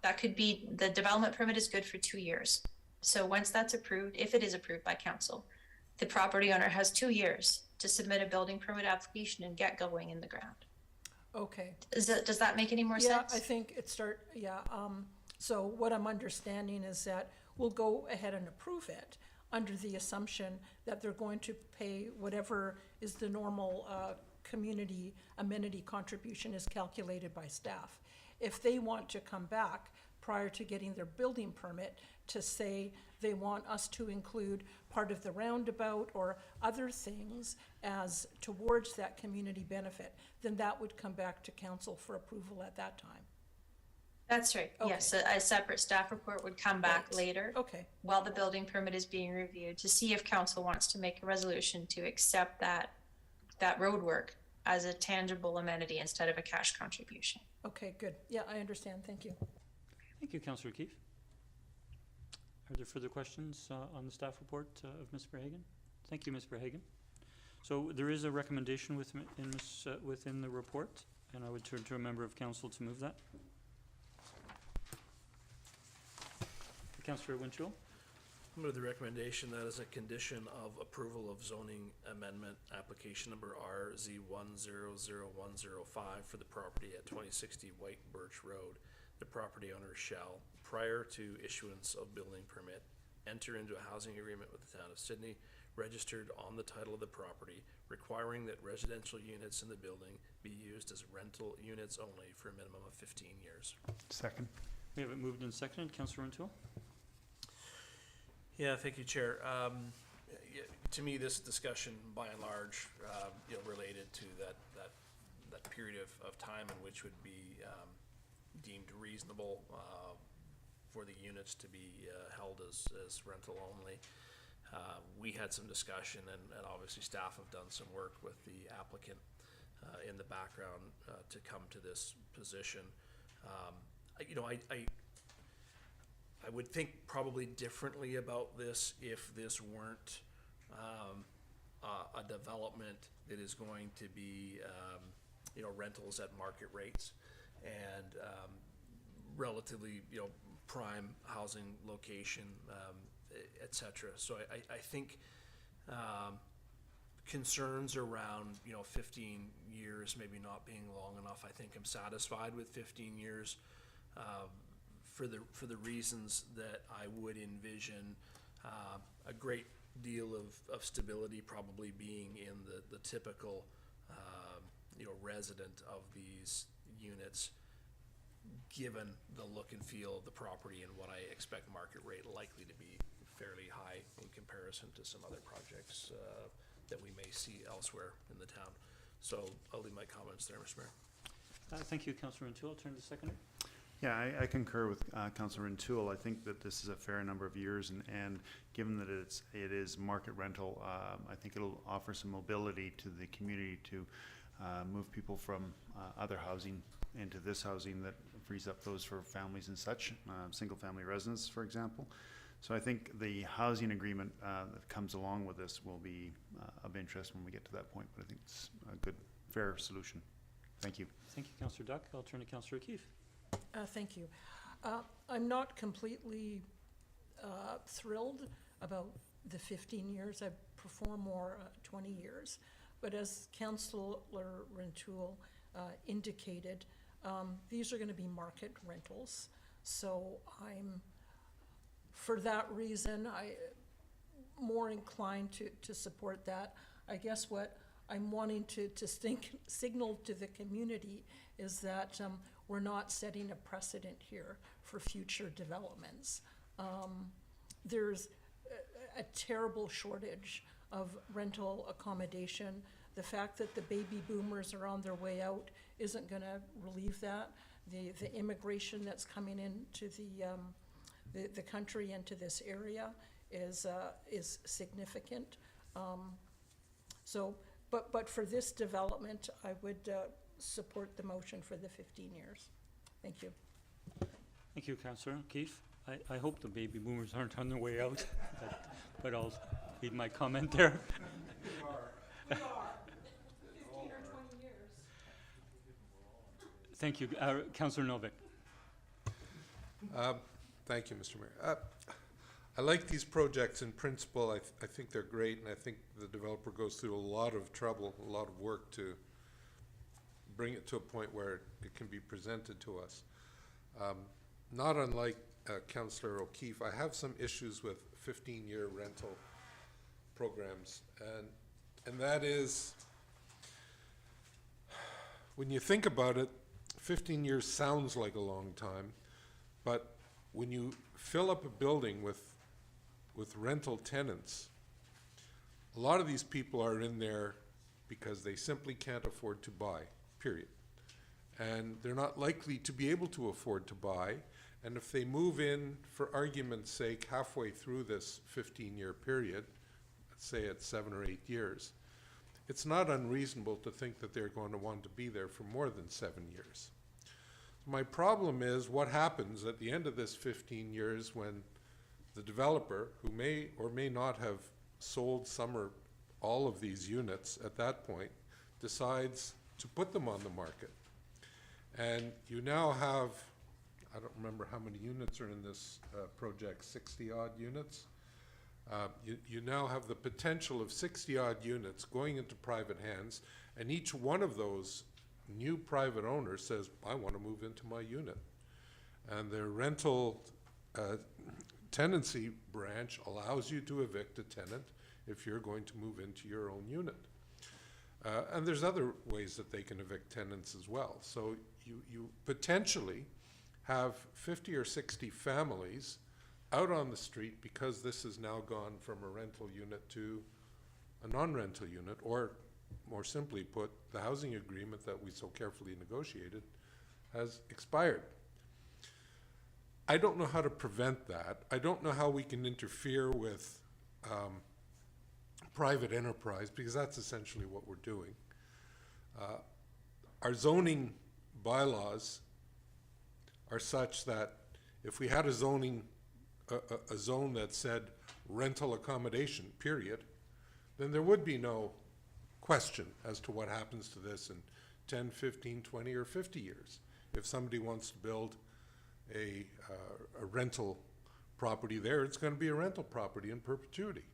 That could be, the development permit is good for 2 years. So once that's approved, if it is approved by council, the property owner has 2 years to submit a building permit application and get going in the ground. Okay. Does that make any more Yeah, sense? I think so what I'm understanding is that we'll go ahead and approve it under the assumption that they're going to pay whatever is the normal community amenity contribution is calculated by staff. If they want to come back prior to getting their building permit to say they want us to include part of the roundabout or other things as towards that community benefit, then that would come back to council for approval at that time. That's right. Okay. Yes, a separate staff report would come back Right. later. Okay. While the building permit is being reviewed to see if council wants to make a resolution to accept that road work as a tangible amenity instead of a cash contribution. Okay, good. Yeah, I understand. Thank you. Thank you, Councillor Keefe. Are there further questions on the staff report of Ms. Verhagen? Thank you, Ms. Verhagen. So there is a recommendation within the report, and I would turn to a member of council to move that. Councillor Winchell. Move the recommendation that as a condition of approval of zoning amendment application number RZ100105 for the property at 2060 White Birch Road, the property owner shall, prior to issuance of building permit, enter into a housing agreement with the town of Sidney, registered on the title of the property, requiring that residential units in the building be used as rental units only for a minimum of 15 years. Second. We have it moved and seconded. Councillor Winchell. Yeah, thank you, Chair. To me, this discussion, by and large, related to that period of time in which would be deemed reasonable for the units to be held as rental only. We had some discussion, and obviously staff have done some work with the applicant in the background to come to this position. I would think probably differently about this if this weren't a development that is going to be, rentals at market rates and relatively, prime housing location, et cetera. So I think concerns around, 15 years maybe not being long enough. I think I'm satisfied with 15 years. For the reasons that I would envision a great deal of stability probably being in the typical resident of these units, given the look and feel of the property and what I expect market rate likely to be fairly high in comparison to some other projects that we may see elsewhere in the town. So I'll leave my comments there, Mr. Mayor. Thank you, Councillor Winchell. I'll turn to the seconder. Yeah, I concur with Councillor Rintoul. I think that this is a fair number of years, and given that it is market rental, I think it'll offer some mobility to the community to move people from other housing into this housing that frees up those for families and such, single-family residents, for example. So I think the housing agreement that comes along with this will be of interest when we get to that point, but I think it's a good, fair solution. Thank you. Thank you, Councillor Duck. I'll turn to Councillor Keefe. Thank you. I'm not completely thrilled about the 15 years. I've performed more 20 years. But as Councillor Rintoul indicated, these are going to be market rentals. So for that reason, I'm more inclined to support that. I guess what I'm wanting to signal to the community is that we're not setting a precedent here for future developments. There's a terrible shortage of rental accommodation. The fact that the baby boomers are on their way out isn't going to relieve that. The immigration that's coming into the country, into this area, is significant. But for this development, I would support the motion for the 15 years. Thank you. Thank you, Councillor Keefe. I hope the baby boomers aren't on their way out, but I'll leave my comment there. We are. 15 or 20 years. Thank you. Councillor Novek. Thank you, Mr. Mayor. I like these projects in principle. I think they're great, and I think the developer goes through a lot of trouble, a lot of work to bring it to a point where it can be presented to us. Not unlike Councillor O'Keefe, I have some issues with 15-year rental programs, and that is when you think about it, 15 years sounds like a long time, but when you fill up a building with rental tenants, a lot of these people are in there because they simply can't afford to buy, period. And they're not likely to be able to afford to buy. And if they move in, for argument's sake, halfway through this 15-year period, let's say it's 7 or 8 years, it's not unreasonable to think that they're going to want to be there for more than 7 years. My problem is what happens at the end of this 15 years when the developer, who may or may not have sold some or all of these units at that point, decides to put them on the market. And you now have, I don't remember how many units are in this project, 60-odd units. You now have the potential of 60-odd units going into private hands, and each one of those new private owners says, I want to move into my unit. And their rental tenancy branch allows you to evict a tenant if you're going to move into your own unit. And there's other ways that they can evict tenants as well. So you potentially have 50 or 60 families out on the street because this has now gone from a rental unit to a non-rental unit, or more simply put, the housing agreement that we so carefully negotiated has expired. I don't know how to prevent that. I don't know how we can interfere with private enterprise, because that's essentially what we're doing. Our zoning bylaws are such that if we had a zone that said rental accommodation, period, then there would be no question as to what happens to this in 10, 15, 20, or 50 years. If somebody wants to build a rental property there, it's going to be a rental property in perpetuity.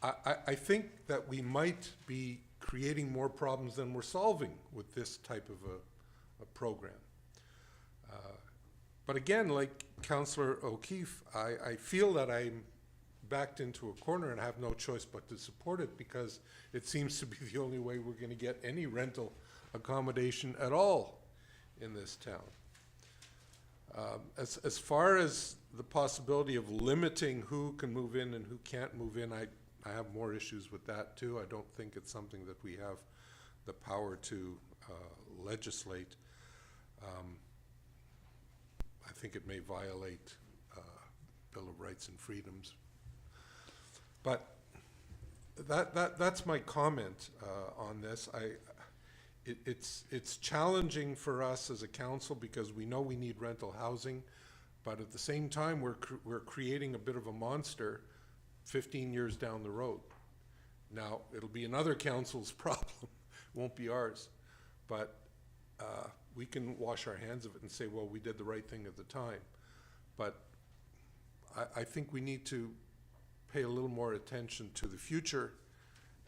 I think that we might be creating more problems than we're solving with this type of a program. But again, like Councillor O'Keefe, I feel that I'm backed into a corner and have no choice but to support it, because it seems to be the only way we're going to get any rental accommodation at all in this town. As far as the possibility of limiting who can move in and who can't move in, I have more issues with that too. I don't think it's something that we have the power to legislate. I think it may violate Bill of Rights and Freedoms. But that's my comment on this. It's challenging for us as a council because we know we need rental housing, but at the same time we're creating a bit of a monster 15 years down the road. Now, it'll be another council's problem, won't be ours, but we can wash our hands of it and say, well, we did the right thing at the time. But I think we need to pay a little more attention to the future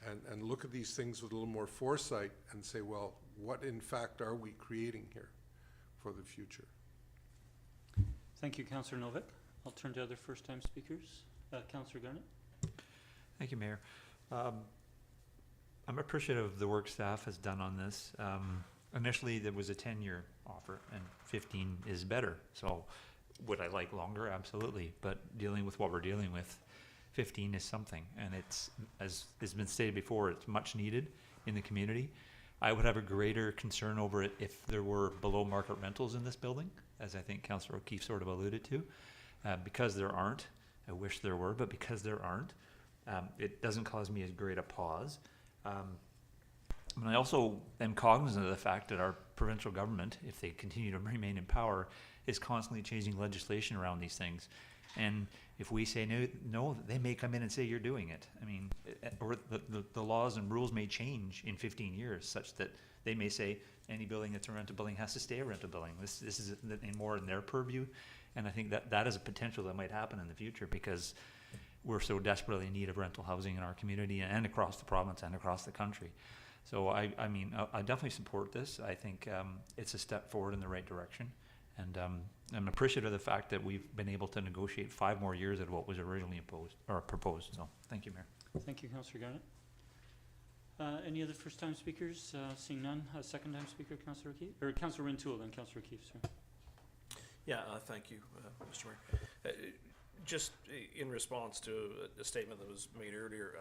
and look at these things with a little more foresight and say, well, what in fact are we creating here for the future? Thank you, Councillor Novek. I'll turn to other first-time speakers. Councillor Garnett. Thank you, Mayor. I'm appreciative of the work staff has done on this. Initially, there was a 10-year offer, and 15 is better. So would I like longer? Absolutely. But dealing with what we're dealing with, 15 is something. And it's, as has been stated before, it's much needed in the community. I would have a greater concern over it if there were below market rentals in this building, as I think Councillor O'Keefe sort of alluded to. Because there aren't, I wish there were, but because there aren't, it doesn't cause me as great a pause. And I also am cognizant of the fact that our provincial government, if they continue to remain in power, is constantly changing legislation around these things. And if we say no, they may come in and say you're doing it. I mean, or the laws and rules may change in 15 years such that they may say any building that's a rental building has to stay a rental building. This is more in their purview. And I think that is a potential that might happen in the future because we're so desperately in need of rental housing in our community and across the province and across the country. So I mean, I definitely support this. I think it's a step forward in the right direction. And I'm appreciative of the fact that we've been able to negotiate 5 more years of what was originally proposed. So thank you, Mayor. Thank you, Councillor Garnett. Any other first-time speakers? Seeing none. Second-time speaker, Councillor O'Keefe, or Councillor Rintoul, then Councillor O'Keefe, sorry. Yeah, thank you, Mr. Mayor. Just in response to a statement that was made earlier,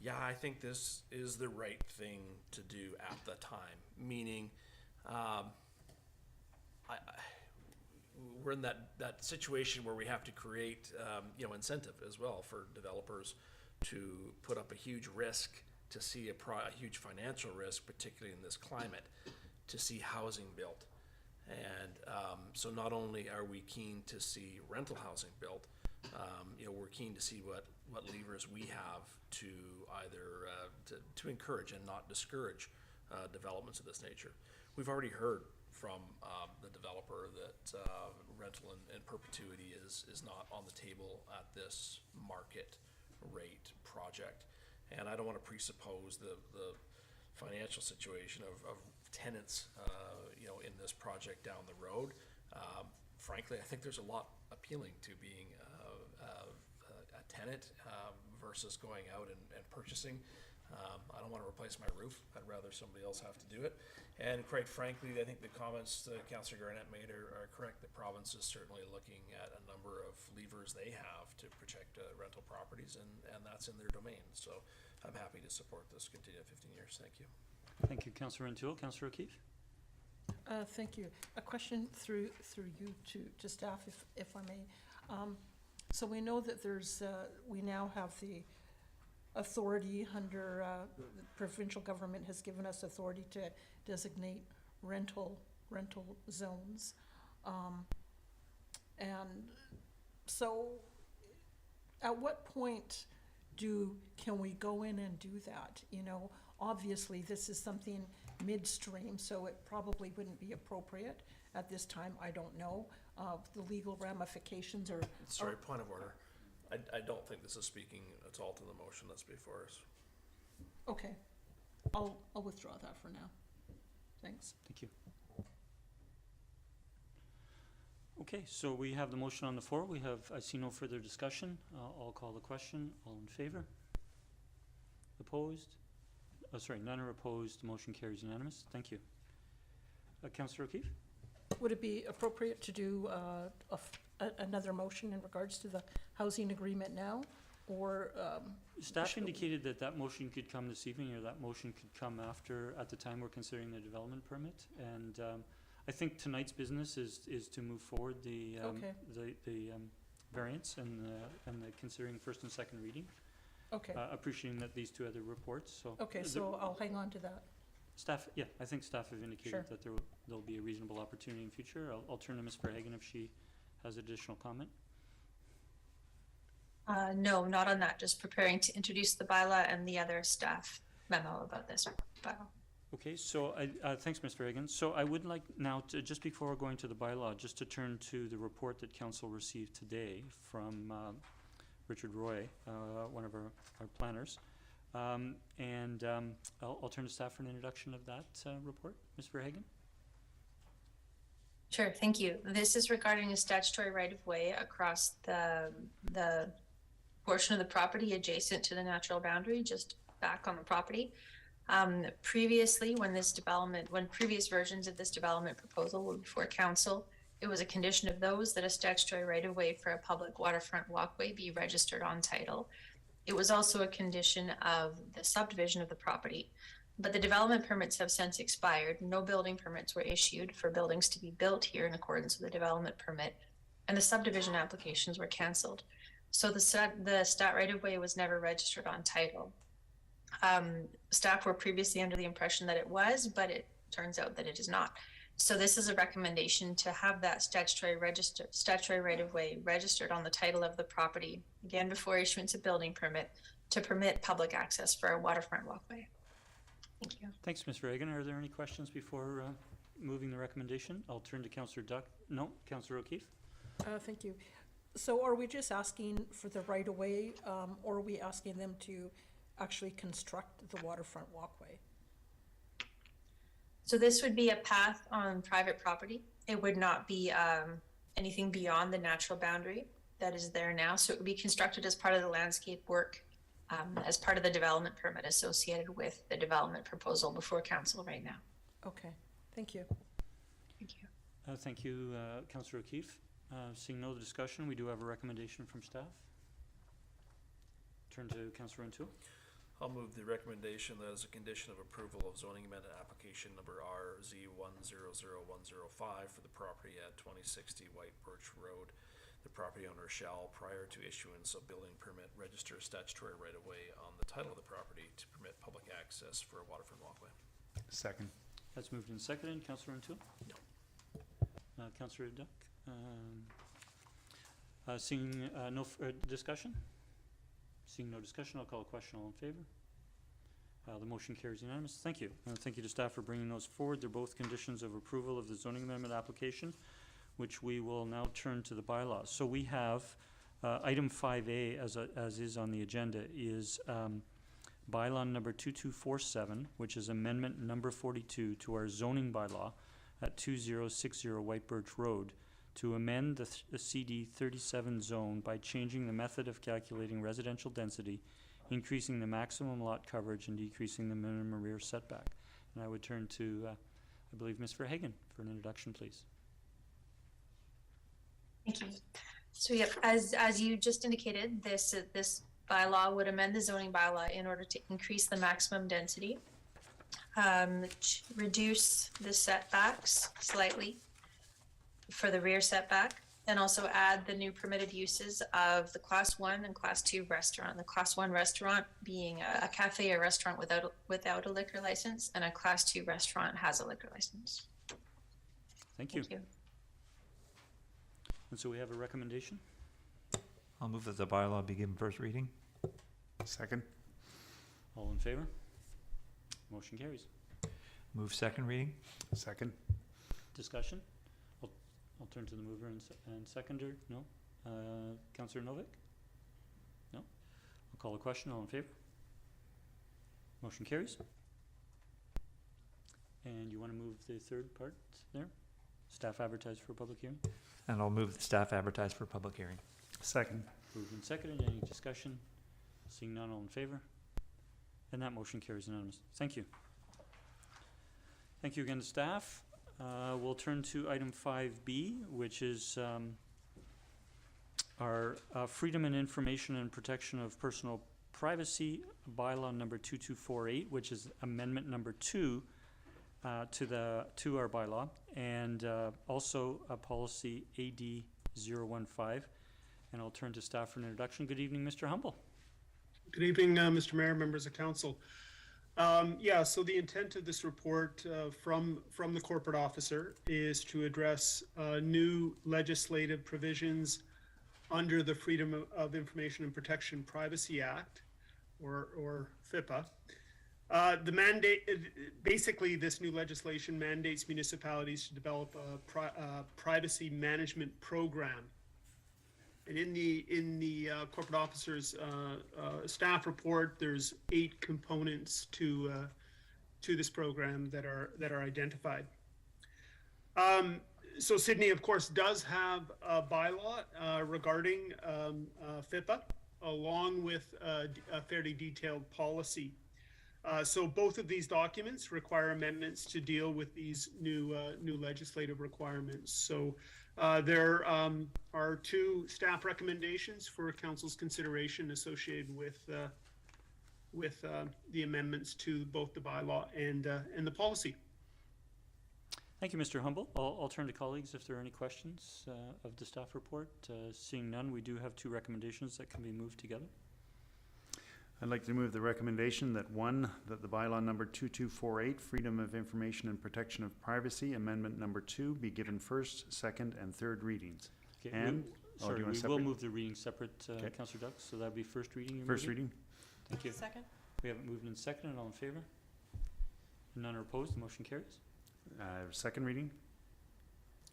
yeah, I think this is the right thing to do at the time, meaning we're in that situation where we have to create, incentive as well for developers to put up a huge risk, to see a huge financial risk, particularly in this climate, to see housing built. And so not only are we keen to see rental housing built, we're keen to see what levers we have to either to encourage and not discourage developments of this nature. We've already heard from the developer that rental in perpetuity is not on the table at this market rate project. And I don't want to presuppose the financial situation of tenants in this project down the road. Frankly, I think there's a lot appealing to being a tenant versus going out and purchasing. I don't want to replace my roof. I'd rather somebody else have to do it. And quite frankly, I think the comments that Councillor Garnett made are correct. The province is certainly looking at a number of levers they have to protect rental properties, and that's in their domain. So I'm happy to support this continue at 15 years. Thank you. Thank you, Councillor Rintoul. Councillor O'Keefe? Thank you. A question through you to staff, if I may. So we know that we now have the authority under, the provincial government has given us authority to designate rental zones. And so at what point can we go in and do that? Obviously this is something midstream, so it probably wouldn't be appropriate at this time. I don't know. The legal ramifications are... Sorry, point of order. I don't think this is speaking at all to the motion that's before us. Okay. I'll withdraw that for now. Thanks. Thank you. Okay, so we have the motion on the floor. I see no further discussion. I'll call the question. All in favor? Opposed? None are opposed. The motion carries unanimous. Thank you. Councillor O'Keefe? Would it be appropriate to do another motion in regards to the housing agreement now, or? Staff indicated that motion could come this evening, or that motion could come at the time we're considering the development permit. And I think tonight's business is to move forward the variance and the considering first and second reading. Okay. Appreciating that these two other reports, so. Okay, so I'll hang on to that. Staff, yeah, I think staff have indicated Sure. that there'll be a reasonable opportunity in future. I'll turn to Ms. Verhagen if she has additional comment. No, not on that. Just preparing to introduce the bylaw and the other staff memo about this bylaw. Okay, so thanks, Ms. Verhagen. So I would like now to, just before going to the bylaw, just to turn to the report that Council received today from Richard Roy, one of our planners. I'll turn to staff for an introduction of that report. Ms. Verhagen? Sure, thank you. This is regarding a statutory right-of-way across the portion of the property adjacent to the natural boundary, just back on the property. Previously, when previous versions of this development proposal were before council, it was a condition of those that a statutory right-of-way for a public waterfront walkway be registered on title. It was also a condition of the subdivision of the property, but the development permits have since expired. No building permits were issued for buildings to be built here in accordance with the development permit, and the subdivision applications were canceled. So the stat right-of-way was never registered on title. Staff were previously under the impression that it was, but it turns out that it is not. So this is a recommendation to have that statutory right-of-way registered on the title of the property, again before issuance of building permit, to permit public access for a waterfront walkway. Thank you. Thanks, Ms. Reagan. Are there any questions before moving the recommendation? I'll turn to Councillor Councillor O'Keefe. Thank you. So are we just asking for the right-of-way, or are we asking them to actually construct the waterfront walkway? So this would be a path on private property. It would not be anything beyond the natural boundary that is there now. So it would be constructed as part of the landscape work as part of the development permit associated with the development proposal before council right now. Okay, thank you. Thank you. Thank you, Councillor O'Keefe. Seeing no discussion, we do have a recommendation from staff. Turn to Councillor O'Toole. I'll move the recommendation that as a condition of approval of zoning amendment application number RZ100105 for the property at 2060 White Birch Road, the property owner shall, prior to issuance of building permit, register statutory right-of-way on the title of the property to permit public access for a waterfront walkway. Second. That's moved and seconded. Councillor O'Toole? No. Councillor Duck? Seeing no discussion? Seeing no discussion, I'll call a question. All in favor? The motion carries unanimous. Thank you. Thank you to staff for bringing those forward. They're both conditions of approval of the zoning amendment application, which we will now turn to the bylaws. So we have item 5A, as is on the agenda, is bylaw number 2247, which is amendment number 42 to our zoning bylaw at 2060 White Birch Road, to amend the CD 37 zone by changing the method of calculating residential density, increasing the maximum lot coverage and decreasing the minimum rear setback. And I would turn to, I believe, Ms. Verhagen for an introduction, please. Thank you. So yep, as you just indicated, this bylaw would amend the zoning bylaw in order to increase the maximum density, reduce the setbacks slightly for the rear setback, and also add the new permitted uses of the Class 1 and Class 2 restaurant. The Class 1 restaurant being a cafe or restaurant without a liquor license, and a Class 2 restaurant has a liquor license. Thank you. Thank you. And so we have a recommendation. I'll move that the bylaw be given first reading. Second. All in favor? Motion carries. Move second reading. Second. Discussion? I'll turn to the mover and seconder. No? Councillor Novek? No? I'll call a question. All in favor? Motion carries. And you want to move the third part there? Staff advertised for a public hearing? And I'll move the staff advertised for public hearing. Second. Moved and seconded. Any discussion? Seeing none, all in favor? And that motion carries unanimous. Thank you. Thank you again to staff. We'll turn to item 5B, which is our Freedom and Information and Protection of Personal Privacy bylaw number 2248, which is amendment number 2 to our bylaw, and also a policy AD 015. And I'll turn to staff for an introduction. Good evening, Mr. Humble. Good evening, Mr. Mayor, members of council. So the intent of this report from the corporate officer is to address new legislative provisions under the Freedom of Information and Protection Privacy Act, or FOIPPA. The mandate, basically this new legislation mandates municipalities to develop a privacy management program. And in the corporate officer's staff report, there's 8 components to this program that are identified. So Sidney, of course, does have a bylaw regarding FOIPPA, along with a fairly detailed policy. So both of these documents require amendments to deal with these new legislative requirements. So there are 2 staff recommendations for council's consideration associated with the amendments to both the bylaw and the policy. Thank you, Mr. Humble. I'll turn to colleagues if there are any questions of the staff report. Seeing none, we do have 2 recommendations that can be moved together. I'd like to move the recommendation that that the bylaw number 2248, Freedom of Information and Protection of Privacy, amendment number 2, be given first, second, and third readings. Okay, And, we will move the reading separate, Councillor Duck, so that'd be first reading. First reading. Thank you. Second. We have it moved and seconded. All in favor? None are opposed. The motion carries. Second reading.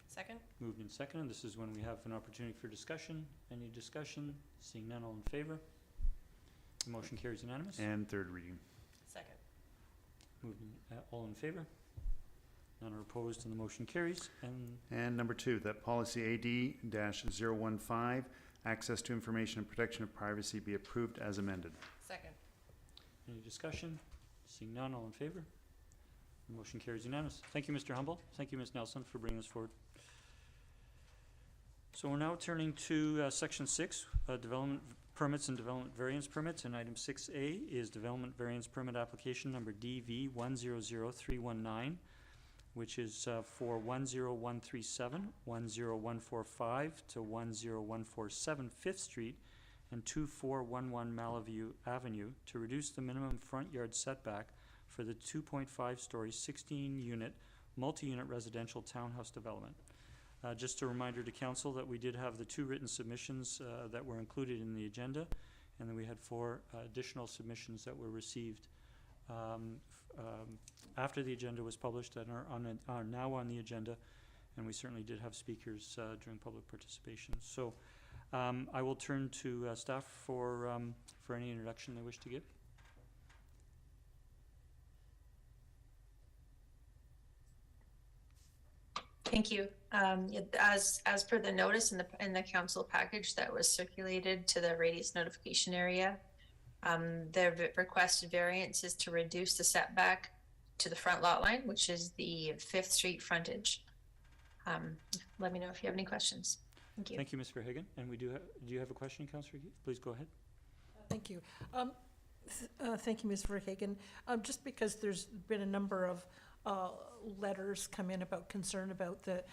Second. Moved and seconded. This is when we have an opportunity for discussion. Any discussion? Seeing none, all in favor? The motion carries unanimous. And third reading. Second. Moved all in favor? None are opposed, and the motion carries. And number 2, that policy AD-015, access to information and protection of privacy, be approved as amended. Second. Any discussion? Seeing none, all in favor? The motion carries unanimous. Thank you, Mr. Humble. Thank you, Ms. Nelson, for bringing this forward. So we're now turning to section 6, development permits and development variance permits, and item 6A is development variance permit application number DV 100319, which is for 10137, 10145 to 10147 5th Street and 2411 Malaview Avenue to reduce the minimum front yard setback for the 2.5-story, 16-unit, multi-unit residential townhouse development. Just a reminder to council that we did have the 2 written submissions that were included in the agenda, and then we had 4 additional submissions that were received after the agenda was published and are now on the agenda, and we certainly did have speakers during public participation. So I will turn to staff for any introduction they wish to give. Thank you. As per the notice in the council package that was circulated to the radius notification area, the requested variance is to reduce the setback to the front lot line, which is the 5th Street frontage. Let me know if you have any questions. Thank you. Thank you, Ms. Verhagen. And we do you have a question, Councillor Keith? Please go ahead. Thank you. Thank you, Ms. Verhagen. Just because there's been a number of letters come in about concern about the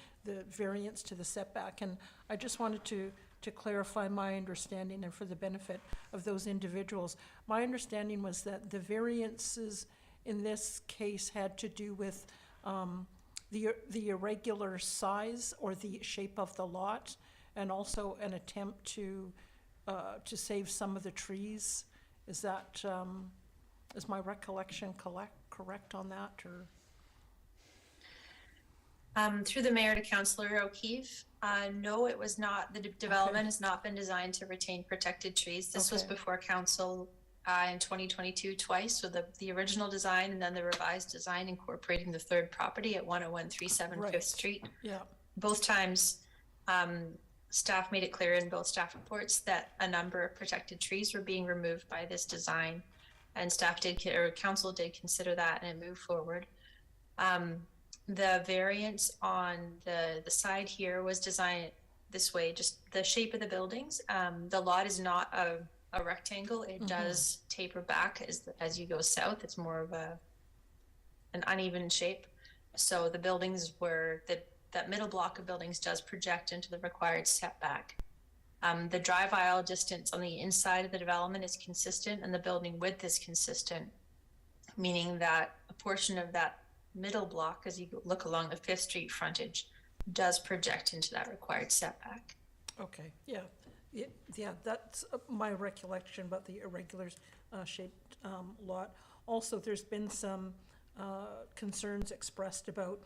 variance to the setback, and I just wanted to clarify my understanding and for the benefit of those individuals. My understanding was that the variances in this case had to do with the irregular size or the shape of the lot, and also an attempt to save some of the trees. Is that is my recollection correct on that, or? Through the mayor to Councillor O'Keefe, no, it was not. The development has not been designed to retain protected trees. This was before council in 2022 twice, so the original design and then the revised design incorporating the 3rd property at 10137 5th Street. Yeah. Both times, staff made it clear in both staff reports that a number of protected trees were being removed by this design, and council did consider that and move forward. The variance on the side here was designed this way, just the shape of the buildings. The lot is not a rectangle. It does taper back as you go south. It's more of an uneven shape. So the buildings that middle block of buildings does project into the required setback. The drive aisle distance on the inside of the development is consistent, and the building width is consistent, meaning that a portion of that middle block, as you look along the 5th Street frontage, does project into that required setback. Okay, yeah. Yeah, that's my recollection about the irregular shaped lot. Also, there's been some concerns expressed about,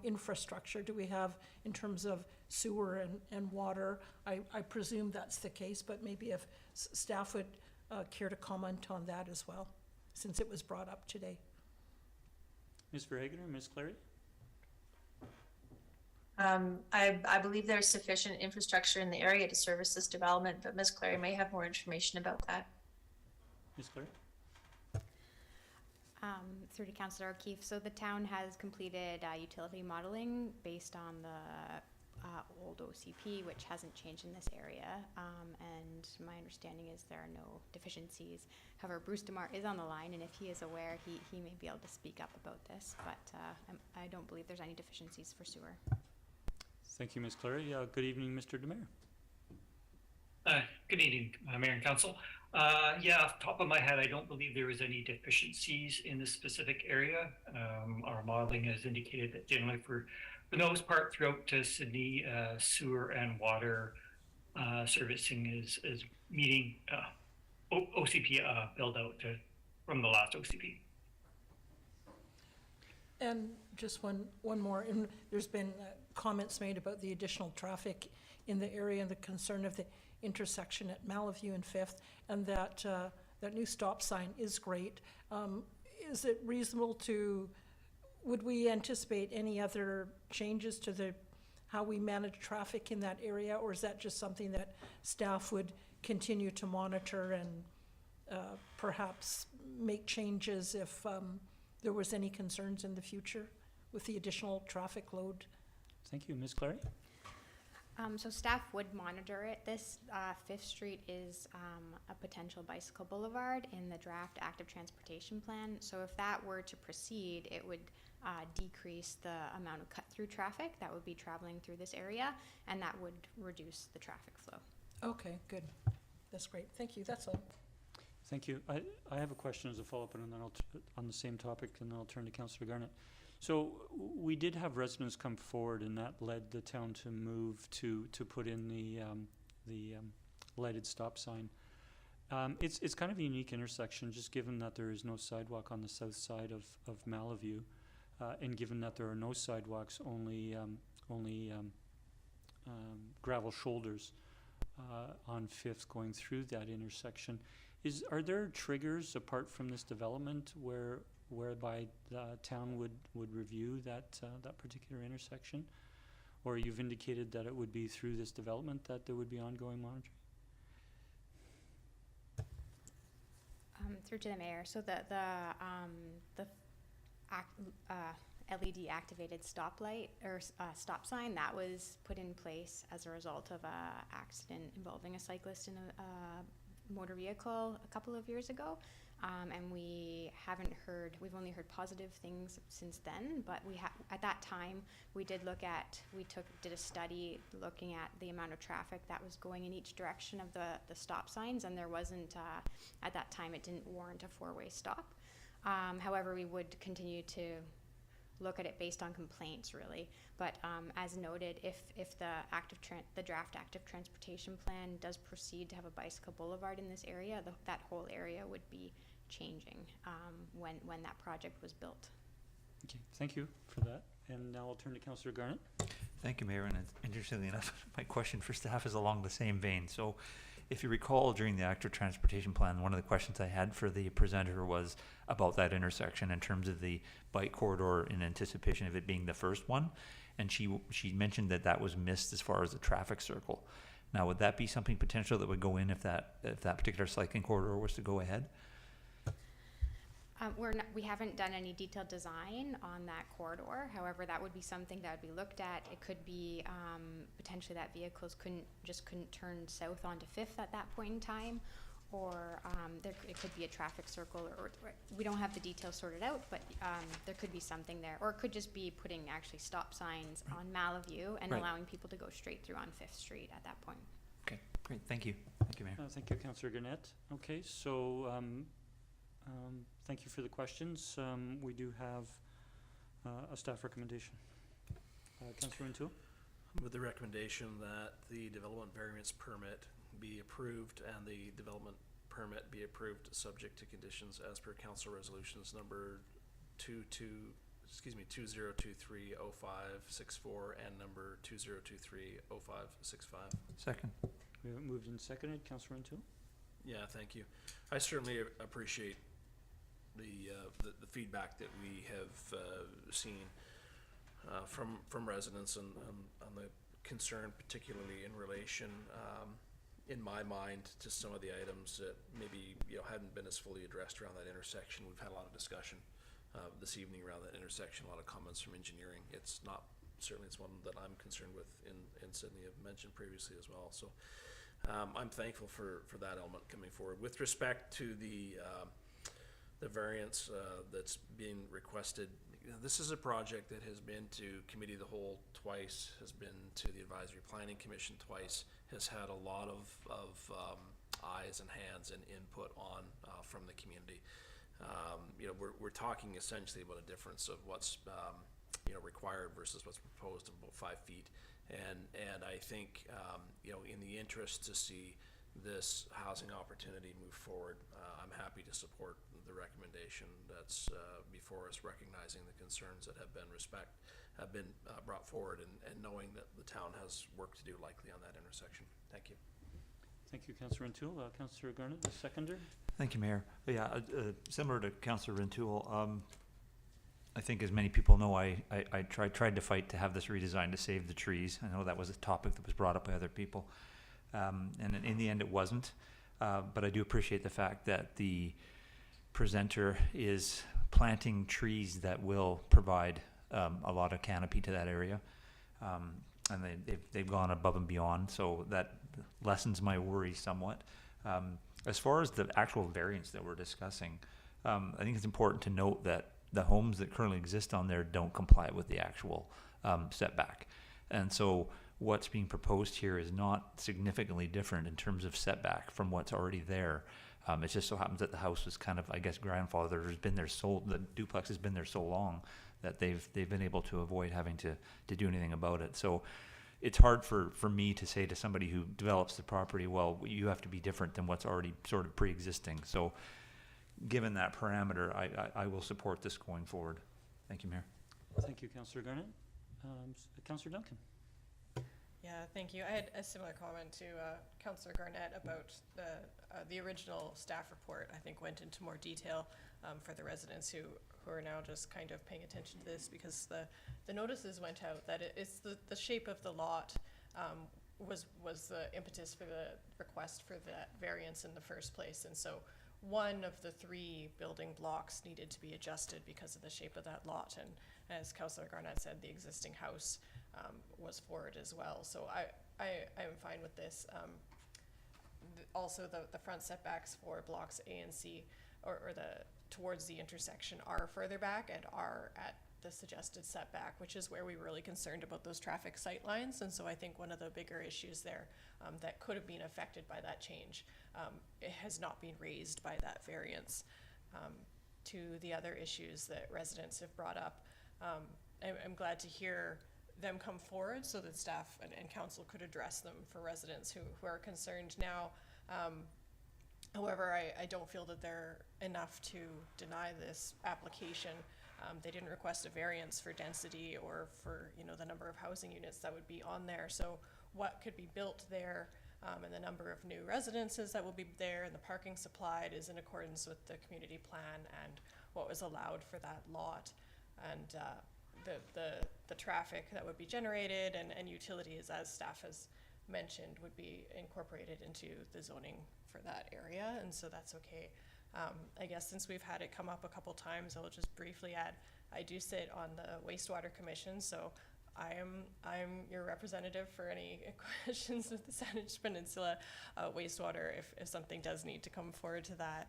infrastructure. Do we have, in terms of sewer and water? I presume that's the case, but maybe if staff would care to comment on that as well, since it was brought up today. Ms. Verhagen or Ms. Clary? I believe there's sufficient infrastructure in the area to service this development, but Ms. Clary may have more information about that. Ms. Clary? Through to Councillor O'Keefe. So the town has completed utility modeling based on the old OCP, which hasn't changed in this area. And my understanding is there are no deficiencies. However, Bruce DeMar is on the line, and if he is aware, he may be able to speak up about this, but I don't believe there's any deficiencies for sewer. Thank you, Ms. Clary. Good evening, Mr. DeMar. Good evening, Mayor and Council. Yeah, off the top of my head, I don't believe there is any deficiencies in this specific area. Our modeling has indicated that generally for the most part throughout Sidney, sewer and water servicing is meeting OCP build out from the last OCP. And just one more, and there's been comments made about the additional traffic in the area and the concern of the intersection at Malaview and 5th, and that that new stop sign is great. Is it reasonable would we anticipate any other changes to how we manage traffic in that area, or is that just something that staff would continue to monitor perhaps make changes if there was any concerns in the future with the additional traffic load. Thank you. Ms. Clary? So staff would monitor it. This 5th Street is a potential bicycle boulevard in the draft active transportation plan. So if that were to proceed, it would decrease the amount of cut-through traffic that would be traveling through this area, and that would reduce the traffic flow. Okay, good. That's great. Thank you. That's all. Thank you. I have a question as a follow-up, and then on the same topic, and then I'll turn to Councillor Garnett. So we did have residents come forward, and that led the town to move to put in the lighted stop sign. It's kind of a unique intersection, just given that there is no sidewalk on the south side of Malaview, and given that there are no sidewalks, only gravel shoulders on 5th going through that intersection. Are there triggers apart from this development whereby the town would review that particular intersection? Or you've indicated that it would be through this development that there would be ongoing monitoring? Through to the mayor. So the LED activated stoplight or stop sign that was put in place as a result of a accident involving a cyclist in a motor vehicle a couple of years ago. And we've only heard positive things since then, but at that time, we did a study looking at the amount of traffic that was going in each direction of the stop signs, and there wasn't, at that time, it didn't warrant a 4-way stop. However, we would continue to look at it based on complaints, really. But as noted, if the draft active transportation plan does proceed to have a bicycle boulevard in this area, that whole area would be changing when that project was built. Okay, thank you for that. And now I'll turn to Councillor Garnett. Thank you, Mayor. And interestingly enough, my question for staff is along the same vein. So if you recall, during the active transportation plan, one of the questions I had for the presenter was about that intersection in terms of the bike corridor in anticipation of it being the first one. And she mentioned that was missed as far as the traffic circle. Now, would that be something potential that would go in if that particular cycling corridor was to go ahead? We haven't done any detailed design on that corridor. However, that would be something that would be looked at. It could be potentially that vehicles couldn't turn south onto 5th at that point in time, or it could be a traffic circle, or we don't have the details sorted out, but there could be something there, or it could just be putting actually stop signs on Malaview and allowing people to go straight through on 5th Street at that point. Okay, great. Thank you. Thank you, Mayor. Thank you, Councillor Garnett. Okay, so thank you for the questions. We do have a staff recommendation. Councillor O'Toole? With the recommendation that the development variance permit be approved and the development permit be approved subject to conditions as per council resolutions number 2023-0564 and number 2023-0565. Second. We have it moved and seconded. Councillor O'Toole? Yeah, thank you. I certainly appreciate the feedback that we have seen from residents and the concern, particularly in relation, in my mind, to some of the items that maybe hadn't been as fully addressed around that intersection. We've had a lot of discussion this evening around that intersection. A lot of comments from engineering. It's one that I'm concerned with in Sidney. I've mentioned previously as well. So I'm thankful for that element coming forward. With respect to the variance that's being requested, this is a project that has been to committee of the whole twice, has been to the advisory planning commission twice, has had a lot of eyes and hands and input on from the community. We're talking essentially about a difference of what's required versus what's proposed of about 5 feet, and I think in the interest to see this housing opportunity move forward, I'm happy to support the recommendation that's before us, recognizing the concerns that have been brought forward, and knowing that the town has work to do likely on that intersection. Thank you. Thank you, Councillor O'Toole. Councillor Garnett, the seconder. Thank you, Mayor. Yeah, similar to Councillor O'Toole, I think as many people know, I tried to fight to have this redesigned to save the trees. I know that was a topic that was brought up by other people. And in the end, it wasn't. But I do appreciate the fact that the presenter is planting trees that will provide a lot of canopy to that area. And they've gone above and beyond, so that lessens my worry somewhat. As far as the actual variance that we're discussing, I think it's important to note that the homes that currently exist on there don't comply with the actual setback. And so what's being proposed here is not significantly different in terms of setback from what's already there. It just so happens that the house was kind of, I guess, grandfathered, has been there the duplex has been there so long that they've been able to avoid having to do anything about it. So it's hard for me to say to somebody who develops the property, well, you have to be different than what's already sort of pre-existing. So given that parameter, I will support this going forward. Thank you, Mayor. Thank you, Councillor Garnett. Councillor Duncan. Yeah, thank you. I had a similar comment to Councillor Garnett about the original staff report. I think went into more detail for the residents who are now just kind of paying attention to this, because the notices went out that it's the shape of the lot was the impetus for the request for that variance in the first place. And so one of the three building blocks needed to be adjusted because of the shape of that lot. And as Councillor Garnett said, the existing house was for it as well. So I am fine with this. Also, the front setbacks for blocks A and C, or towards the intersection, are further back and are at the suggested setback, which is where we were really concerned about those traffic sight lines. And so I think one of the bigger issues there that could have been affected by that change, it has not been raised by that variance. To the other issues that residents have brought up, I'm glad to hear them come forward so that staff and council could address them for residents who are concerned now. However, I don't feel that they're enough to deny this application. They didn't request a variance for density or for the number of housing units that would be on there. So what could be built there and the number of new residences that will be there and the parking supplied is in accordance with the community plan and what was allowed for that lot. And the traffic that would be generated and utilities, as staff has mentioned, would be incorporated into the zoning for that area, and so that's okay. I guess since we've had it come up a couple times, I'll just briefly add, I do sit on the wastewater commission, so I'm your representative for any questions with the Salish Peninsula wastewater. If something does need to come forward to that,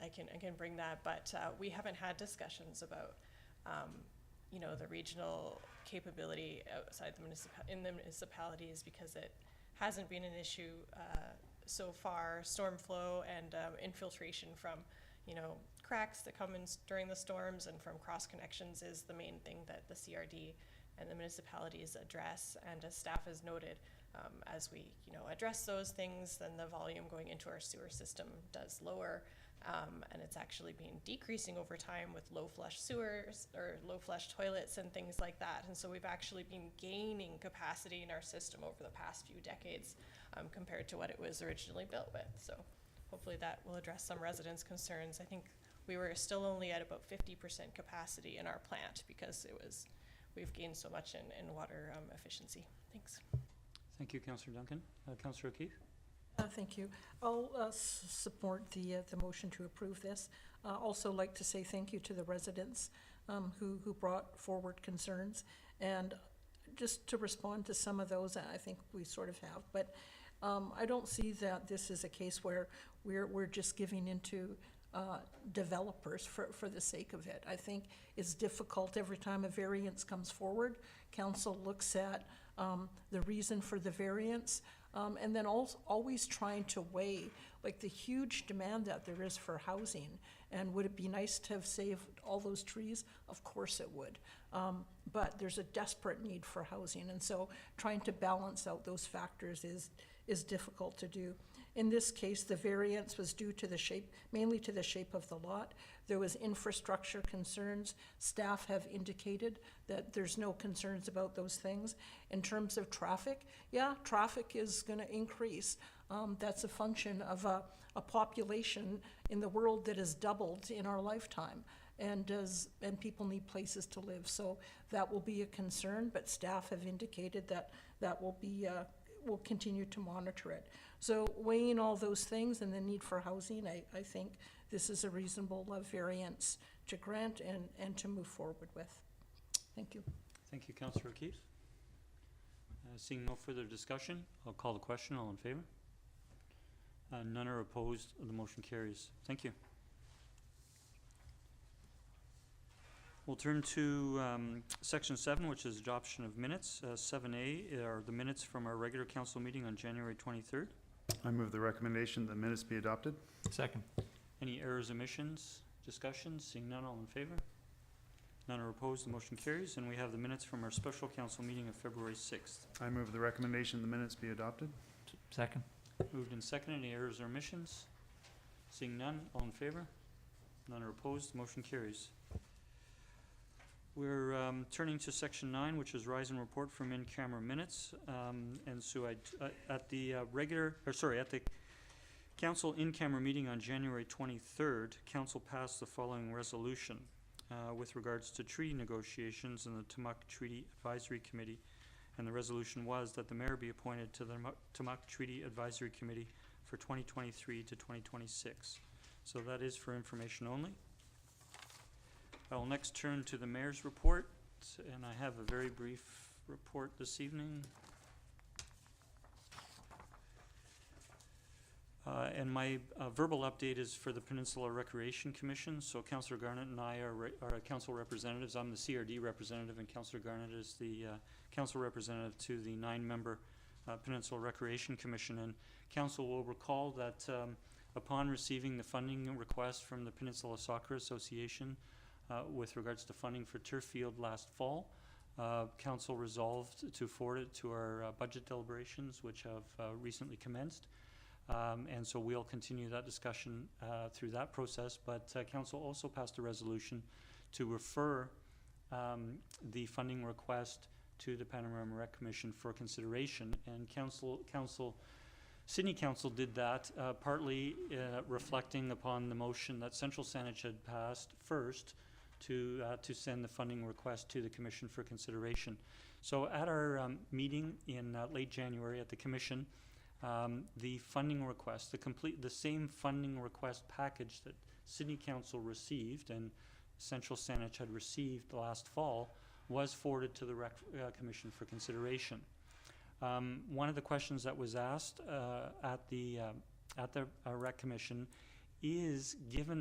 I can bring that, but we haven't had discussions about the regional capability outside in the municipalities, because it hasn't been an issue so far. Storm flow and infiltration from cracks that come in during the storms and from cross connections is the main thing that the CRD and the municipalities address. And as staff has noted, as we address those things, then the volume going into our sewer system does lower. And it's actually been decreasing over time with low flush sewers or low flush toilets and things like that. And so we've actually been gaining capacity in our system over the past few decades compared to what it was originally built with. So hopefully that will address some residents' concerns. I think we were still only at about 50% capacity in our plant because we've gained so much in water efficiency. Thanks. Thank you, Councillor Duncan. Councillor O'Keefe. Thank you. I'll support the motion to approve this. Also like to say thank you to the residents who brought forward concerns. And just to respond to some of those, I think we sort of have, but I don't see that this is a case where we're just giving into developers for the sake of it. I think it's difficult every time a variance comes forward. Council looks at the reason for the variance, and then always trying to weigh like the huge demand that there is for housing. And would it be nice to have saved all those trees? Of course it would. But there's a desperate need for housing. And so trying to balance out those factors is difficult to do. In this case, the variance was due to the shape, mainly to the shape of the lot. There was infrastructure concerns. Staff have indicated that there's no concerns about those things. In terms of traffic, yeah, traffic is going to increase. That's a function of a population in the world that has doubled in our lifetime, and people need places to live. So that will be a concern, but staff have indicated that will be we'll continue to monitor it. So weighing all those things and the need for housing, I think this is a reasonable variance to grant and to move forward with. Thank you. Thank you, Councillor Keith. Seeing no further discussion, I'll call the question. All in favor? None are opposed. The motion carries. Thank you. We'll turn to Section 7, which is adoption of minutes. 7A are the minutes from our regular council meeting on January 23rd. I move the recommendation that minutes be adopted. Second. Any errors, omissions, discussions? Seeing none, all in favor? None are opposed. The motion carries. And we have the minutes from our special council meeting of February 6th. I move the recommendation the minutes be adopted. Second. Moved and seconded. Any errors or omissions? Seeing none, all in favor? None are opposed. The motion carries. We're turning to Section 9, which is rise and report from in-camera minutes. And so at the council in-camera meeting on January 23rd, council passed the following resolution with regards to treaty negotiations in the Tumuk Treaty Advisory Committee. And the resolution was that the mayor be appointed to the Tumuk Treaty Advisory Committee for 2023 to 2026. So that is for information only. I will next turn to the mayor's report, and I have a very brief report this evening. And my verbal update is for the Peninsula Recreation Commission. So Councillor Garnett and I are council representatives. I'm the CRD representative, and Councillor Garnett is the council representative to the 9-member Peninsula Recreation Commission. And council will recall that upon receiving the funding request from the Peninsula Soccer Association with regards to funding for turf field last fall, council resolved to forward it to our budget deliberations, which have recently commenced. And so we'll continue that discussion through that process. But council also passed a resolution to refer the funding request to the Panorama Rec Commission for consideration. And Sidney Council did that partly reflecting upon the motion that Central Saanich had passed first to send the funding request to the Commission for consideration. So at our meeting in late January at the Commission, the funding request, the same funding request package that Sidney Council received and Central Saanich had received last fall was forwarded to the Commission for consideration. One of the questions that was asked at the Rec Commission is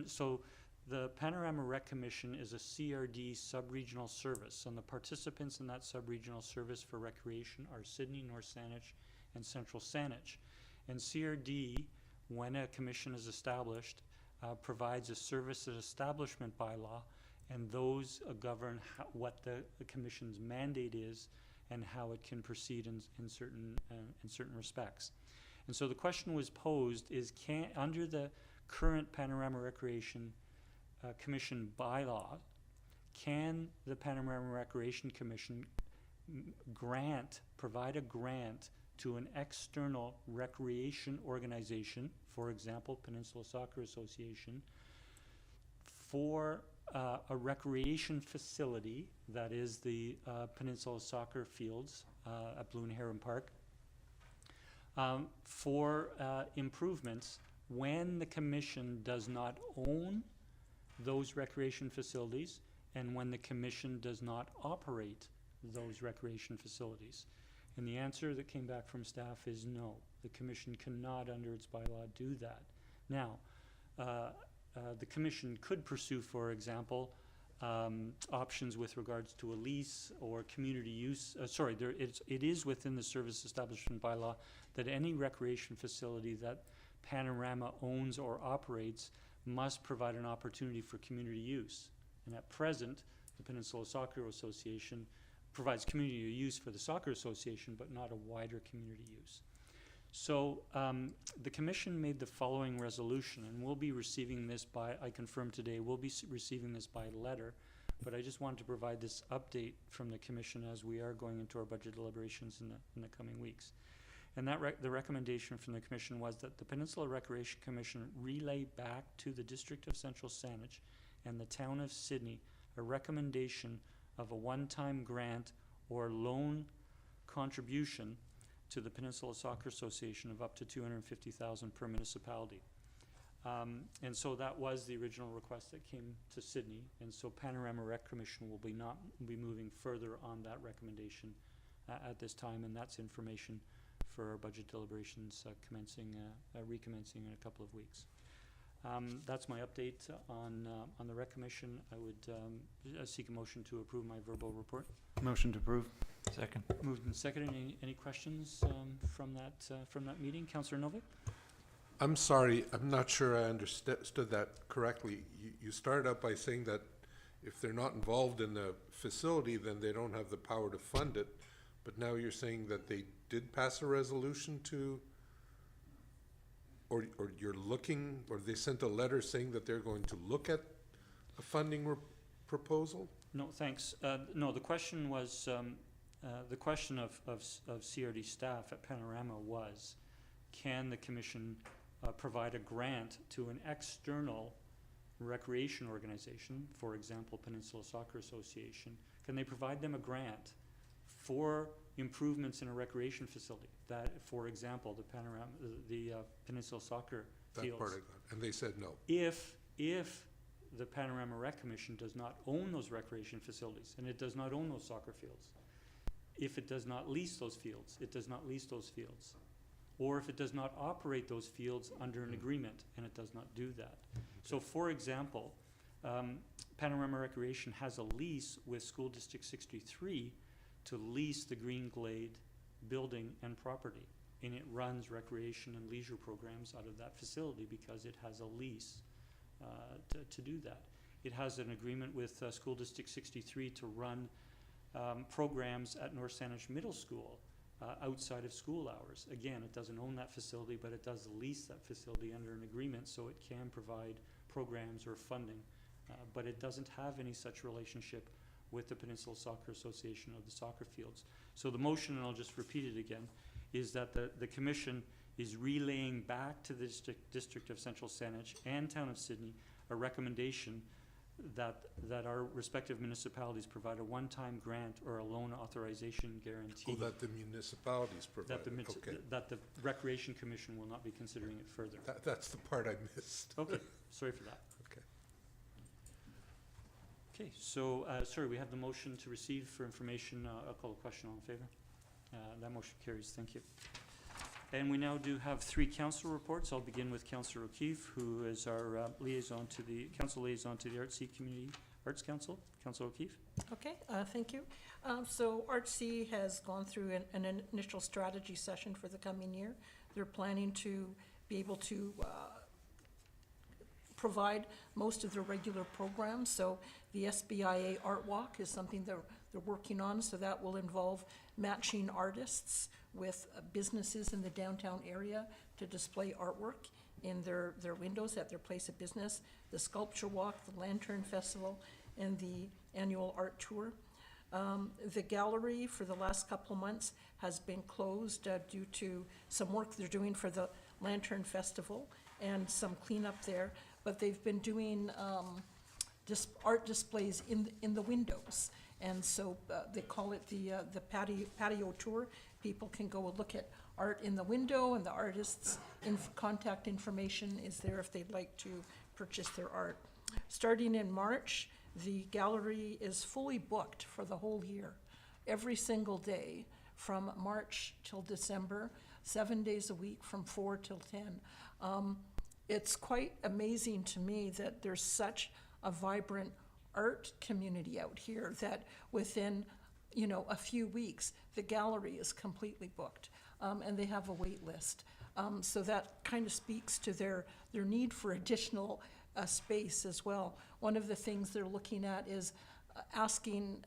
so the Panorama Rec Commission is a CRD sub-regional service, and the participants in that sub-regional service for recreation are Sidney, North Saanich, and Central Saanich. And CRD, when a commission is established, provides a service and establishment bylaw, and those govern what the commission's mandate is and how it can proceed in certain respects. And so the question was posed is, under the current Panorama Recreation Commission bylaw, can the Panorama Recreation Commission provide a grant to an external recreation organization, for example, Peninsula Soccer Association, for a recreation facility, that is the Peninsula Soccer Fields at Blue and Heron Park, for improvements when the Commission does not own those recreation facilities and when the Commission does not operate those recreation facilities. And the answer that came back from staff is no. The Commission cannot, under its bylaw, do that. Now, the Commission could pursue, for example, options with regards to a lease or community use. It is within the service establishment bylaw that any recreation facility that Panorama owns or operates must provide an opportunity for community use. And at present, the Peninsula Soccer Association provides community use for the soccer association, but not a wider community use. So the Commission made the following resolution, and we'll be receiving this I confirm today, we'll be receiving this by letter, but I just wanted to provide this update from the Commission as we are going into our budget deliberations in the coming weeks. And the recommendation from the Commission was that the Peninsula Recreation Commission relay back to the District of Central Saanich and the Town of Sidney a recommendation of a one-time grant or loan contribution to the Peninsula Soccer Association of up to $250,000 per municipality. And so that was the original request that came to Sidney, and so Panorama Rec Commission will be moving further on that recommendation at this time, and that's information for our budget deliberations recommencing in a couple of weeks. That's my update on the Rec Commission. I would seek a motion to approve my verbal report. Motion to approve. Second. Moved and seconded. Any questions from that meeting? Councillor Novek? I'm sorry, I'm not sure I understood that correctly. You started out by saying that if they're not involved in the facility, then they don't have the power to fund it. But now you're saying that they did pass a resolution to, or you're looking, or they sent a letter saying that they're going to look at a funding proposal? No, thanks. No, the question was, the question of CRD staff at Panorama was, can the commission provide a grant to an external recreation organization, for example, Peninsula Soccer Association? Can they provide them a grant for improvements in a recreation facility? That, for example, the Peninsula Soccer fields. That part I got, and they said no. If the Panorama Rec Commission does not own those recreation facilities, and it does not own those soccer fields, if it does not lease those fields, it does not lease those fields. Or if it does not operate those fields under an agreement, and it does not do that. So for example, Panorama Recreation has a lease with School District 63 to lease the Green Glade building and property. And it runs recreation and leisure programs out of that facility because it has a lease to do that. It has an agreement with School District 63 to run programs at North Saanich Middle School outside of school hours. Again, it doesn't own that facility, but it does lease that facility under an agreement, so it can provide programs or funding. But it doesn't have any such relationship with the Peninsula Soccer Association of the soccer fields. So the motion, and I'll just repeat it again, is that the commission is relaying back to the District of Central Saanich and Town of Sidney a recommendation that our respective municipalities provide a one-time grant or a loan authorization guarantee. Oh, that the municipalities provide, okay. That the Recreation Commission will not be considering it further. That's the part I missed. Okay, sorry for that. Okay. Okay, so, sorry, we have the motion to receive for information. I'll call the question. All in favor? That motion carries. Thank you. And we now do have 3 council reports. I'll begin with Councillor O'Keefe, who is our council liaison to the ArtSea Community Arts Council. Councillor O'Keefe. Okay, thank you. So ArtSea has gone through an initial strategy session for the coming year. They're planning to be able to provide most of their regular programs. So the SBIA Art Walk is something they're working on, so that will involve matching artists with businesses in the downtown area to display artwork in their windows at their place of business. The Sculpture Walk, the Lantern Festival, and the annual art tour. The gallery for the last couple of months has been closed due to some work they're doing for the Lantern Festival and some cleanup there, but they've been doing art displays in the windows. And so they call it the patio tour. People can go and look at art in the window, and the artist's contact information is there if they'd like to purchase their art. Starting in March, the gallery is fully booked for the whole year, every single day from March till December, 7 days a week from 4 till 10. It's quite amazing to me that there's such a vibrant art community out here that within a few weeks the gallery is completely booked, and they have a wait list. So that kind of speaks to their need for additional space as well. One of the things they're looking at is asking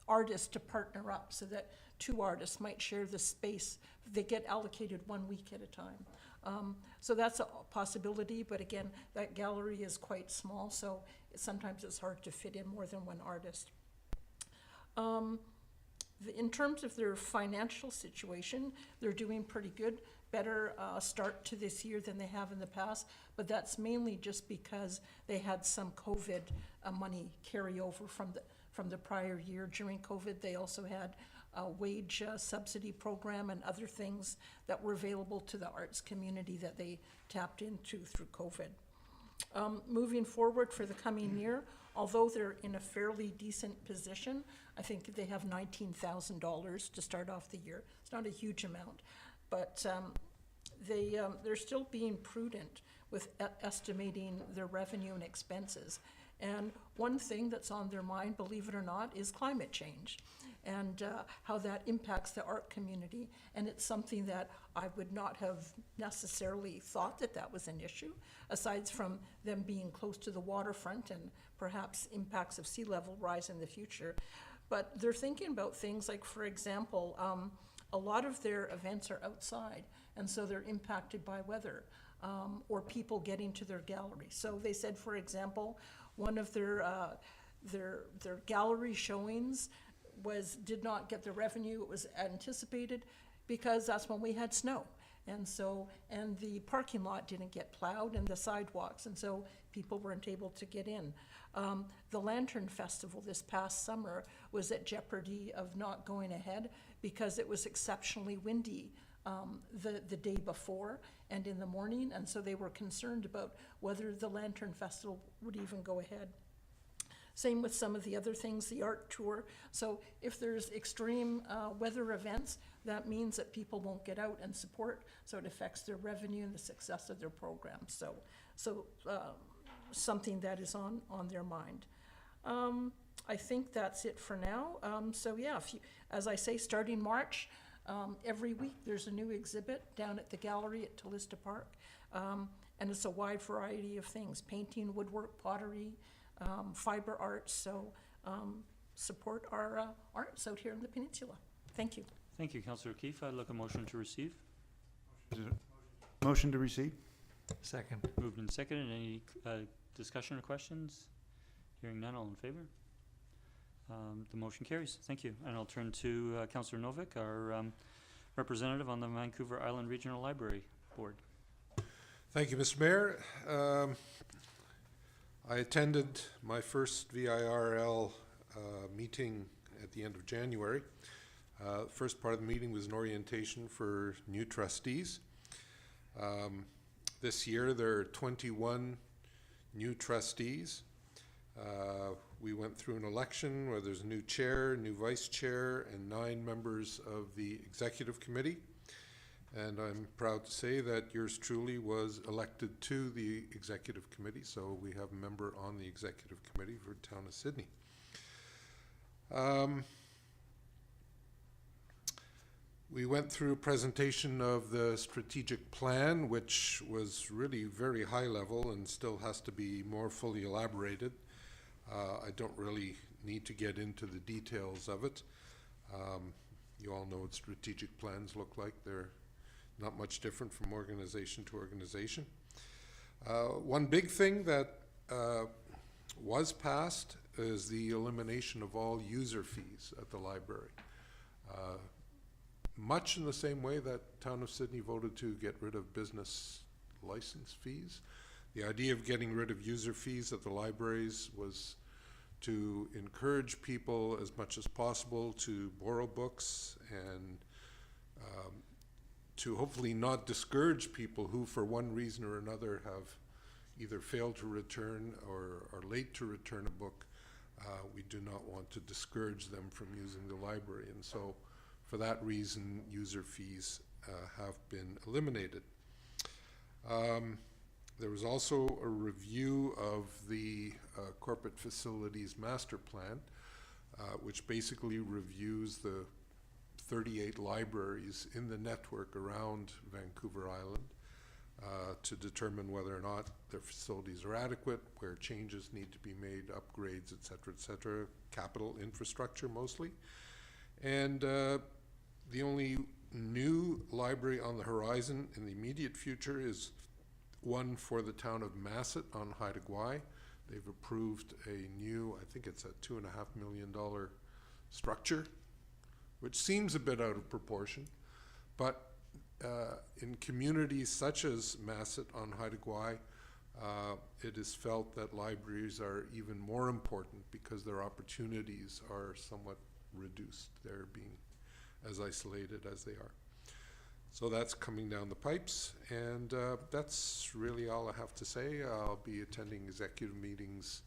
artists to partner up so that 2 artists might share the space. They get allocated 1 week at a time. So that's a possibility, but again, that gallery is quite small, so sometimes it's hard to fit in more than 1 artist. In terms of their financial situation, they're doing pretty good, better start to this year than they have in the past, but that's mainly just because they had some COVID money carry over from the prior year. During COVID, they also had wage subsidy program and other things that were available to the arts community that they tapped into through COVID. Moving forward for the coming year, although they're in a fairly decent position, I think they have $19,000 to start off the year. It's not a huge amount, but they're still being prudent with estimating their revenue and expenses. And one thing that's on their mind, believe it or not, is climate change and how that impacts the art community. And it's something that I would not have necessarily thought that that was an issue, aside from them being close to the waterfront and perhaps impacts of sea level rise in the future. But they're thinking about things like, for example, a lot of their events are outside, and so they're impacted by weather or people getting to their gallery. So they said, for example, one of their gallery showings did not get the revenue it was anticipated because that's when we had snow. And the parking lot didn't get plowed and the sidewalks, and so people weren't able to get in. The Lantern Festival this past summer was at jeopardy of not going ahead because it was exceptionally windy the day before and in the morning, and so they were concerned about whether the Lantern Festival would even go ahead. Same with some of the other things, the art tour. So if there's extreme weather events, that means that people won't get out and support, so it affects their revenue and the success of their programs. So something that is on their mind. I think that's it for now. So yeah, as I say, starting March, every week there's a new exhibit down at the gallery at Tallista Park. And it's a wide variety of things: painting, woodwork, pottery, fiber arts. So support our arts out here in the peninsula. Thank you. Thank you, Councillor Keefe. I'd like a motion to receive. Motion to receive? Second. Moved and seconded. Any discussion or questions? Hearing none, all in favor? The motion carries. Thank you. And I'll turn to Councillor Novek, our representative on the Vancouver Island Regional Library Board. Thank you, Mr. Mayor. I attended my first VIRL meeting at the end of January. First part of the meeting was an orientation for new trustees. This year there are 21 new trustees. We went through an election where there's a new chair, new vice chair, and 9 members of the executive committee. And I'm proud to say that yours truly was elected to the executive committee, so we have a member on the executive committee for the town of Sidney. We went through a presentation of the strategic plan, which was really very high level and still has to be more fully elaborated. I don't really need to get into the details of it. You all know what strategic plans look like. They're not much different from organization to organization. One big thing that was passed is the elimination of all user fees at the library. Much in the same way that town of Sidney voted to get rid of business license fees. The idea of getting rid of user fees at the libraries was to encourage people as much as possible to borrow books and to hopefully not discourage people who, for one reason or another, have either failed to return or are late to return a book. We do not want to discourage them from using the library, and so for that reason, user fees have been eliminated. There was also a review of the corporate facilities master plan, which basically reviews the 38 libraries in the network around Vancouver Island to determine whether or not their facilities are adequate, where changes need to be made, upgrades, et cetera, capital infrastructure mostly. And the only new library on the horizon in the immediate future is one for the town of Masset on Haida Gwaii. They've approved a new, I think it's a $2.5 million structure, which seems a bit out of proportion, but in communities such as Masset on Haida Gwaii, it is felt that libraries are even more important because their opportunities are somewhat reduced. They're being as isolated as they are. So that's coming down the pipes, and that's really all I have to say. I'll be attending executive meetings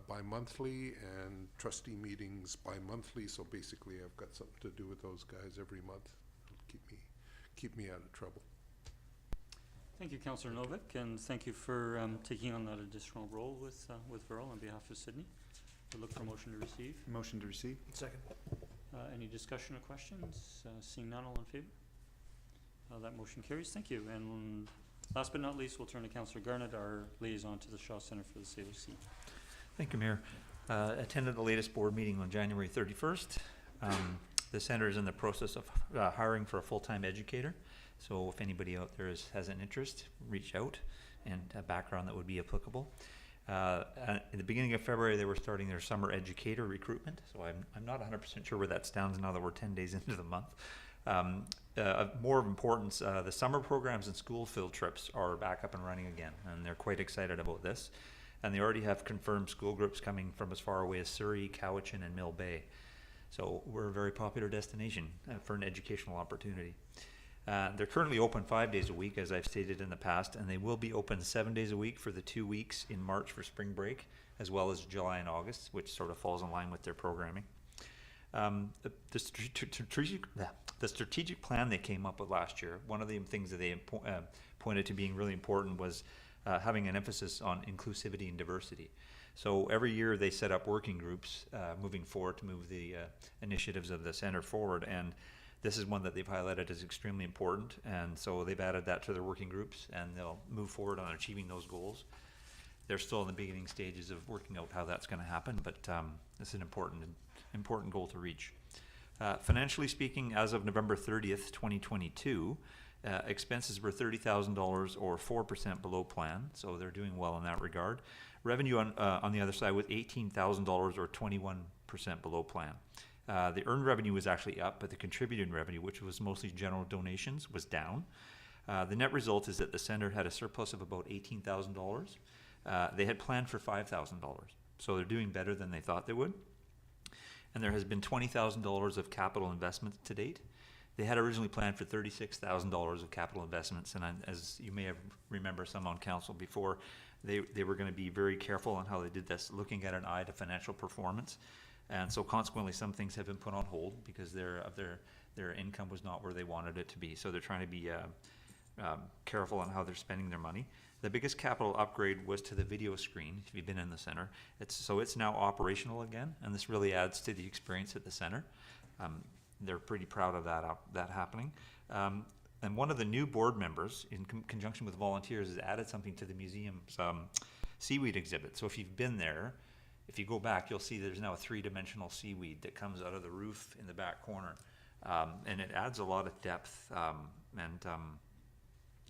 bi-monthly and trustee meetings bi-monthly, so basically I've got something to do with those guys every month. It'll keep me out of trouble. Thank you, Councillor Novek, and thank you for taking on that additional role with Verl on behalf of Sidney. We look for a motion to receive. Motion to receive. Second. Any discussion or questions? Seeing none, all in favor? That motion carries. Thank you. And last but not least, we'll turn to Councillor Garnett, our liaison to the Shaw Centre for the Salish Sea. Thank you, Mayor. Attended the latest board meeting on January 31st. The centre is in the process of hiring for a full-time educator. So if anybody out there has an interest, reach out, and a background that would be applicable. At the beginning of February, they were starting their summer educator recruitment. So I'm not 100% sure where that stands now that we're 10 days into the month. Of more importance, the summer programs and school field trips are back up and running again, and they're quite excited about this. And they already have confirmed school groups coming from as far away as Surrey, Cowichan, and Mill Bay. So we're a very popular destination for an educational opportunity. They're currently open 5 days a week, as I've stated in the past, and they will be open 7 days a week for the 2 weeks in March for spring break, as well as July and August, which sort of falls in line with their programming. The strategic plan they came up with last year, one of the things that they pointed to being really important was having an emphasis on inclusivity and diversity. So every year they set up working groups moving forward to move the initiatives of the centre forward, and this is one that they've highlighted as extremely important, and so they've added that to their working groups, and they'll move forward on achieving those goals. They're still in the beginning stages of working out how that's going to happen, but it's an important goal to reach. Financially speaking, as of November 30th, 2022, expenses were $30,000 or 4% below plan, so they're doing well in that regard. Revenue on the other side was $18,000 or 21% below plan. The earned revenue was actually up, but the contributed revenue, which was mostly general donations, was down. The net result is that the centre had a surplus of about $18,000. They had planned for $5,000, so they're doing better than they thought they would. And there has been $20,000 of capital investments to date. They had originally planned for $36,000 of capital investments, and as you may have remember some on council before, they were going to be very careful on how they did this, looking at an eye to financial performance. And so consequently, some things have been put on hold because their income was not where they wanted it to be. So they're trying to be careful on how they're spending their money. The biggest capital upgrade was to the video screen, if you've been in the centre. It's now operational again, and this really adds to the experience at the centre. They're pretty proud of that happening. And one of the new board members, in conjunction with volunteers, has added something to the museum's seaweed exhibit. So if you've been there, if you go back, you'll see there's now a 3-dimensional seaweed that comes out of the roof in the back corner. And it adds a lot of depth and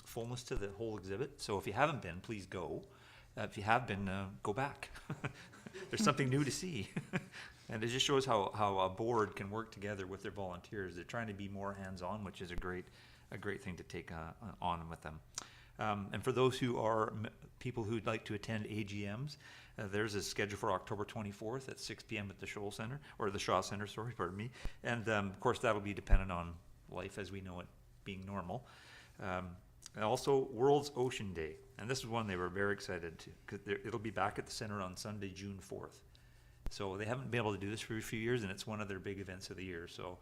fullness to the whole exhibit. So if you haven't been, please go. If you have been, go back. There's something new to see. And it just shows how a board can work together with their volunteers. They're trying to be more hands-on, which is a great thing to take on with them. And for those who are people who'd like to attend AGMs, there's a schedule for October 24th at 6 p.m. at the Shaw Centre, or the Shaw Centre, sorry, pardon me. And of course, that'll be dependent on life as we know it being normal. And also, World's Ocean Day. And this is one they were very excited to, because it'll be back at the centre on Sunday, June 4th. So they haven't been able to do this for a few years, and it's one of their big events of the year. So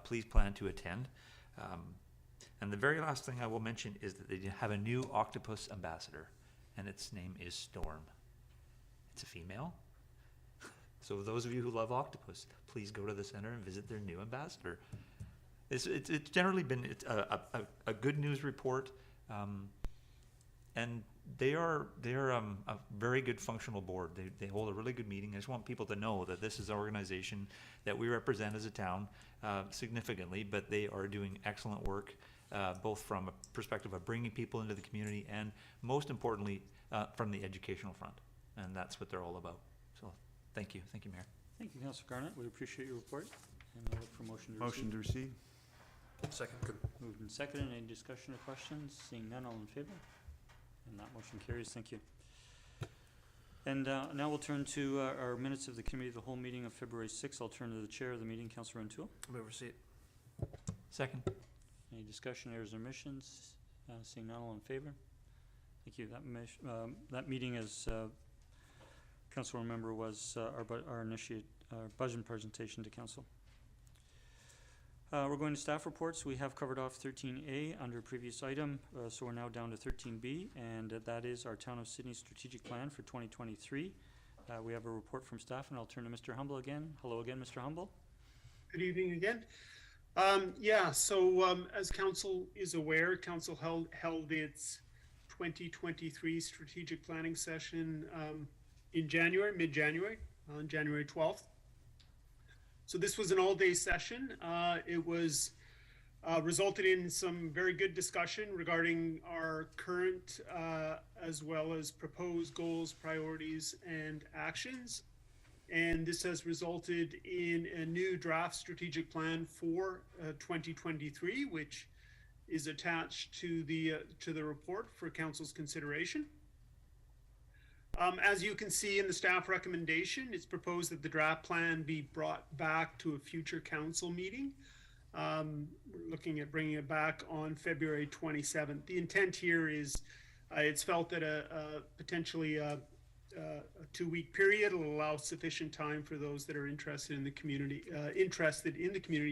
please plan to attend. And the very last thing I will mention is that they have a new octopus ambassador, and its name is Storm. It's a female. So those of you who love octopus, please go to the centre and visit their new ambassador. It's generally been a good news report, and they are a very good functional board. They hold a really good meeting. I just want people to know that this is an organization that we represent as a town significantly, but they are doing excellent work, both from a perspective of bringing people into the community and most importantly from the educational front, and that's what they're all about. So thank you, Mayor. Thank you, Councillor Garnett. We appreciate your report, and I look for motion to receive. Motion to receive. Second. Moved and seconded. Any discussion or questions? Seeing none, all in favor? And that motion carries. Thank you. And now we'll turn to our minutes of the Committee of the Whole meeting of February 6th. I'll turn to the chair of the meeting, Councillor N. Move receipt. Second. Any discussion, errors, or omissions? Seeing none, all in favor? Thank you. That meeting, as council remember, was our budget presentation to council. We're going to staff reports. We have covered off 13A under previous item, so we're now down to 13B, and that is our Town of Sydney Strategic Plan for 2023. We have a report from staff, and I'll turn to Mr. Humble again. Hello again, Mr. Humble. Good evening again. As council is aware, council held its 2023 strategic planning session in January, mid-January, on January 12th. So this was an all-day session. It was resulted in some very good discussion regarding our current as well as proposed goals, priorities, and actions. And this has resulted in a new draft strategic plan for 2023, which is attached to the report for council's consideration. As you can see in the staff recommendation, it's proposed that the draft plan be brought back to a future council meeting. We're looking at bringing it back on February 27th. The intent here is it's felt that potentially a 2-week period will allow sufficient time for those that are interested in the community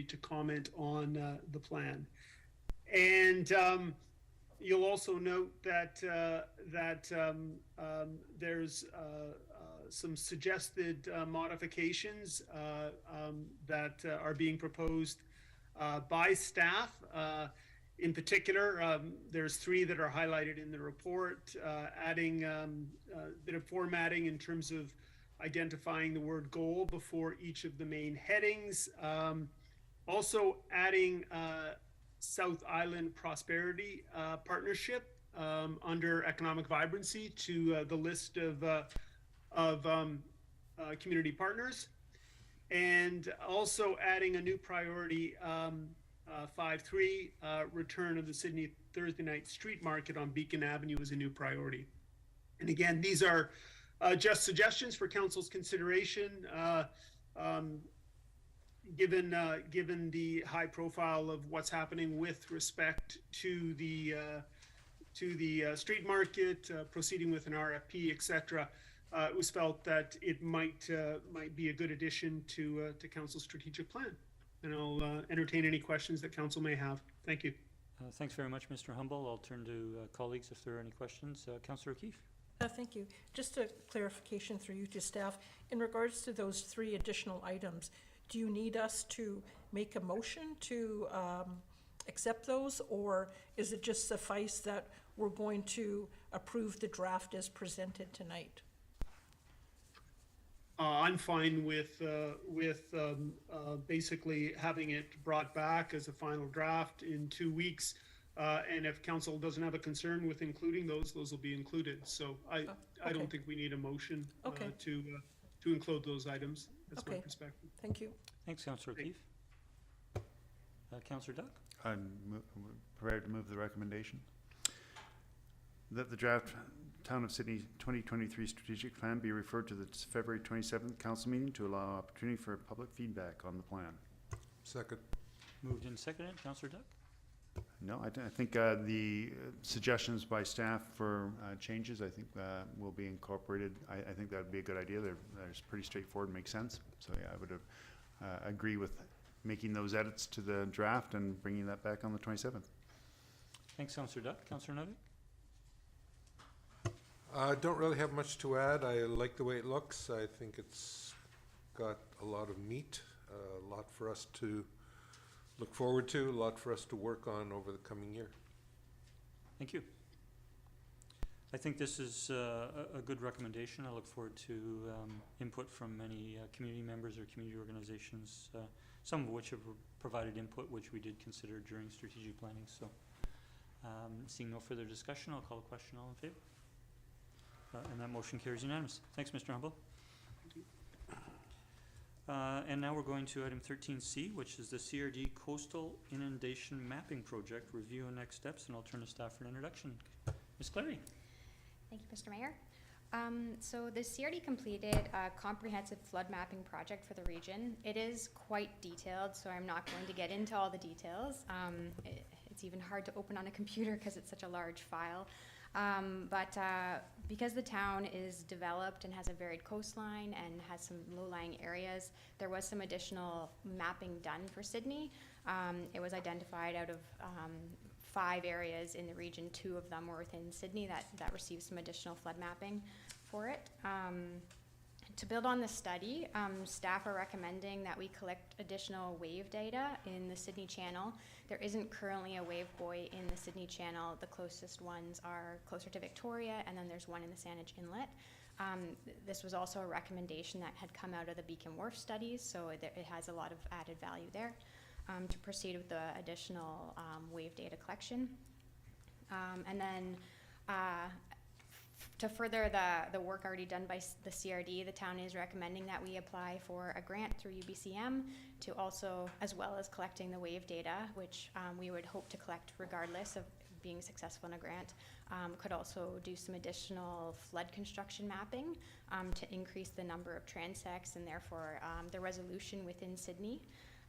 to comment on the plan. And you'll also note that there's some suggested modifications that are being proposed by staff. In particular, there's 3 that are highlighted in the report, adding a bit of formatting in terms of identifying the word goal before each of the main headings. Also adding South Island Prosperity Partnership under economic vibrancy to the list of community partners, and also adding a new priority 5.3, return of the Sydney Thursday night street market on Beacon Avenue as a new priority. And again, these are just suggestions for council's consideration. Given the high profile of what's happening with respect to the street market, proceeding with an RFP, etc., it was felt that it might be a good addition to council's strategic plan. And I'll entertain any questions that council may have. Thank you. Thanks very much, Mr. Humble. I'll turn to colleagues if there are any questions. Councillor O'Keefe. Thank you. Just a clarification through you to staff. In regards to those 3 additional items, do you need us to make a motion to accept those, or is it just suffice that we're going to approve the draft as presented tonight? I'm fine with basically having it brought back as a final draft in 2 weeks. And if council doesn't have a concern with including those will be included. So I don't think we need a motion to include those items. That's my perspective. Thank you. Thanks, Councillor O'Keefe. Councillor Duck. I'm prepared to move the recommendation that the draft Town of Sydney 2023 strategic plan be referred to the February 27th council meeting to allow opportunity for public feedback on the plan. Second. Moved and seconded. Councillor Duck. No, I think the suggestions by staff for changes, I think will be incorporated. I think that would be a good idea. They're pretty straightforward, make sense. So yeah, I would agree with making those edits to the draft and bringing that back on the 27th. Thanks, Councillor Duck. Councillor Novek. I don't really have much to add. I like the way it looks. I think it's got a lot of meat, a lot for us to look forward to, a lot for us to work on over the coming year. Thank you. I think this is a good recommendation. I look forward to input from many community members or community organizations, some of which have provided input, which we did consider during strategic planning. So seeing no further discussion, I'll call a question. All in favor? And that motion carries unanimous. Thanks, Mr. Humble. And now we're going to item 13C, which is the CRD Coastal Inundation Mapping Project, review and next steps, and I'll turn to staff for an introduction. Ms. Clary. Thank you, Mr. Mayor. So the CRD completed a comprehensive flood mapping project for the region. It is quite detailed, so I'm not going to get into all the details. It's even hard to open on a computer because it's such a large file. But because the town is developed and has a varied coastline and has some low-lying areas, there was some additional mapping done for Sidney. It was identified out of 5 areas in the region. 2 of them were within Sidney that received some additional flood mapping for it. To build on the study, staff are recommending that we collect additional wave data in the Sidney Channel. There isn't currently a wave buoy in the Sidney Channel. The closest ones are closer to Victoria, and then there's one in the Saanich Inlet. This was also a recommendation that had come out of the Beacon Wharf studies, so it has a lot of added value there to proceed with the additional wave data collection. And then to further the work already done by the CRD, the town is recommending that we apply for a grant through UBCM to also, as well as collecting the wave data, which we would hope to collect regardless of being successful in a grant, could also do some additional flood construction mapping to increase the number of transects and therefore the resolution within Sidney.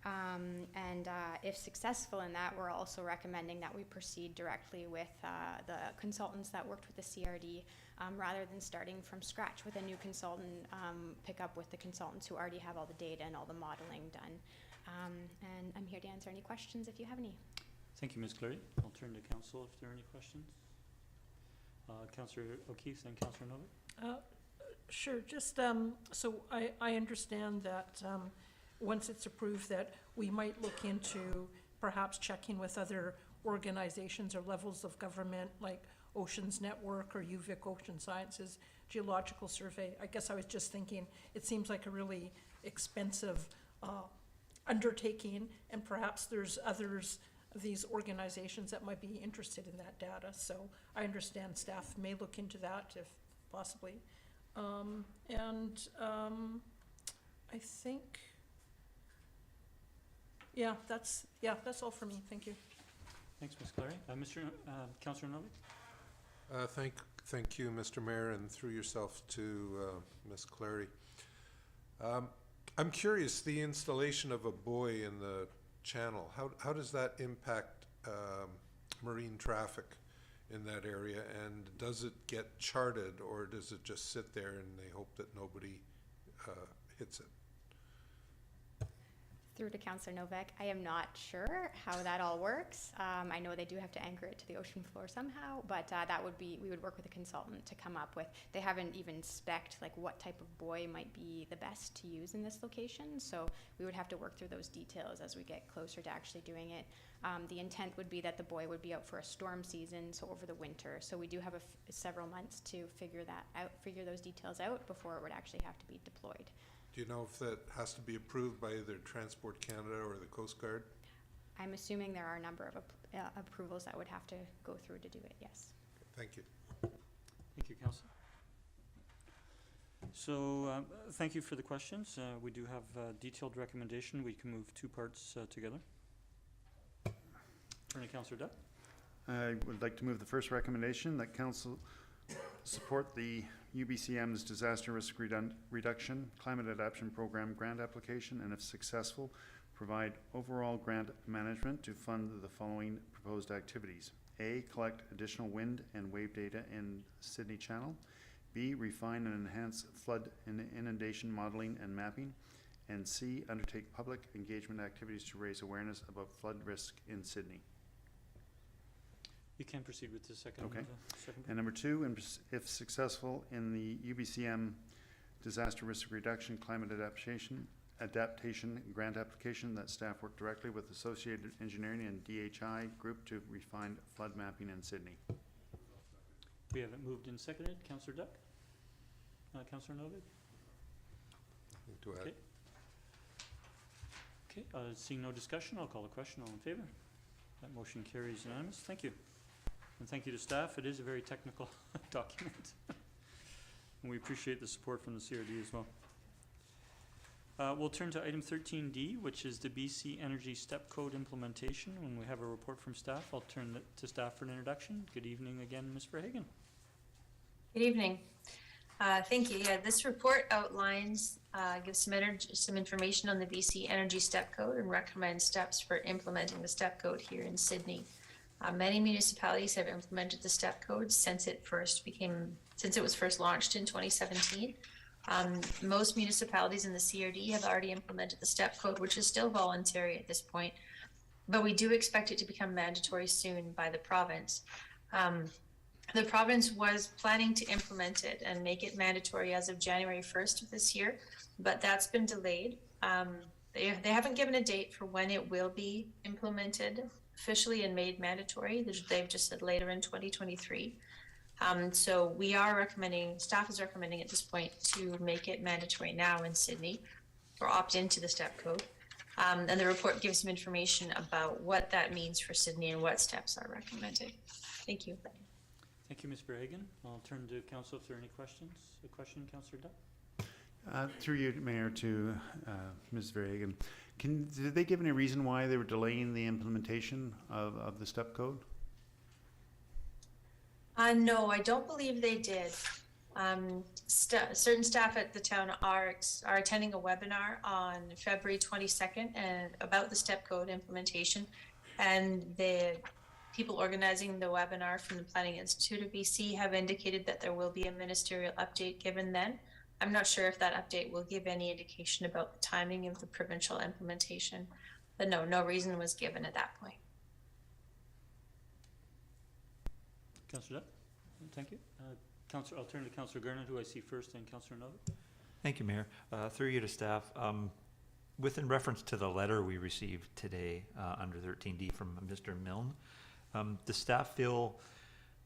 And if successful in that, we're also recommending that we proceed directly with the consultants that worked with the CRD rather than starting from scratch with a new consultant, pick up with the consultants who already have all the data and all the modeling done. And I'm here to answer any questions if you have any. Thank you, Ms. Clary. I'll turn to council if there are any questions. Councillor O'Keefe, then Councillor Novek. Sure, just so I understand that once it's approved that we might look into perhaps checking with other organizations or levels of government like Oceans Network or UVic Ocean Sciences Geological Survey. I guess I was just thinking it seems like a really expensive undertaking, and perhaps there's others of these organizations that might be interested in that data. So I understand staff may look into that if possibly. I think, yeah, that's all for me. Thank you. Thanks, Ms. Clary. Councillor Novek. Thank you, Mr. Mayor, and through yourself to Ms. Clary. I'm curious, the installation of a buoy in the channel, how does that impact marine traffic in that area, and does it get charted, or does it just sit there and they hope that nobody hits it? Through to Councillor Novek, I am not sure how that all works. I know they do have to anchor it to the ocean floor somehow, but that would be, we would work with a consultant to come up with, they haven't even spec'd like what type of buoy might be the best to use in this location, so we would have to work through those details as we get closer to actually doing it. The intent would be that the buoy would be out for a storm season, so over the winter, so we do have several months to figure that out, figure those details out before it would actually have to be deployed. Do you know if that has to be approved by either Transport Canada or the Coast Guard? I'm assuming there are a number of approvals that would have to go through to do it, yes. Thank you. Thank you, Councillor. So thank you for the questions. We do have a detailed recommendation. We can move 2 parts together. Turn to Councillor Dutt. I would like to move the first recommendation that council support the UBCM's Disaster Risk Reduction Climate Adaptation Program grant application, and if successful, provide overall grant management to fund the following proposed activities. A, collect additional wind and wave data in Sidney Channel. B, refine and enhance flood and inundation modeling and mapping. And C, undertake public engagement activities to raise awareness about flood risk in Sidney. You can proceed with the second. Okay. Second. And number 2, and if successful in the UBCM Disaster Risk Reduction Climate Adaptation Grant application, that staff work directly with Associated Engineering and DHI Group to refine flood mapping in Sidney. We have it moved and seconded. Councillor Duck? Councillor Novik? To add. Okay, seeing no discussion, I'll call the question. All in favor? That motion carries unanimous. Thank you. And thank you to staff. It is a very technical document. And we appreciate the support from the CRD as well. We'll turn to item 13D, which is the BC Energy Step Code implementation. When we have a report from staff, I'll turn it to staff for an introduction. Good evening again, Ms. Verhagen. Good evening. Thank you. Yeah, this report outlines, gives some information on the BC Energy Step Code and recommends steps for implementing the Step Code here in Sydney. Many municipalities have implemented the Step Code since it was first launched in 2017. Most municipalities in the CRD have already implemented the Step Code, which is still voluntary at this point, but we do expect it to become mandatory soon by the province. The province was planning to implement it and make it mandatory as of January 1st of this year, but that's been delayed. They haven't given a date for when it will be implemented officially and made mandatory. They've just said later in 2023. So we are recommending, staff is recommending at this point to make it mandatory now in Sydney or opt into the Step Code. And the report gives some information about what that means for Sydney and what steps are recommended. Thank you. Thank you, Ms. Verhagen. I'll turn to council if there are any questions. A question, Councillor Dutt? Through you, Mayor, to Ms. Verhagen. Did they give any reason why they were delaying the implementation of the Step Code? No, I don't believe they did. Certain staff at the town are attending a webinar on February 22nd and about the Step Code implementation, and the people organizing the webinar from the Planning Institute of BC have indicated that there will be a ministerial update given then. I'm not sure if that update will give any indication about the timing of the provincial implementation, but no reason was given at that point. Councillor Dutt? Thank you. I'll turn to Councillor Garnett, who I see first, and Councillor Novek. Thank you, Mayor. Through you to staff, within reference to the letter we received today under 13D from Mr. Milne, does staff feel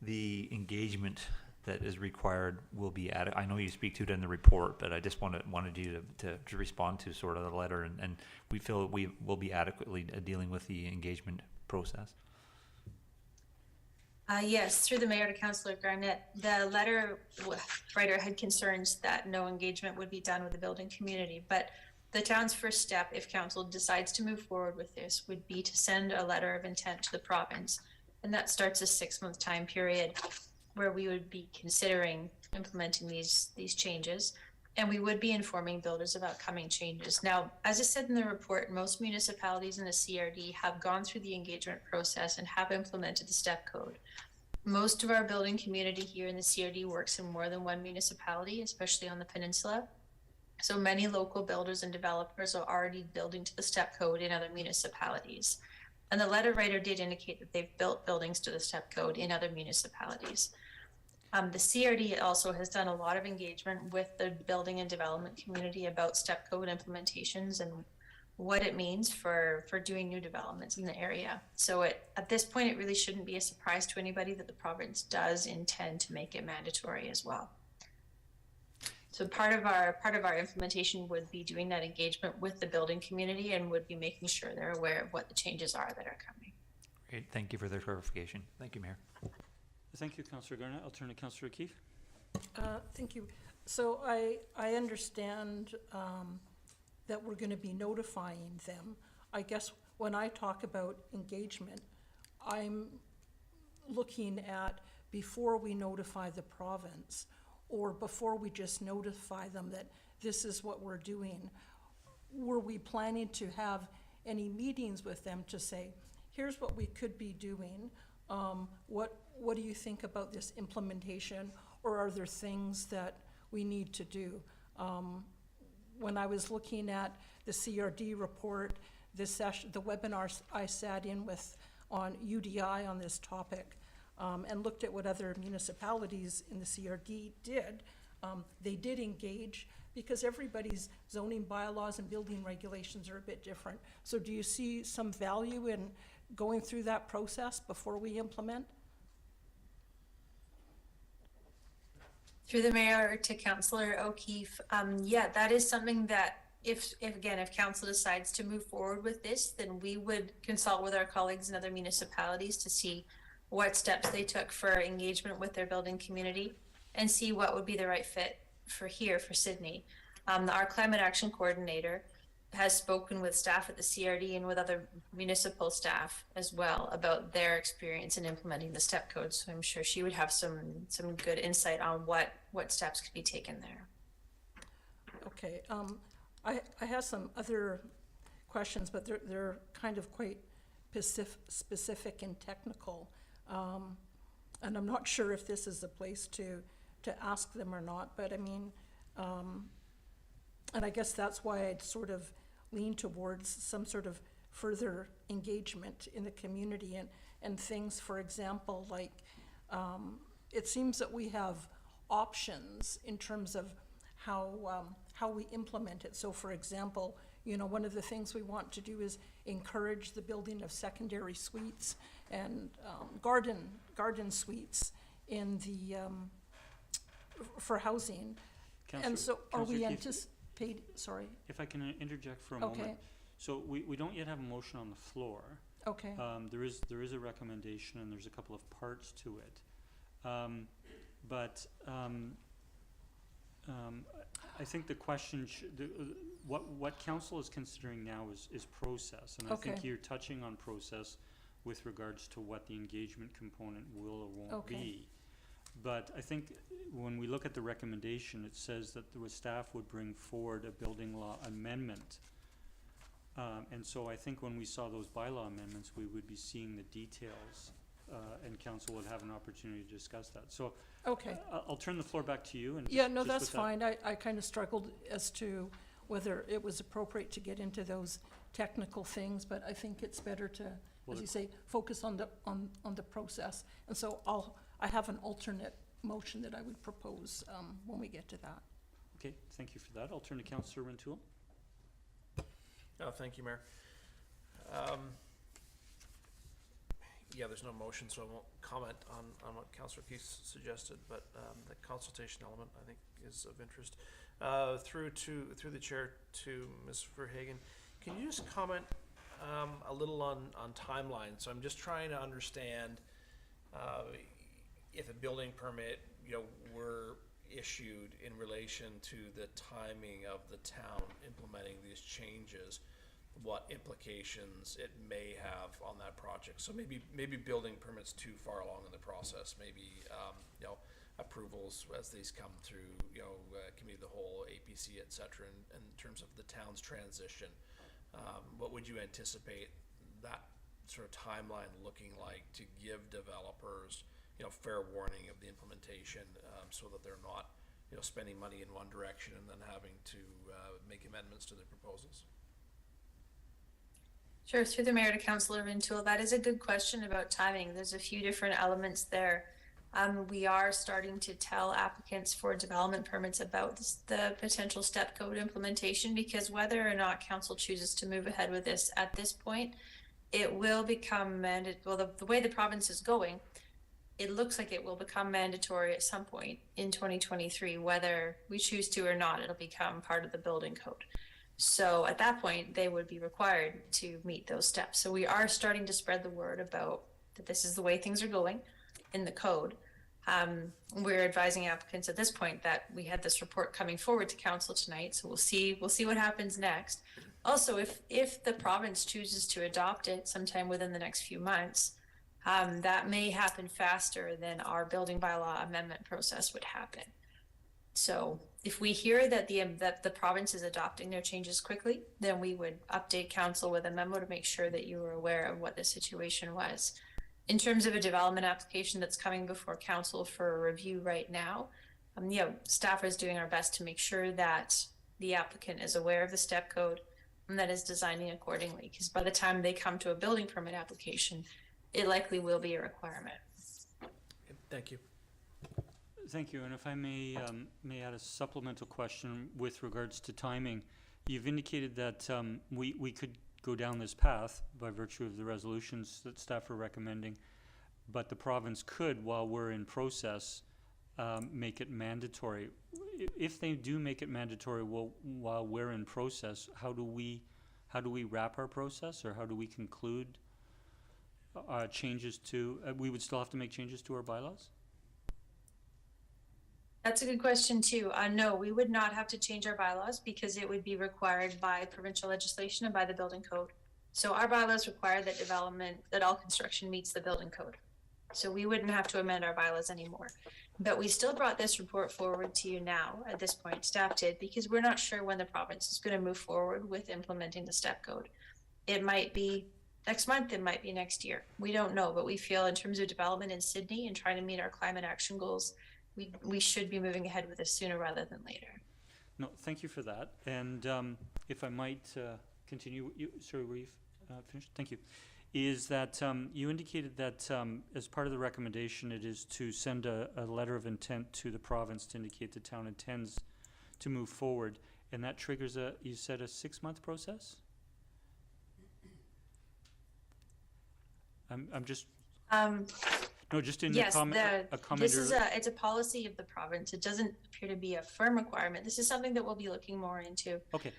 the engagement that is required will be added? I know you speak to it in the report, but I just wanted you to respond to sort of the letter, and we feel we will be adequately dealing with the engagement process. Yes, through the mayor to Councillor Garnett, the letter writer had concerns that no engagement would be done with the building community, but the town's first step, if council decides to move forward with this, would be to send a letter of intent to the province. And that starts a 6-month time period where we would be considering implementing these changes. And we would be informing builders about coming changes. Now, as I said in the report, most municipalities in the CRD have gone through the engagement process and have implemented the Step Code. Most of our building community here in the CRD works in more than one municipality, especially on the Peninsula. So many local builders and developers are already building to the Step Code in other municipalities. And the letter writer did indicate that they've built buildings to the Step Code in other municipalities. The CRD also has done a lot of engagement with the building and development community about Step Code implementations and what it means for doing new developments in the area. So at this point, it really shouldn't be a surprise to anybody that the province does intend to make it mandatory as well. So part of our implementation would be doing that engagement with the building community and would be making sure they're aware of what the changes are that are coming. Great, thank you for the clarification. Thank you, Mayor. Thank you, Councillor Garnett. I'll turn to Councillor Keefe. Thank you. So I understand that we're going to be notifying them. I guess when I talk about engagement, I'm looking at before we notify the province or before we just notify them that this is what we're doing. Were we planning to have any meetings with them to say, here's what we could be doing? What do you think about this implementation, or are there things that we need to do? When I was looking at the CRD report, the webinars I sat in with on UDI on this topic, and looked at what other municipalities in the CRD did, they did engage because everybody's zoning bylaws and building regulations are a bit different. So do you see some value in going through that process before we implement? Through the mayor to Councillor O'Keefe, yeah, that is something that if council decides to move forward with this, then we would consult with our colleagues in other municipalities to see what steps they took for engagement with their building community and see what would be the right fit for here, for Sidney. Our climate action coordinator has spoken with staff at the CRD and with other municipal staff as well about their experience in implementing the step code. So I'm sure she would have some good insight on what steps could be taken there. Okay, I have some other questions, but they're kind of quite specific and technical. And I'm not sure if this is the place to ask them or not, but I mean, and I guess that's why I'd sort of lean towards some sort of further engagement in the community and things, for example, like, it seems that we have options in terms of how we implement it. So for example, you know, one of the things we want to do is encourage the building of secondary suites and garden suites in the, for housing. And so are we anticipating, sorry? If I can interject for a moment. Okay. So we don't yet have a motion on the floor. Okay. There is a recommendation and there's a couple of parts to it. I think the question, what council is considering now is process. And I think you're touching on process with regards to what the engagement component will or won't be. But I think when we look at the recommendation, it says that the staff would bring forward a building law amendment. And so I think when we saw those bylaw amendments, we would be seeing the details, and council would have an opportunity to discuss that. So I'll turn the floor back to you. And yeah, no, that's fine. I kind of struggled as to whether it was appropriate to get into those technical things, but I think it's better to, as you say, focus on the process. And so I have an alternate motion that I would propose when we get to that. Okay, thank you for that. I'll turn to Councillor Rintoul. Oh, thank you, Mayor. Yeah, there's no motion, so I won't comment on what Councillor Keith suggested, but the consultation element, I think, is of interest. Through the chair to Ms. Verhagen, can you just comment a little on timeline? So I'm just trying to understand if a building permit, were issued in relation to the timing of the town implementing these changes, what implications it may have on that project. So maybe building permits too far along in the process, maybe approvals as these come through, committee of the whole, APC, et cetera, in terms of the town's transition. What would you anticipate that sort of timeline looking like to give developers fair warning of the implementation, so that they're not spending money in one direction and then having to make amendments to their proposals? Sure, through the mayor to Councillor Rintoul, that is a good question about timing. There's a few different elements there. We are starting to tell applicants for development permits about the potential step code implementation, because whether or not council chooses to move ahead with this at this point, it will become mandatory. Well, the way the province is going, it looks like it will become mandatory at some point in 2023, whether we choose to or not. It'll become part of the building code. So at that point, they would be required to meet those steps. So we are starting to spread the word about that this is the way things are going in the code. We're advising applicants at this point that we had this report coming forward to council tonight, so we'll see what happens next. Also, if the province chooses to adopt it sometime within the next few months, that may happen faster than our building bylaw amendment process would happen. So if we hear that the province is adopting their changes quickly, then we would update council with a memo to make sure that you were aware of what the situation was. In terms of a development application that's coming before council for a review right now, staff is doing our best to make sure that the applicant is aware of the step code and that is designing accordingly, because by the time they come to a building permit application, it likely will be a requirement. Thank you. Thank you, and if I may add a supplemental question with regards to timing. You've indicated that we could go down this path by virtue of the resolutions that staff are recommending, but the province could, while we're in process, make it mandatory. If they do make it mandatory while we're in process, how do we wrap our process, or how do we conclude changes to? We would still have to make changes to our bylaws. That's a good question too. No, we would not have to change our bylaws because it would be required by provincial legislation and by the building code. So our bylaws require that all construction meets the building code. So we wouldn't have to amend our bylaws anymore. But we still brought this report forward to you now at this point, staff did, because we're not sure when the province is going to move forward with implementing the step code. It might be next month, it might be next year. We don't know, but we feel in terms of development in Sydney and trying to meet our climate action goals, we should be moving ahead with this sooner rather than later. No, thank you for that. And if I might continue, sorry, were you finished? Thank you. Is that you indicated that as part of the recommendation, it is to send a letter of intent to the province to indicate the town intends to move forward, and that triggers you said a 6-month process? I'm just no, just in yes, the comment. A comment this is it's a policy of the province. It doesn't appear to be a firm requirement. This is something that we'll be looking more into. Okay.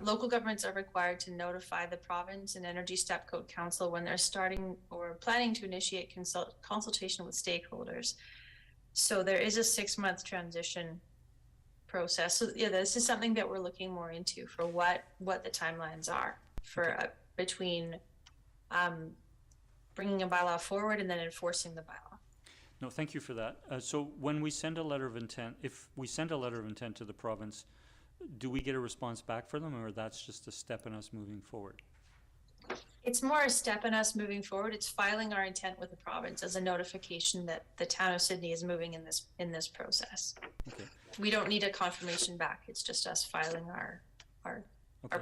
Local governments are required to notify the province and Energy Step Code Council when they're starting or planning to initiate consultation with stakeholders. So there is a 6-month transition process. So yeah, this is something that we're looking more into for what the timelines are for between bringing a bylaw forward and then enforcing the bylaw. No, thank you for that. So when we send a letter of intent, if we send a letter of intent to the province, do we get a response back for them, or that's just a step in us moving forward? It's more a step in us moving forward. It's filing our intent with the province as a notification that the town of Sidney is moving in this process. Okay. We don't need a confirmation back. It's just us filing our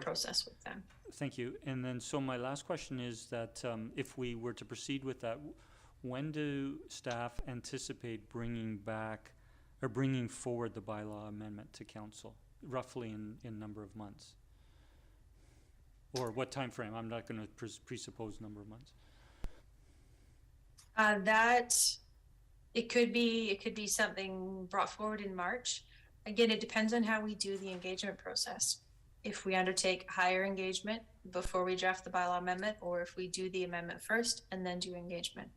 process with them. Thank you. And then, so my last question is that if we were to proceed with that, when do staff anticipate bringing forward the bylaw amendment to council, roughly in number of months? Or what time frame? I'm not going to presuppose number of months. It could be something brought forward in March. Again, it depends on how we do the engagement process. If we undertake higher engagement before we draft the bylaw amendment, or if we do the amendment first and then do engagement.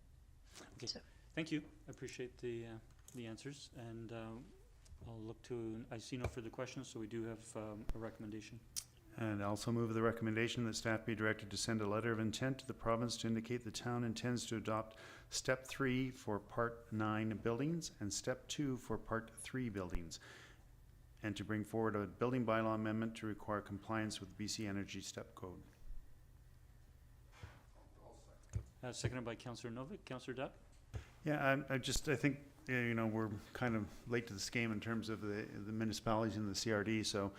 Okay. So. Thank you. I appreciate the answers, and I'll look to. I see no further questions, so we do have a recommendation. And also move the recommendation that staff be directed to send a letter of intent to the province to indicate the town intends to adopt Step 3 for Part 9 buildings and Step 2 for Part 3 buildings, and to bring forward a building bylaw amendment to require compliance with BC Energy Step Code. Seconded by Councillor Novek. Councillor Duck? Yeah, I think we're kind of late to this game in terms of the municipalities and the CRD. So,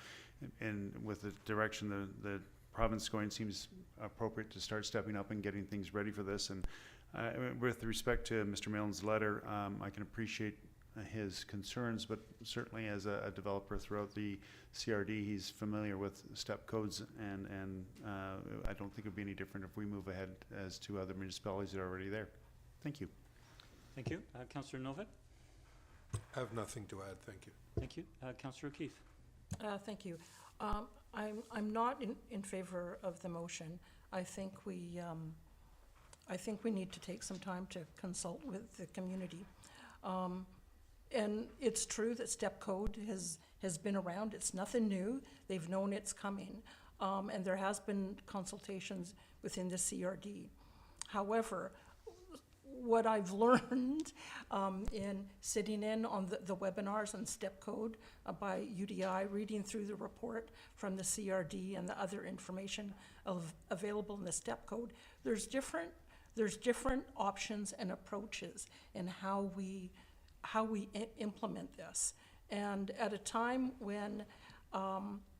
and with the direction the province going, seems appropriate to start stepping up and getting things ready for this. And with respect to Mr. Malin's letter, I can appreciate his concerns, but certainly as a developer throughout the CRD, he's familiar with step codes, and I don't think it would be any different if we move ahead as to other municipalities that are already there. Thank you. Thank you. Councillor Novek? I have nothing to add, thank you. Thank you. Councillor Keith? Thank you. I'm not in favor of the motion. I think we need to take some time to consult with the community. And it's true that step code has been around. It's nothing new. They've known it's coming. And there has been consultations within the CRD. However, what I've learned in sitting in on the webinars on step code by UDI, reading through the report from the CRD and the other information available in the step code, there's different options and approaches in how we implement this. And at a time when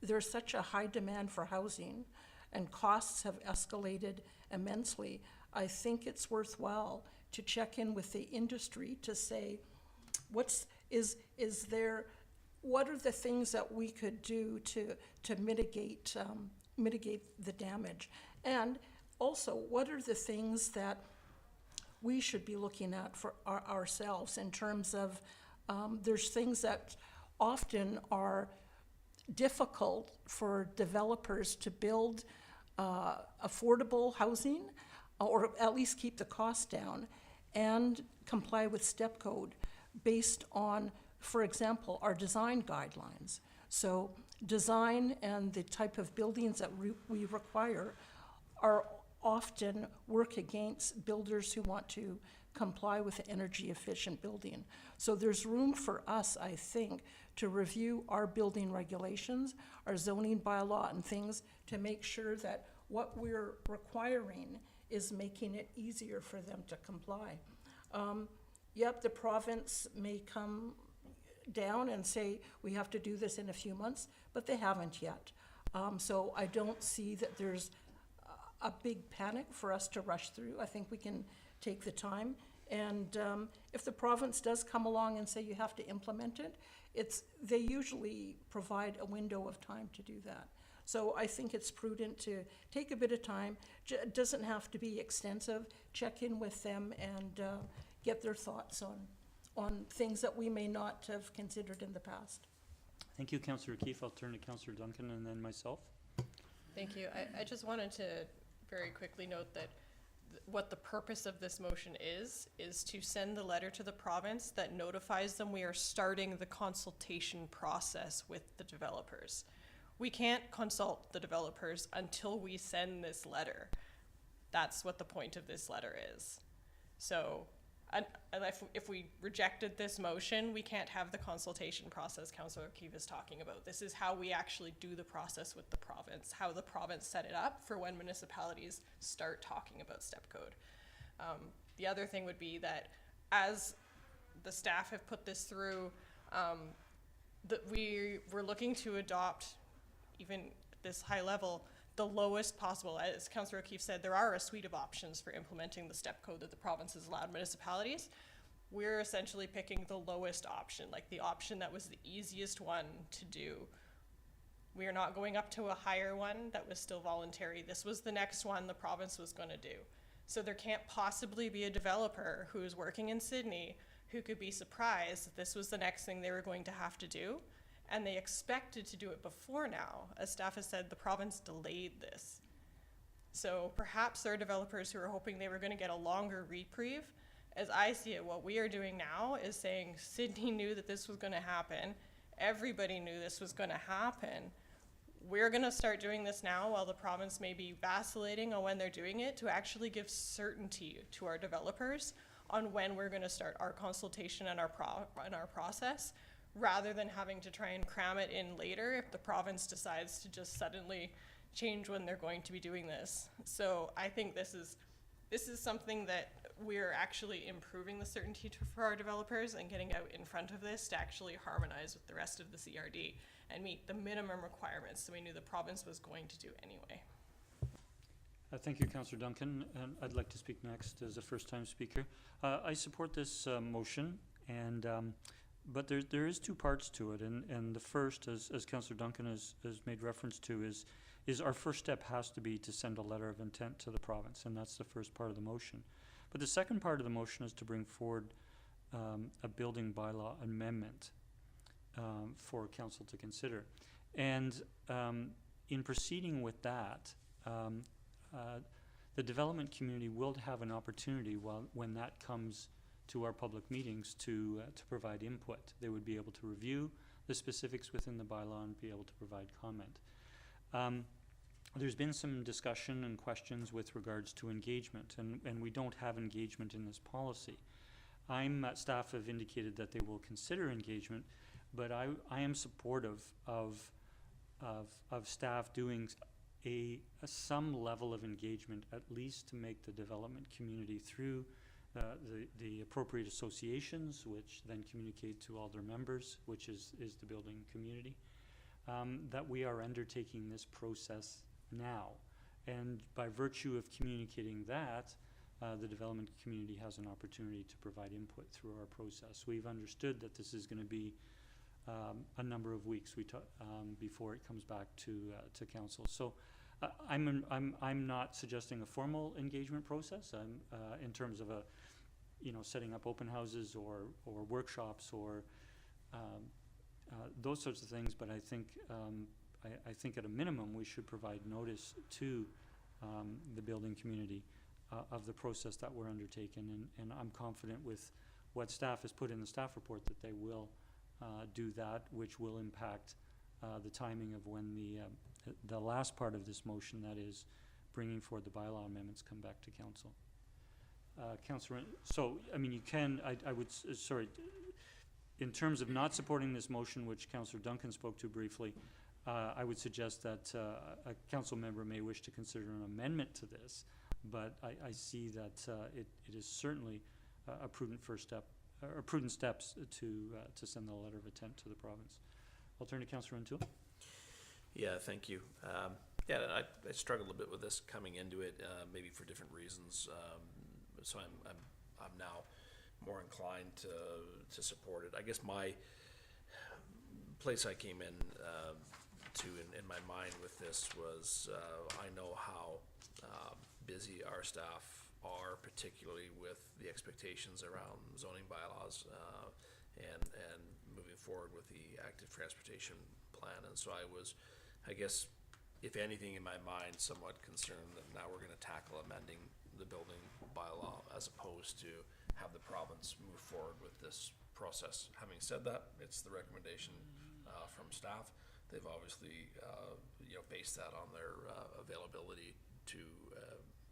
there's such a high demand for housing and costs have escalated immensely, I think it's worthwhile to check in with the industry to say, what are the things that we could do to mitigate the damage? And also, what are the things that we should be looking at for ourselves in terms of, there's things that often are difficult for developers to build affordable housing, or at least keep the cost down and comply with step code. based on, for example, our design guidelines. So design and the type of buildings that we require are often work against builders who want to comply with energy efficient building. So there's room for us, I think, to review our building regulations, our zoning bylaw and things to make sure that what we're requiring is making it easier for them to comply. Yep, the province may come down and say, we have to do this in a few months, but they haven't yet. So I don't see that there's a big panic for us to rush through. I think we can take the time. And if the province does come along and say you have to implement it, they usually provide a window of time to do that. So I think it's prudent to take a bit of time. It doesn't have to be extensive. Check in with them and get their thoughts on things that we may not have considered in the past. Thank you, Councillor Keefe. I'll turn to Councillor Duncan and then myself. Thank you. I just wanted to very quickly note that what the purpose of this motion is to send the letter to the province that notifies them we are starting the consultation process with the developers. We can't consult the developers until we send this letter. That's what the point of this letter is. So, and if we rejected this motion, we can't have the consultation process Councillor Keefe is talking about. This is how we actually do the process with the province, how the province set it up for when municipalities start talking about step code. The other thing would be that as the staff have put this through, that we're looking to adopt, even this high level, the lowest possible. As Councillor O'Keefe said, there are a suite of options for implementing the step code that the province has allowed municipalities. We're essentially picking the lowest option, like the option that was the easiest one to do. We are not going up to a higher one that was still voluntary. This was the next one the province was going to do. So there can't possibly be a developer who is working in Sidney who could be surprised that this was the next thing they were going to have to do. And they expected to do it before now. As staff has said, the province delayed this. So perhaps there are developers who are hoping they were going to get a longer reprieve. As I see it, what we are doing now is saying Sidney knew that this was going to happen. Everybody knew this was going to happen. We're going to start doing this now while the province may be vacillating on when they're doing it, to actually give certainty to our developers on when we're going to start our consultation and our process, rather than having to try and cram it in later if the province decides to just suddenly change when they're going to be doing this. So I think this is something that we're actually improving the certainty for our developers and getting out in front of this to actually harmonize with the rest of the CRD and meet the minimum requirements that we knew the province was going to do anyway. Thank you, Councillor Duncan. And I'd like to speak next as a first-time speaker. I support this motion, and but there is two parts to it, and the first, as Councillor Duncan has made reference to, is our first step has to be to send a letter of intent to the province, and that's the first part of the motion. But the second part of the motion is to bring forward a building bylaw amendment for council to consider. And in proceeding with that, the development community will have an opportunity when that comes to our public meetings to provide input. They would be able to review the specifics within the bylaw and be able to provide comment. There's been some discussion and questions with regards to engagement, and we don't have engagement in this policy. Staff have indicated that they will consider engagement, but I am supportive of staff doing some level of engagement, at least to make the development community through the appropriate associations, which then communicate to all their members, which is the building community, that we are undertaking this process now. And by virtue of communicating that, the development community has an opportunity to provide input through our process. We've understood that this is going to be a number of weeks before it comes back to council. So I'm not suggesting a formal engagement process. In terms of setting up open houses or workshops or those sorts of things. But I think at a minimum we should provide notice to the building community of the process that we're undertaking, and I'm confident with what staff has put in the staff report, that they will do that, which will impact the timing of when the last part of this motion, that is bringing forward the bylaw amendments, come back to council. Councillor, so, I mean, you can, I would, sorry, in terms of not supporting this motion, which Councillor Duncan spoke to briefly, I would suggest that a council member may wish to consider an amendment to this, but I see that it is certainly a prudent first step, or prudent steps to send the letter of intent to the province. I'll turn to Councillor O'Toole. Yeah, thank you. Yeah, I struggled a bit with this coming into it, maybe for different reasons. So I'm now more inclined to support it. I guess my place I came in in my mind with this was I know how busy our staff are, particularly with the expectations around zoning bylaws and moving forward with the active transportation plan. And so I was, I guess, if anything in my mind, somewhat concerned that now we're going to tackle amending the building bylaw as opposed to have the province move forward with this process. Having said that, it's the recommendation from staff. They've obviously based that on their availability to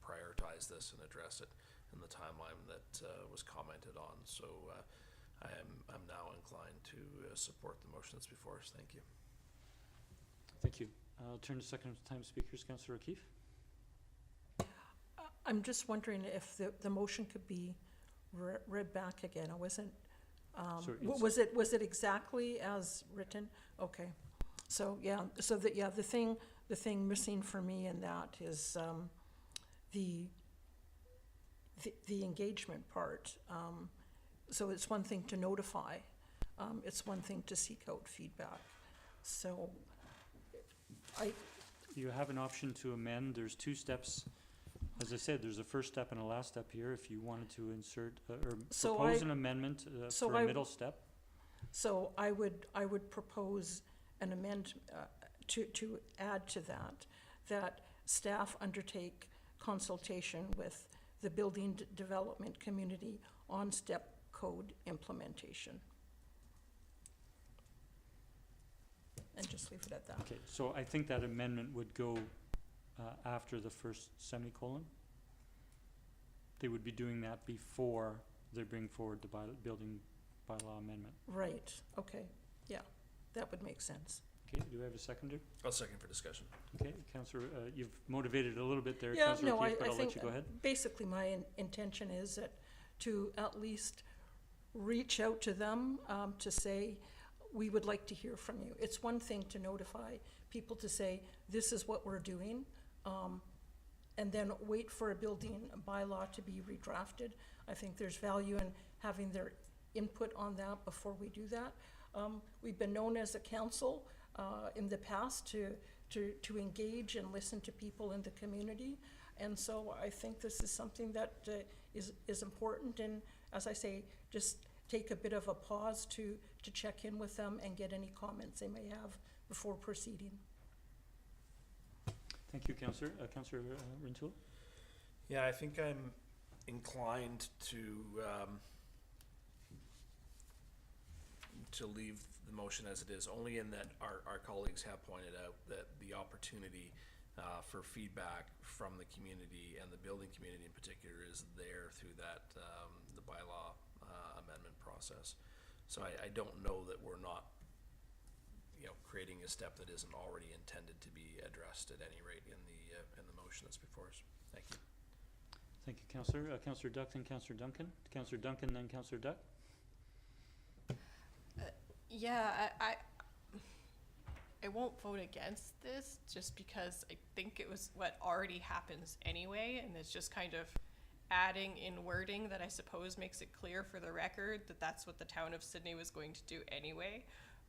prioritize this and address it in the timeline that was commented on. So I'm now inclined to support the motion that's before us. Thank you. Thank you. I'll turn to second time speakers. Councillor O'Keefe. I'm just wondering if the motion could be read back again. I wasn't, Sorry, was it exactly as written? Okay. So, yeah, so the thing missing for me in that is the engagement part. So it's one thing to notify, it's one thing to seek out feedback. So you have an option to amend. There's two steps. As I said, there's a first step and a last step here. If you wanted to insert or propose an amendment for a middle step. So I would propose an amendment to add to that staff undertake consultation with the building development community on step code implementation. And just leave it at that. Okay, so I think that amendment would go after the first semicolon. They would be doing that before they bring forward the building bylaw amendment. Right, okay, yeah, that would make sense. Okay, do I have a seconder? I'll second for discussion. Okay, Councillor, you've motivated a little bit there, Yeah, Councillor no, O'Keefe, but I I'll think let you go ahead. basically my intention is that to at least reach out to them to say, we would like to hear from you. It's one thing to notify people to say, this is what we're doing, and then wait for a building bylaw to be redrafted. I think there's value in having their input on that before we do that. We've been known as a council in the past to engage and listen to people in the community. And so I think this is something that is important, and as I say, just take a bit of a pause to check in with them and get any comments they may have before proceeding. Thank you, Councillor. Councillor Rintoul? Yeah, I think I'm inclined to leave the motion as it is, only in that our colleagues have pointed out that the opportunity for feedback from the community and the building community in particular is there through that the bylaw amendment process. So I don't know that we're not creating a step that isn't already intended to be addressed at any rate in the motion that's before us. Thank you. Thank you, Councillor. Councillor Duck, then Councillor Duncan. Councillor Duncan, then Councillor Duck. Yeah, I won't vote against this just because I think it was what already happens anyway, and it's just kind of adding in wording that I suppose makes it clear for the record that that's what the town of Sidney was going to do anyway.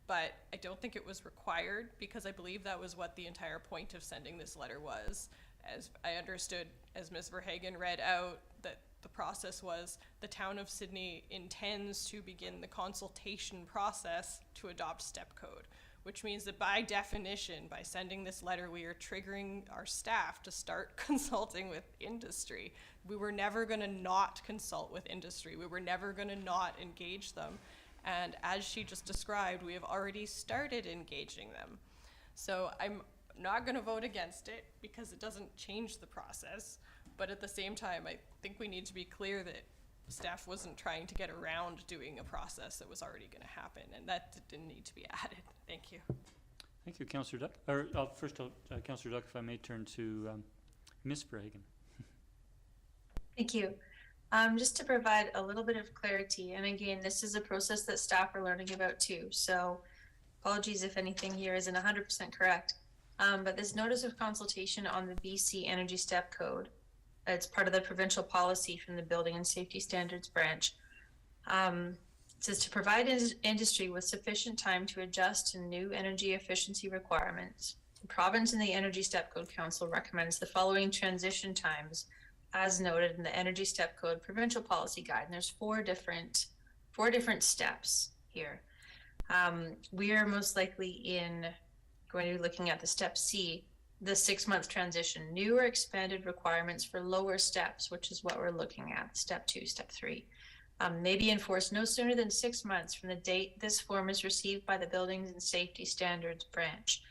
But I don't think it was required, because I believe that was what the entire point of sending this letter was. As I understood, as Ms. Verhagen read out, that the process was the town of Sidney intends to begin the consultation process to adopt step code, which means that by definition, by sending this letter, we are triggering our staff to start consulting with industry. We were never going to not consult with industry. We were never going to not engage them. And as she just described, we have already started engaging them. So I'm not going to vote against it because it doesn't change the process. But at the same time, I think we need to be clear that staff wasn't trying to get around doing a process that was already going to happen, and that didn't need to be added. Thank you. Thank you, Councillor Duck. First, Councillor Duck, if I may turn to Ms. Verhagen. Thank you. Just to provide a little bit of clarity, and again, this is a process that staff are learning about too, so apologies if anything here isn't 100% correct. But this notice of consultation on the BC Energy Step Code, it's part of the provincial policy from the Building and Safety Standards branch. It says to provide industry with sufficient time to adjust to new energy efficiency requirements. The province and the Energy Step Code Council recommends the following transition times as noted in the Energy Step Code provincial policy guide. And there's four different steps here. We are most likely going to be looking at the step C, the 6-month transition, new or expanded requirements for lower steps, which is what we're looking at, step 2, step 3. May be enforced no sooner than 6 months from the date this form is received by the Buildings and Safety Standards branch.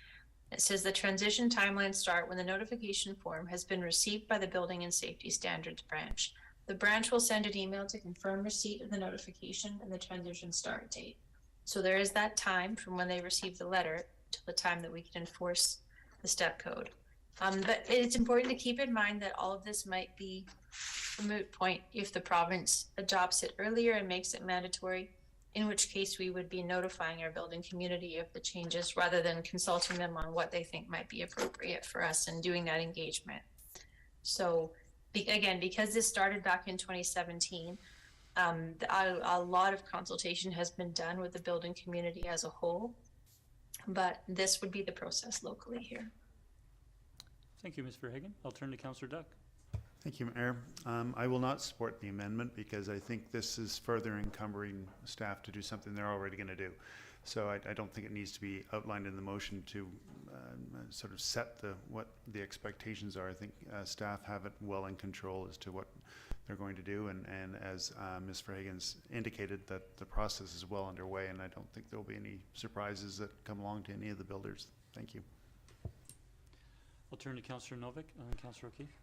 It says the transition timelines start when the notification form has been received by the Building and Safety Standards branch. The branch will send an email to confirm receipt of the notification and the transition start date. So there is that time from when they receive the letter to the time that we can enforce the step code. But it's important to keep in mind that all of this might be a moot point if the province adopts it earlier and makes it mandatory, in which case we would be notifying our building community of the changes rather than consulting them on what they think might be appropriate for us and doing that engagement. So again, because this started back in 2017, a lot of consultation has been done with the building community as a whole, but this would be the process locally here. Thank you, Ms. Verhagen. I'll turn to Councillor Duck. Thank you, Mayor. I will not support the amendment because I think this is further encumbering staff to do something they're already going to do. So I don't think it needs to be outlined in the motion to sort of set what the expectations are. I think staff have it well in control as to what they're going to do, and as Ms. Verhagen's indicated, that the process is well underway, and I don't think there will be any surprises that come along to any of the builders. Thank you. I'll turn to Councillor Novek and Councillor O'Keefe.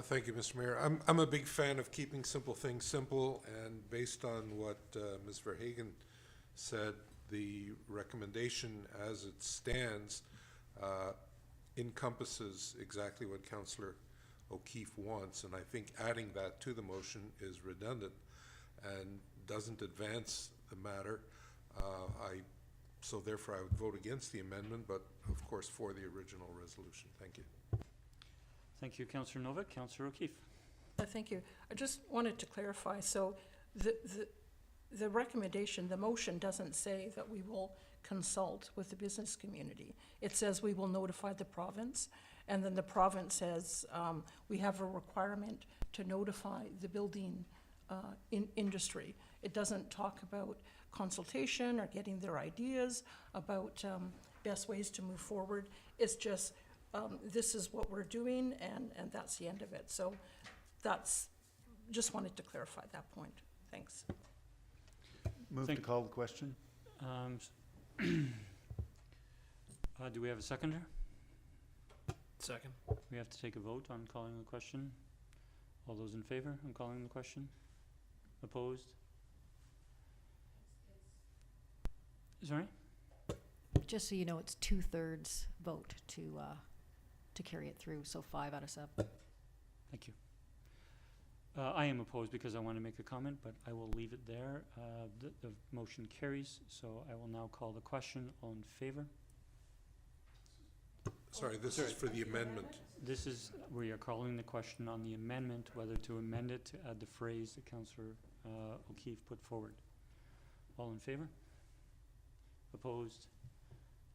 Thank you, Mr. Mayor. I'm a big fan of keeping simple things simple, and based on what Ms. Verhagen said, the recommendation as it stands encompasses exactly what Councillor O'Keefe wants, and I think adding that to the motion is redundant and doesn't advance the matter. So therefore I would vote against the amendment, but of course for the original resolution. Thank you. Thank you, Councillor Novek. Councillor O'Keefe. Thank you. I just wanted to clarify. So the recommendation, the motion doesn't say that we will consult with the business community. It says we will notify the province, and then the province says we have a requirement to notify the building industry. It doesn't talk about consultation or getting their ideas about best ways to move forward. It's just this is what we're doing, and that's the end of it. So just wanted to clarify that point. Thanks. Move to call the question. Do we have a seconder? Second. We have to take a vote on calling the question. All those in favor on calling the question? Opposed? Sorry? Just so you know, it's 2/3 vote to carry it through, so 5 out of 7. Thank you. I am opposed because I want to make a comment, but I will leave it there. The motion carries, so I will now call the question. All in favor? Sorry, this is for the amendment. This is, we are calling the question on the amendment, whether to amend it to add the phrase that Councillor O'Keefe put forward. All in favor? Opposed?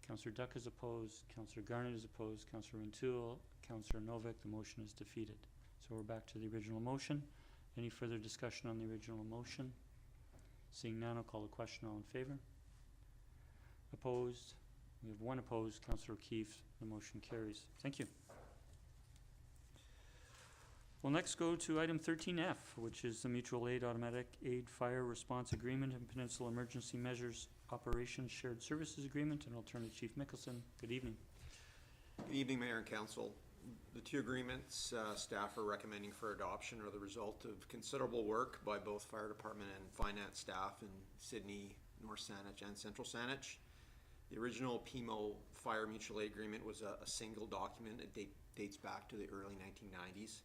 Councillor Duck is opposed. Councillor Garnett is opposed. Councillor Rintoul, Councillor Novek. The motion is defeated. So we're back to the original motion. Any further discussion on the original motion? Seeing none, I'll call the question. All in favor? Opposed? We have one opposed, Councillor O'Keefe. The motion carries. Thank you. We'll next go to item 13F, which is the Mutual Aid Automatic Aid Fire Response Agreement and Peninsula Emergency Measures Operations Shared Services Agreement, and I'll turn to Chief Mickelson. Good evening. Good evening, Mayor and Council. The two agreements staff are recommending for adoption are the result of considerable work by both fire department and finance staff in Sidney, North Saanich, and Central Saanich. The original PMO Fire Mutual Aid Agreement was a single document. It dates back to the early 1990s.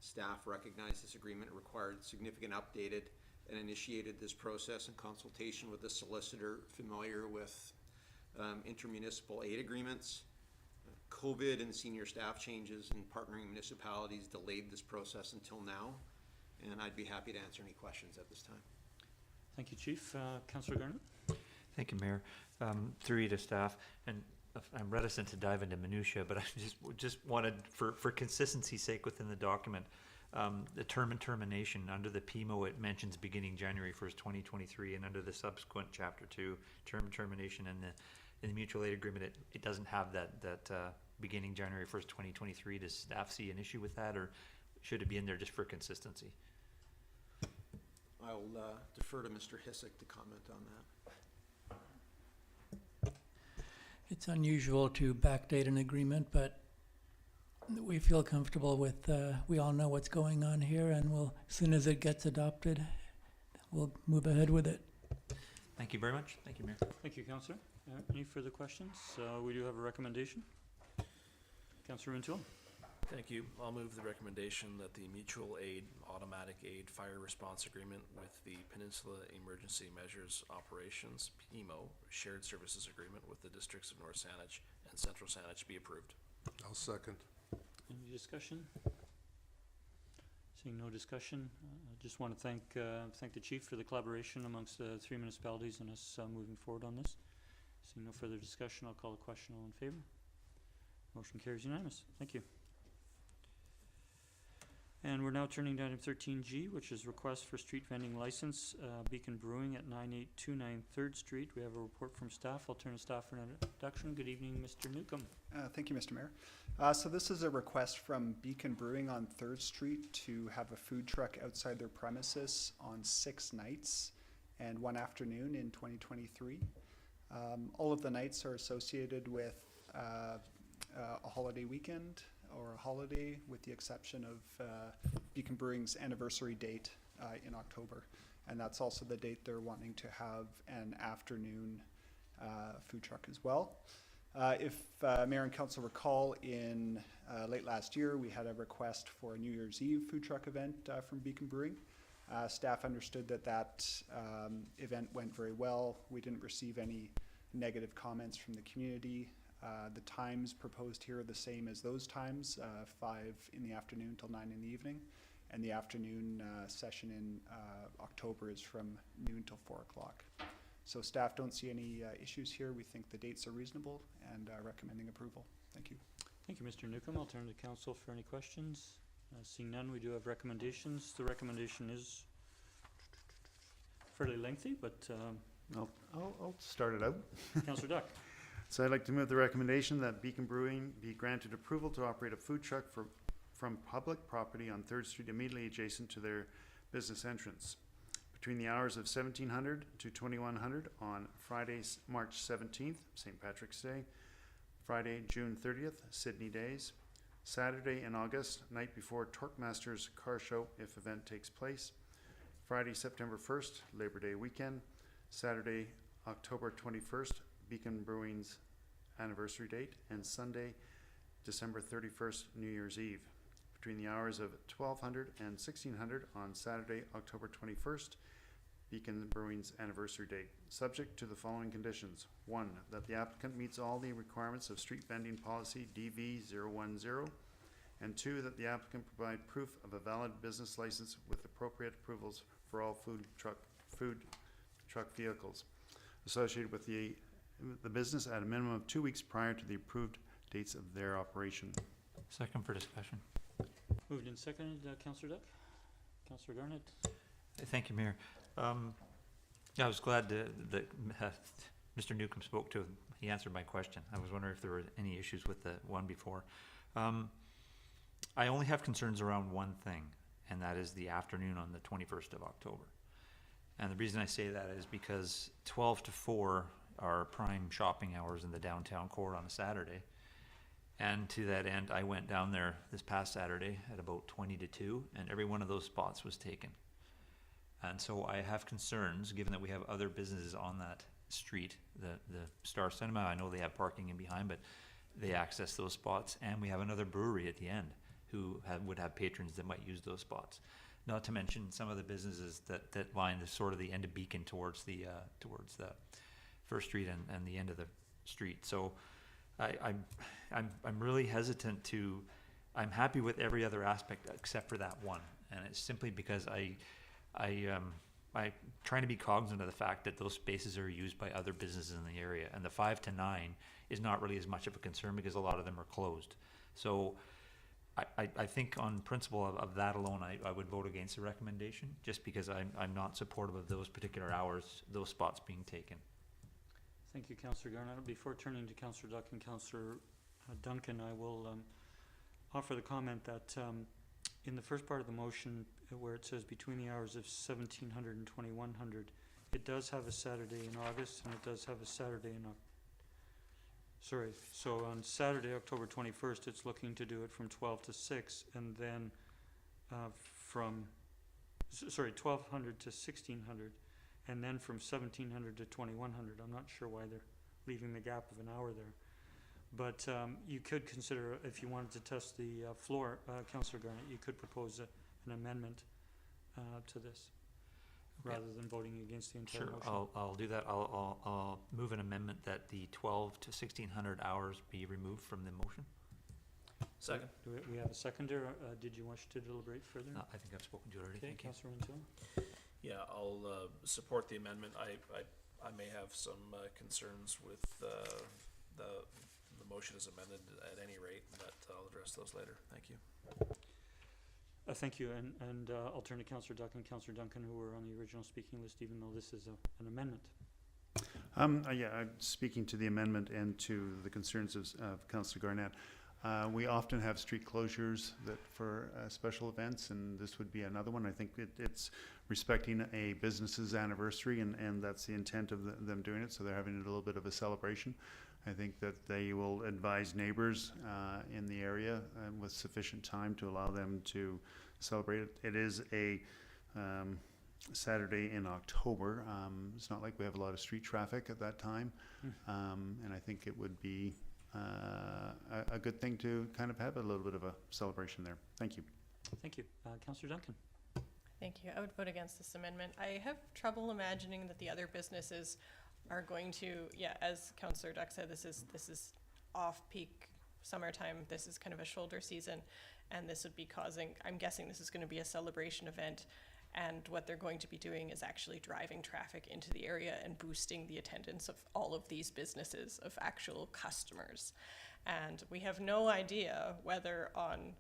Staff recognized this agreement required significant updated and initiated this process in consultation with the solicitor familiar with intermunicipal aid agreements. COVID and senior staff changes in partnering municipalities delayed this process until now, and I'd be happy to answer any questions at this time. Thank you, Chief. Councillor Garnett? Thank you, Mayor. Through you to staff, and I'm reticent to dive into minutia, but I just wanted, for consistency's sake within the document, the term and termination under the PMO, it mentions beginning January 1st, 2023, and under the subsequent Chapter 2 term and termination in the mutual aid agreement, it doesn't have that beginning January 1st, 2023. Does staff see an issue with that, or should it be in there just for consistency? I'll defer to Mr. Hissick to comment on that. It's unusual to backdate an agreement, but we feel comfortable with, we all know what's going on here, and as soon as it gets adopted, we'll move ahead with it. Thank you very much. Thank you, Mayor. Thank you, Councillor. Any further questions? We do have a recommendation. Councillor Runtoul. Thank you. I'll move the recommendation that the Mutual Aid Automatic Aid Fire Response Agreement with the Peninsula Emergency Measures Operations, PEMO, Shared Services Agreement with the Districts of North Saanich and Central Saanich be approved. I'll second. Any discussion? Seeing no discussion, I just want to thank the Chief for the collaboration amongst the three municipalities and us moving forward on this. Seeing no further discussion, I'll call the question. All in favor? Motion carries unanimous. Thank you. And we're now turning to item 13G, which is request for street vending license, Beacon Brewing at 9829 3rd Street. We have a report from staff. I'll turn to staff for an introduction. Good evening, Mr. Newcomb. Thank you, Mr. Mayor. So this is a request from Beacon Brewing on 3rd Street to have a food truck outside their premises on 6 nights and 1 afternoon in 2023. All of the nights are associated with a holiday weekend or a holiday, with the exception of Beacon Brewing's anniversary date in October. And that's also the date they're wanting to have an afternoon food truck as well. If Mayor and Council recall, in late last year, we had a request for a New Year's Eve food truck event from Beacon Brewing. Staff understood that event went very well. We didn't receive any negative comments from the community. The times proposed here are the same as those times, 5 in the afternoon till 9 in the evening. And the afternoon session in October is from noon till 4 o'clock. So staff don't see any issues here. We think the dates are reasonable and recommending approval. Thank you. Thank you, Mr. Newcomb. I'll turn to council for any questions. Seeing none, we do have recommendations. The recommendation is fairly lengthy, but I'll start it out. Councillor Duck. So I'd like to move the recommendation that Beacon Brewing be granted approval to operate a food truck from public property on 3rd Street immediately adjacent to their business entrance between the hours of 1700 to 2100 on Friday, March 17th, St. Patrick's Day, Friday, June 30th, Sidney Days, Saturday in August, night before Torquemasters Car Show if event takes place, Friday, September 1st, Labor Day weekend, Saturday, October 21st, Beacon Brewing's anniversary date, and Sunday, December 31st, New Year's Eve, between the hours of 1200 and 1600 on Saturday, October 21st, Beacon Brewing's anniversary date, subject to the following conditions. 1, that the applicant meets all the requirements of street vending policy DV010, and 2, that the applicant provide proof of a valid business license with appropriate approvals for all food truck vehicles associated with the business at a minimum of 2 weeks prior to the approved dates of their operation. Second for discussion. Moved and seconded. Councillor Duck. Councillor Garnett. Thank you, Mayor. I was glad that Mr. Newcomb spoke to, he answered my question. I was wondering if there were any issues with the one before. I only have concerns around one thing, and that is the afternoon on the 21st of October. And the reason I say that is because 12 to 4 are prime shopping hours in the downtown core on a Saturday. And to that end, I went down there this past Saturday at about 20 to 2, and every one of those spots was taken. And so I have concerns, given that we have other businesses on that street, the Star Cinema, I know they have parking in behind, but they access those spots, and we have another brewery at the end who would have patrons that might use those spots. Not to mention some of the businesses that line the sort of the end of Beacon towards the First Street and the end of the street. So I'm really hesitant to. I'm happy with every other aspect except for that one, and it's simply because I'm trying to be cognizant of the fact that those spaces are used by other businesses in the area, and the 5 to 9 is not really as much of a concern because a lot of them are closed. So I think on principle of that alone, I would vote against the recommendation, just because I'm not supportive of those particular hours, those spots being taken. Thank you, Councillor Garnett. Before turning to Councillor Duck and Councillor Duncan, I will offer the comment that in the first part of the motion, where it says between the hours of 1700 and 2100, it does have a Saturday in August, and it does have a Saturday in so on Saturday, October 21st, it's looking to do it from 12 to 6, and then from 1200 to 1600, and then from 1700 to 2100. I'm not sure why they're leaving the gap of an hour there. But you could consider, if you wanted to test the floor, Councillor Garnett, you could propose an amendment to this, rather than voting against the entire motion. Sure, I'll do that. I'll move an amendment that the 12 to 1600 hours be removed from the motion. Second. Do we have a seconder? Did you wish to deliberate further? No, I think I've spoken to it already. Okay, Thank you. Councillor Renton. Yeah, I'll support the amendment. I may have some concerns with the motion as amended at any rate, but I'll address those later. Thank you. Thank you, and I'll turn to Councillor Duck and Councillor Duncan, who were on the original speaking list, even though this is an amendment. Yeah, I'm speaking to the amendment and to the concerns of Councillor Garnett. We often have street closures for special events, and this would be another one. I think it's respecting a business's anniversary, and that's the intent of them doing it, so they're having a little bit of a celebration. I think that they will advise neighbors in the area with sufficient time to allow them to celebrate it. It is a Saturday in October. It's not like we have a lot of street traffic at that time, and I think it would be a good thing to kind of have a little bit of a celebration there. Thank you. Thank you. Councillor Duncan. Thank you. I would vote against this amendment. I have trouble imagining that the other businesses are going to, as Councillor Duck said, this is off-peak summertime. This is kind of a shoulder season, and this would be causing, I'm guessing this is going to be a celebration event, and what they're going to be doing is actually driving traffic into the area and boosting the attendance of all of these businesses, of actual customers. And we have no idea whether on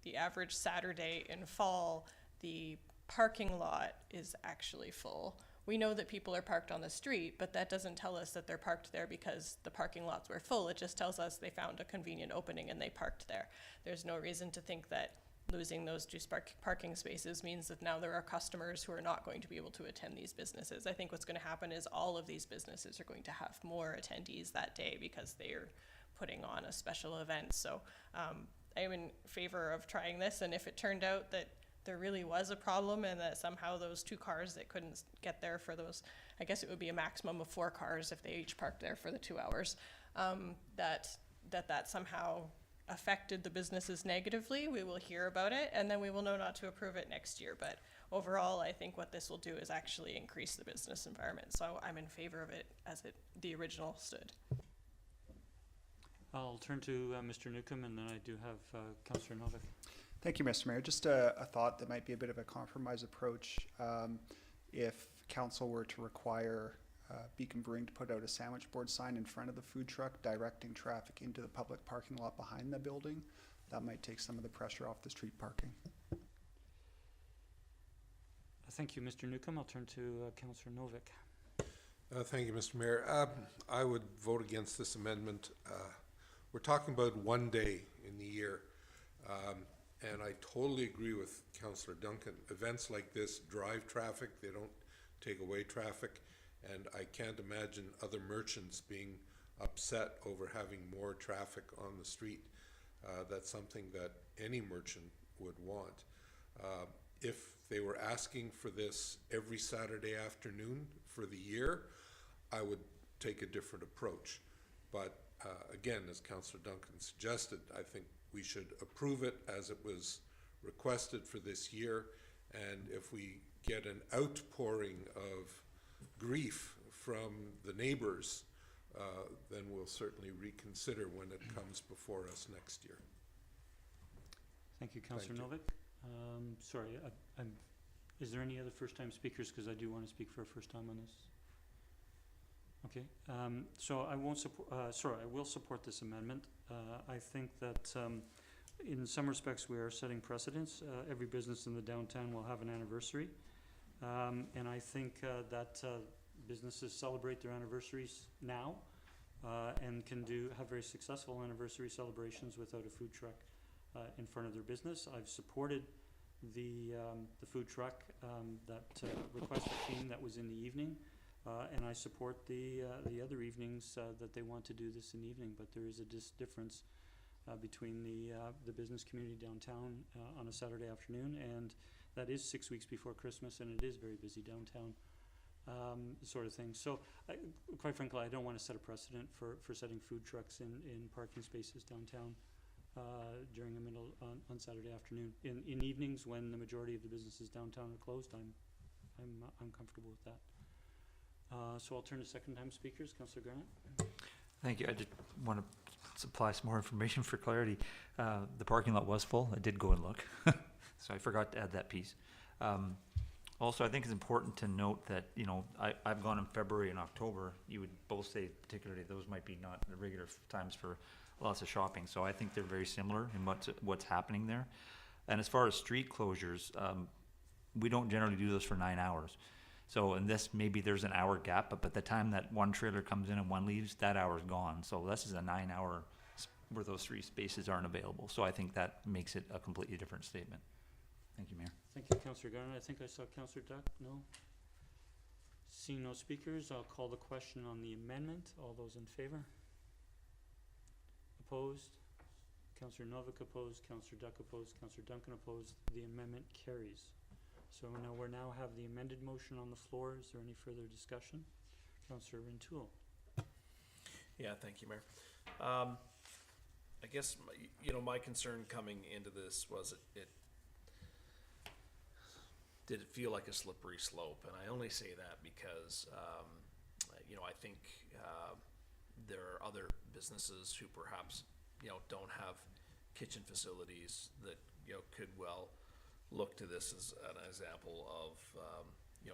the average Saturday in fall, the parking lot is actually full. We know that people are parked on the street, but that doesn't tell us that they're parked there because the parking lots were full. It just tells us they found a convenient opening and they parked there. There's no reason to think that losing those two parking spaces means that now there are customers who are not going to be able to attend these businesses. I think what's going to happen is all of these businesses are going to have more attendees that day because they are putting on a special event. So I'm in favor of trying this, and if it turned out that there really was a problem and that somehow those two cars that couldn't get there for those, I guess it would be a maximum of 4 cars if they each parked there for the 2 hours, that somehow affected the businesses negatively, we will hear about it, and then we will know not to approve it next year. But overall, I think what this will do is actually increase the business environment. So I'm in favor of it as the original stood. I'll turn to Mr. Newcomb, and then I do have Councillor Novek. Thank you, Mr. Mayor. Just a thought that might be a bit of a compromise approach. If council were to require Beacon Brewing to put out a sandwich board sign in front of the food truck directing traffic into the public parking lot behind the building, that might take some of the pressure off the street parking. Thank you, Mr. Newcomb. I'll turn to Councillor Novek. Thank you, Mr. Mayor. I would vote against this amendment. We're talking about one day in the year. And I totally agree with Councillor Duncan. Events like this drive traffic, they don't take away traffic. And I can't imagine other merchants being upset over having more traffic on the street. That's something that any merchant would want. If they were asking for this every Saturday afternoon for the year, I would take a different approach. But again, as Councillor Duncan suggested, I think we should approve it as it was requested for this year. And if we get an outpouring of grief from the neighbors, then we'll certainly reconsider when it comes before us next year. Thank you, Councillor Novek. Sorry, is there any other first-time speakers? Because I do want to speak for a first time on this. Okay, so I won't support, I will support this amendment. I think that in some respects we are setting precedents. Every business in the downtown will have an anniversary. And I think that businesses celebrate their anniversaries now and can have very successful anniversary celebrations without a food truck in front of their business. I've supported the food truck that request that came that was in the evening. And I support the other evenings that they want to do this in the evening, but there is a difference between the business community downtown on a Saturday afternoon, and that is 6 weeks before Christmas, and it is very busy downtown, sort of thing. So, quite frankly, I don't want to set a precedent for setting food trucks in parking spaces downtown during the middle on Saturday afternoon. In evenings when the majority of the businesses downtown are closed, I'm comfortable with that. So I'll turn to second-time speakers. Councillor Garnett. Thank you. I just want to supply some more information for clarity. The parking lot was full. I did go and look, so I forgot to add that piece. Also, I think it's important to note that, you know, I've gone in February and October. You would both say particularly those might be not the regular times for lots of shopping. So I think they're very similar in what's happening there. And as far as street closures, we don't generally do those for 9 hours. So in this, maybe there's an hour gap, but by the time that one trailer comes in and one leaves, that hour's gone. So this is a 9 hour where those three spaces aren't available. So I think that makes it a completely different statement. Thank you, Mayor. Thank you, Councillor Garnett. I think I saw Councillor Duck. No? Seeing no speakers, I'll call the question on the amendment. All those in favor? Opposed? Councillor Novek opposed. Councillor Duck opposed. Councillor Duncan opposed. The amendment carries. So now we have the amended motion on the floor. Is there any further discussion? Councillor Rintoul. Yeah, thank you, Mayor. I guess, my concern coming into this was did it feel like a slippery slope? And I only say that because, I think there are other businesses who perhaps, don't have kitchen facilities that, could well look to this as an example of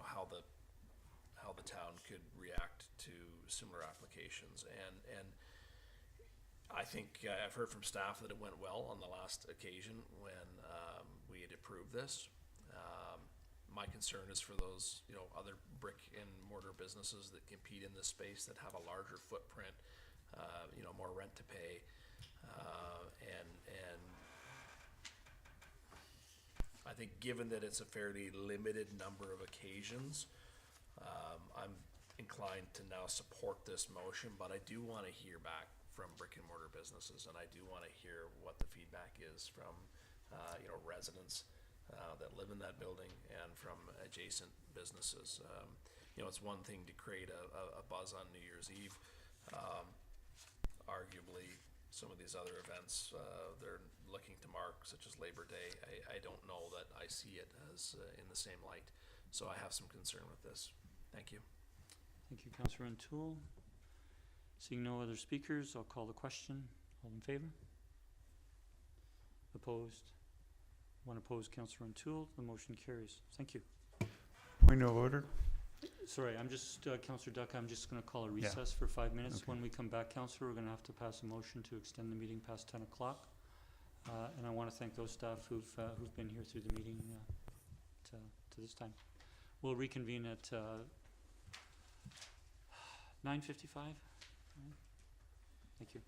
how the town could react to similar applications, and I think I've heard from staff that it went well on the last occasion when we had approved this. My concern is for those other brick and mortar businesses that compete in this space that have a larger footprint, more rent to pay, and I think given that it's a fairly limited number of occasions, I'm inclined to now support this motion, but I do want to hear back from brick and mortar businesses, and I do want to hear what the feedback is from, residents that live in that building and from adjacent businesses. It's one thing to create a buzz on New Year's Eve. Arguably, some of these other events they're looking to mark, such as Labor Day, I don't know that I see it as in the same light. So I have some concern with this. Thank you. Thank you, Councillor Rintoul. Seeing no other speakers, I'll call the question. All in favor? Opposed? One opposed, Councillor Rintoul. The motion carries. Thank you. Point of order. Sorry, I'm just, Councillor Duck, I'm just going to call a recess for 5 minutes. Okay. When we come back, Councillor, we're going to have to pass a motion to extend the meeting past 10 o'clock. And I want to thank those staff who've been here through the meeting to this time. We'll reconvene at 9:55? Thank you.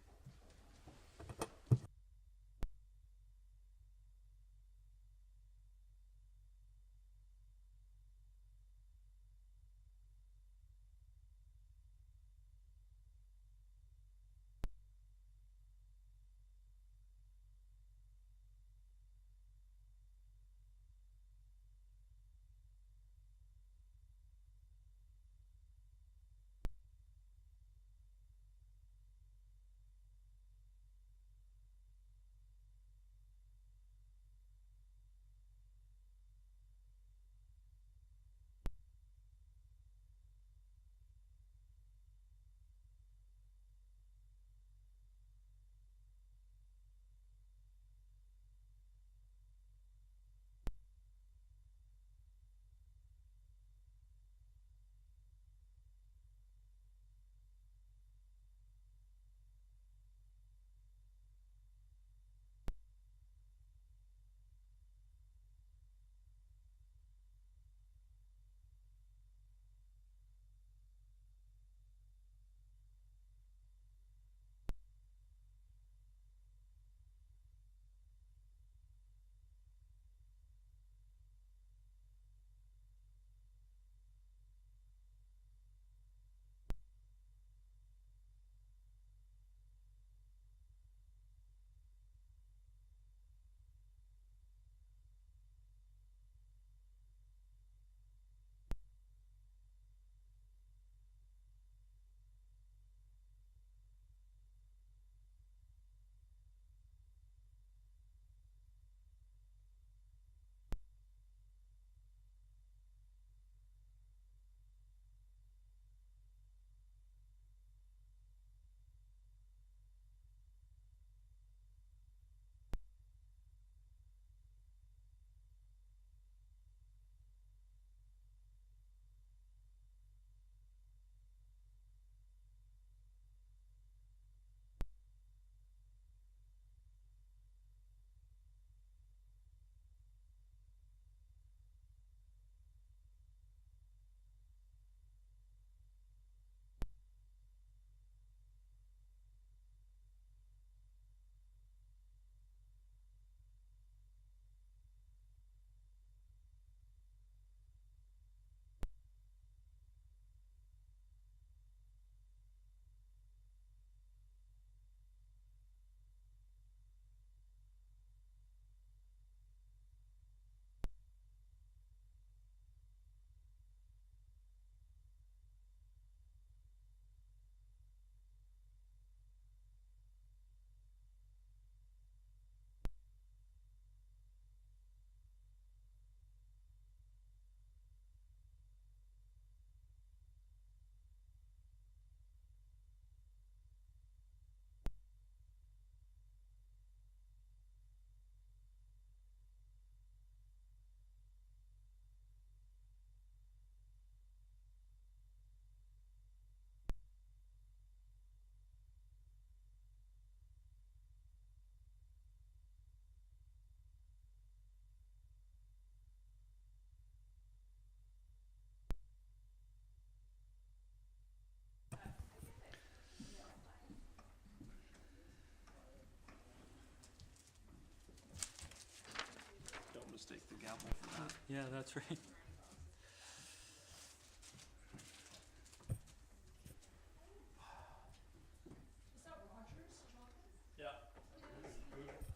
Mistake the gavel for that. Yeah, that's right.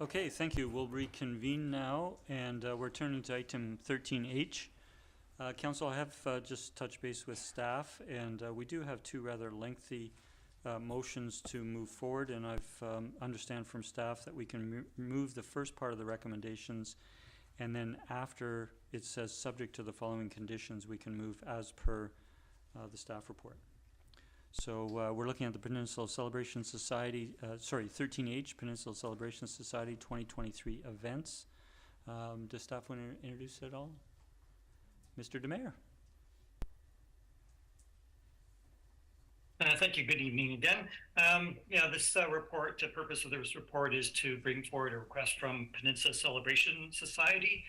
Okay, thank you. We'll reconvene now, and we're turning to item 13H. Council, I have just touched base with staff, and we do have two rather lengthy motions to move forward, and I've understand from staff that we can move the first part of the recommendations, and then after it says subject to the following conditions, we can move as per the staff report. So we're looking at the Peninsula Celebration Society, 13H, Peninsula Celebration Society 2023 events. Does staff want to introduce it at all? Mr. DeMayor. Thank you. Good evening again. This report, the purpose of this report is to bring forward a request from Peninsula Celebration Society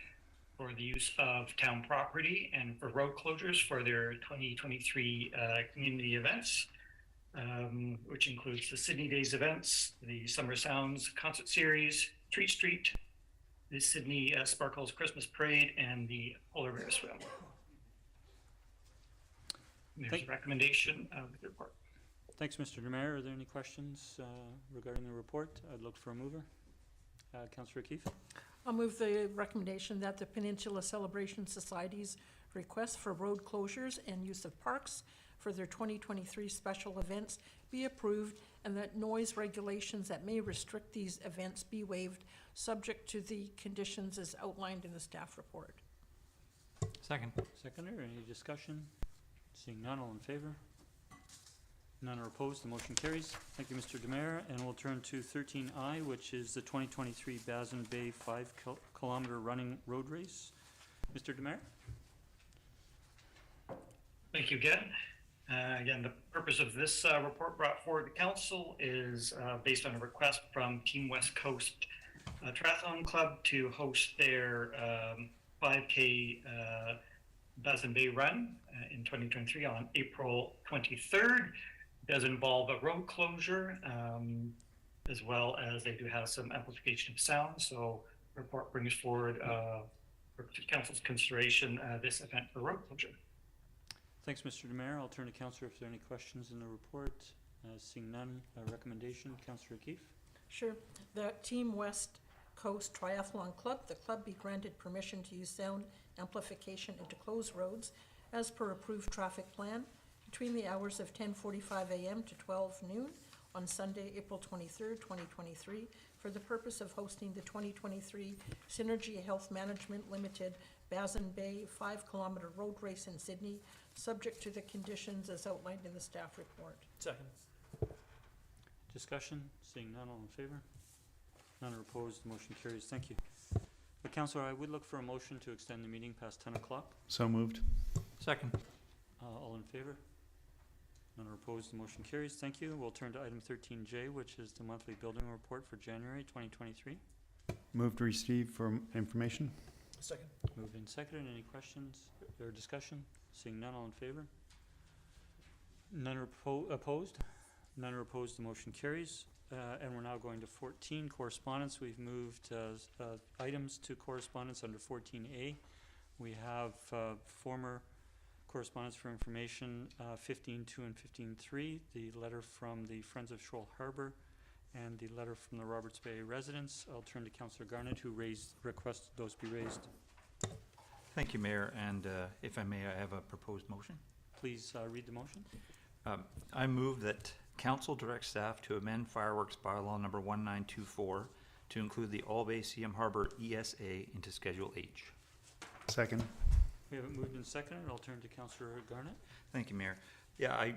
for the use of town property and for road closures for their 2023 community events. which includes the Sidney Days events, the Summer Sounds concert series, Treat Street, the Sidney Sparkles Christmas Parade, and the Polar Bear Swim. There's a recommendation of the report. Thanks, Mr. Demare. Are there any questions regarding the report? I'd look for a mover. Councillor Keefe. I'll move the recommendation that the Peninsula Celebration Society's request for road closures and use of parks for their 2023 special events be approved, and that noise regulations that may restrict these events be waived, subject to the conditions as outlined in the staff report. Second. Seconder, any discussion? Seeing none, all in favor? None are opposed, the motion carries. Thank you, Mr. Demare. And we'll turn to 13I, which is the 2023 Basin Bay 5-kilometer running road race. Mr. Demare? Thank you again. Again, the purpose of this report brought forward to council is based on a request from Team West Coast Triathlon Club to host their 5K Basin Bay Run in 2023 on April 23rd. It does involve a road closure, as well as they do have some amplification of sound. So the report brings forward for council's consideration this event for road closure. Thanks, Mr. Demare. I'll turn to Councillor if there are any questions in the report. Seeing none, recommendation, Councillor Keefe. Sure. The Team West Coast Triathlon Club, the club be granted permission to use sound amplification into closed roads as per approved traffic plan between the hours of 10:45 a.m. to 12 noon on Sunday, April 23rd, 2023, for the purpose of hosting the 2023 Synergy Health Management Limited Basin Bay 5-kilometer road race in Sidney, subject to the conditions as outlined in the staff report. Second. Discussion, seeing none, all in favor? None are opposed, the motion carries. Thank you. Councillor, I would look for a motion to extend the meeting past 10 o'clock. So moved. Second. All in favor? None are opposed, the motion carries. Thank you. We'll turn to item 13J, which is the monthly building report for January 2023. Moved to receive for information. Second. Moved and seconded. Any questions or discussion? Seeing none, all in favor? None are opposed? None are opposed, the motion carries. And we're now going to 14, correspondence. We've moved items to correspondence under 14A. We have former correspondence for information 15.2 and 15.3, the letter from the Friends of Shoal Harbour, and the letter from the Roberts Bay residents. I'll turn to Councillor Garnett, who requested those be raised. Thank you, Mayor, and if I may, I have a proposed motion. Please read the motion. I move that Council direct staff to amend Fireworks Bylaw number 1924 to include the Albay CM Harbour ESA into Schedule H. Second. We have it moved and seconded. I'll turn to Councillor Garnett. Thank you, Mayor. Yeah, I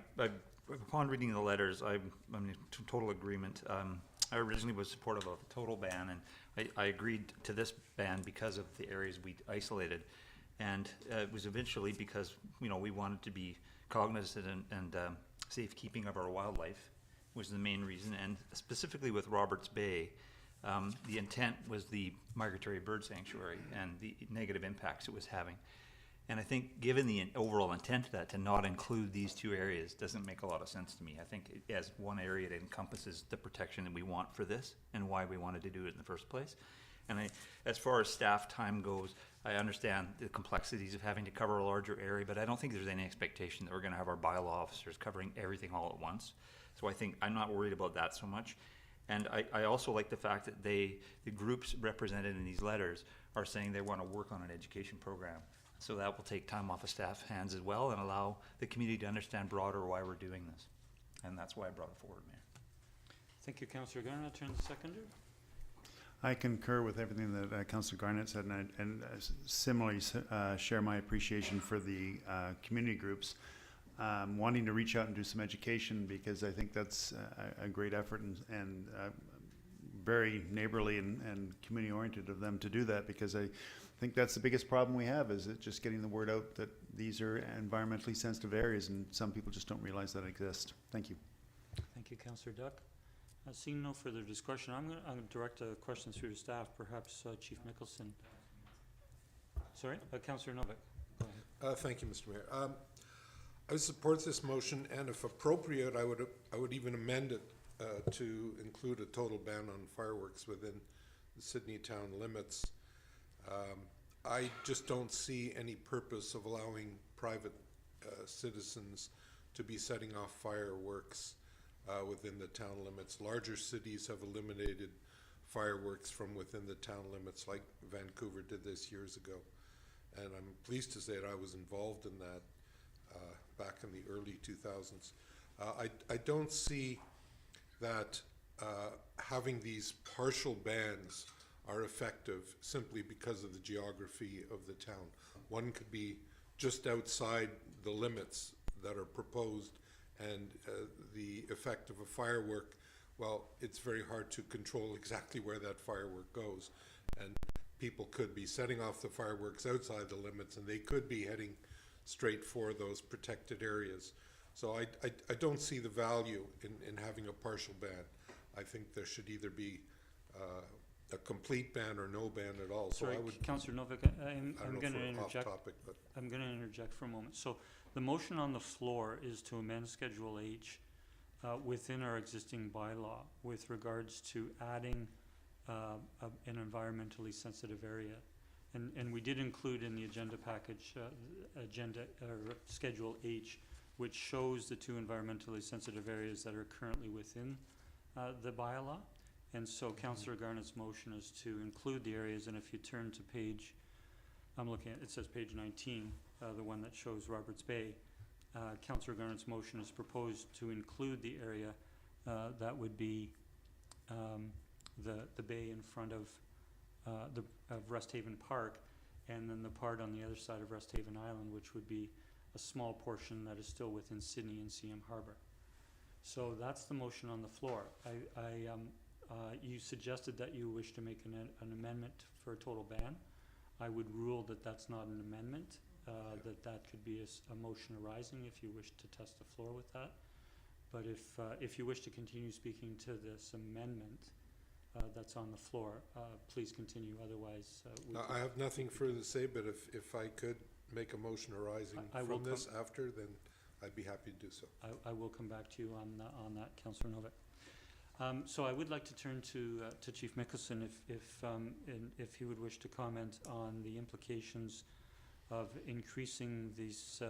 upon reading the letters, I'm in total agreement. I originally was supportive of a total ban, and I agreed to this ban because of the areas we isolated, and it was eventually because we wanted to be cognizant and safekeeping of our wildlife was the main reason, and specifically with Roberts Bay, the intent was the migratory bird sanctuary and the negative impacts it was having. And I think given the overall intent of that, to not include these two areas doesn't make a lot of sense to me. I think as one area it encompasses the protection that we want for this and why we wanted to do it in the first place. And as far as staff time goes, I understand the complexities of having to cover a larger area, but I don't think there's any expectation that we're going to have our bylaw officers covering everything all at once. So I think I'm not worried about that so much. And I also like the fact that the groups represented in these letters are saying they want to work on an education program. So that will take time off of staff's hands as well and allow the community to understand broader why we're doing this. And that's why I brought it forward, Mayor. Thank you, Councillor Garnett. I'll turn to the seconder. I concur with everything that Councillor Garnett said, and similarly share my appreciation for the community groups wanting to reach out and do some education, because I think that's a great effort and very neighborly and community oriented of them to do that, because I think that's the biggest problem we have, is it just getting the word out that these are environmentally sensitive areas, and some people just don't realize that exist. Thank you. Thank you, Councillor Duck. Seeing no further discussion, I'm going to direct a question through to staff, perhaps Chief Mickelson. Sorry, Councillor Novek. Go ahead. Thank you, Mr. Mayor. I would support this motion, and if appropriate, I would even amend it to include a total ban on fireworks within the Sidney town limits. I just don't see any purpose of allowing private citizens to be setting off fireworks within the town limits. Larger cities have eliminated fireworks from within the town limits, like Vancouver did this years ago. And I'm pleased to say that I was involved in that back in the early 2000s. I don't see that having these partial bans are effective simply because of the geography of the town. One could be just outside the limits that are proposed, and the effect of a firework, well, it's very hard to control exactly where that firework goes. And people could be setting off the fireworks outside the limits, and they could be heading straight for those protected areas. So I don't see the value in having a partial ban. I think there should either be a complete ban or no ban at all. So Sorry, I would, Councillor Novek, I'm I don't know going if to we're off interject. topic, but I'm going to interject for a moment. So the motion on the floor is to amend Schedule H within our existing bylaw with regards to adding an environmentally sensitive area. And we did include in the agenda package, Schedule H, which shows the two environmentally sensitive areas that are currently within the bylaw. And so Councillor Garnett's motion is to include the areas, and if you turn to page, I'm looking at, it says page 19, the one that shows Roberts Bay. Councillor Garnett's motion is proposed to include the area that would be the bay in front of Resthaven Park, and then the part on the other side of Resthaven Island, which would be a small portion that is still within Sidney and CM Harbour. So that's the motion on the floor. You suggested that you wish to make an amendment for a total ban. I would rule that that's not an amendment, that could be a motion arising if you wish to test the floor with that. But if you wish to continue speaking to this amendment that's on the floor, please continue. Otherwise, I have nothing further to say, but if I could make a motion arising from this after, then I'd be happy to do so. I will come back to you on that, Councillor Novek. So I would like to turn to Chief Mickelson if he would wish to comment on the implications of increasing these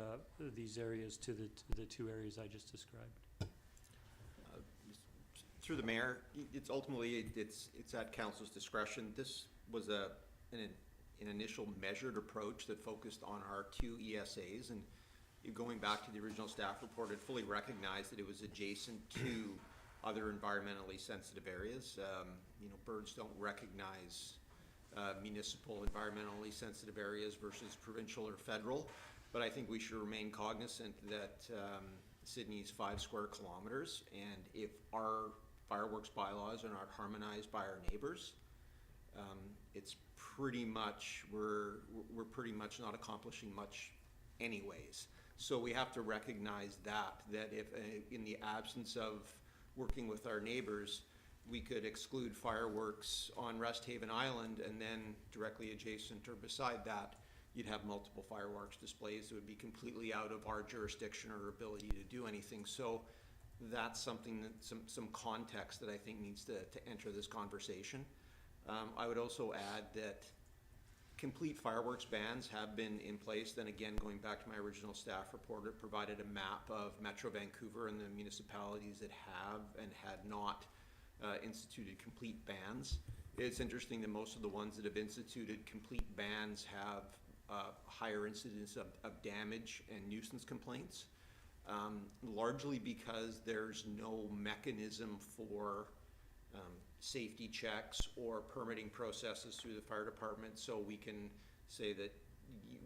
areas to the two areas I just described. Through the mayor, it's ultimately it's at council's discretion. This was an initial measured approach that focused on our two ESAs, and going back to the original staff report, it fully recognized that it was adjacent to other environmentally sensitive areas. Birds don't recognize municipal environmentally sensitive areas versus provincial or federal, but I think we should remain cognizant that Sidney's 5 square kilometers, and if our fireworks bylaws are not harmonized by our neighbors, it's pretty much, we're pretty much not accomplishing much anyways. So we have to recognize that if in the absence of working with our neighbors, we could exclude fireworks on Resthaven Island, and then directly adjacent or beside that, you'd have multiple fireworks displays that would be completely out of our jurisdiction or ability to do anything. So that's something that some context that I think needs to enter this conversation. I would also add that complete fireworks bans have been in place. Then again, going back to my original staff report, it provided a map of Metro Vancouver and the municipalities that have and had not instituted complete bans. It's interesting that most of the ones that have instituted complete bans have higher incidence of damage and nuisance complaints, largely because there's no mechanism for safety checks or permitting processes through the fire department. So we can say that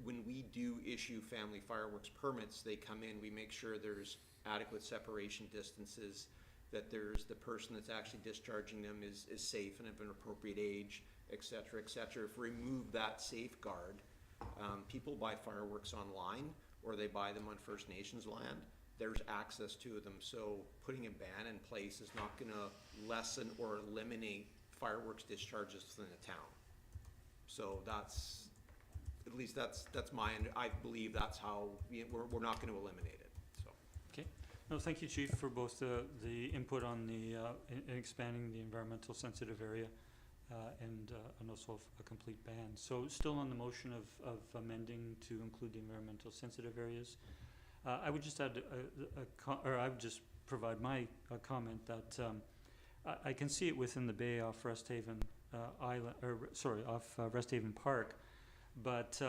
when we do issue family fireworks permits, they come in, we make sure there's adequate separation distances, that there's the person that's actually discharging them is safe and of an appropriate age, et cetera, et cetera. If we remove that safeguard, people buy fireworks online or they buy them on First Nations land. There's access to them, so putting a ban in place is not going to lessen or eliminate fireworks discharges within the town. So that's, at least that's my, I believe that's how we're not going to eliminate it. No, thank you, Chief, for both the input on the expanding the environmental sensitive area and also a complete ban. So still on the motion of amending to include the environmental sensitive areas, I would just add I would just provide my comment that I can see it within the bay off Resthaven Resthaven Park, but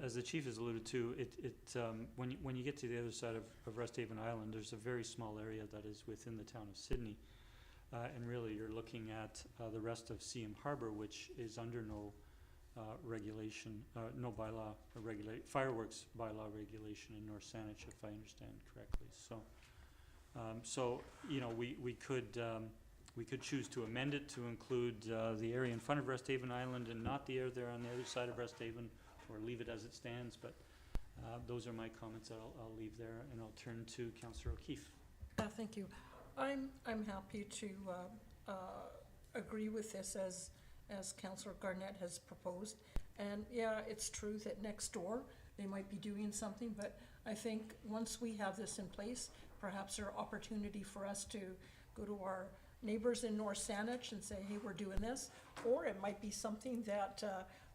as the chief has alluded to, when you get to the other side of Resthaven Island, there's a very small area that is within the town of Sidney, and really you're looking at the rest of Seaham Harbour, which is under no regulation, no bylaw regulate fireworks bylaw regulation in North Saanich, if I understand correctly. So, you know, we could choose to amend it to include the area in front of Resthaven Island and not the area there on the other side of Resthaven, or leave it as it stands. But those are my comments that I'll leave there, and I'll turn to Councillor O'Keefe. Thank you. I'm happy to agree with this as Councillor Garnett has proposed. And yeah, it's true that next door they might be doing something, but I think once we have this in place, perhaps there are opportunity for us to go to our neighbors in North Saanich and say, hey, we're doing this. Or it might be something that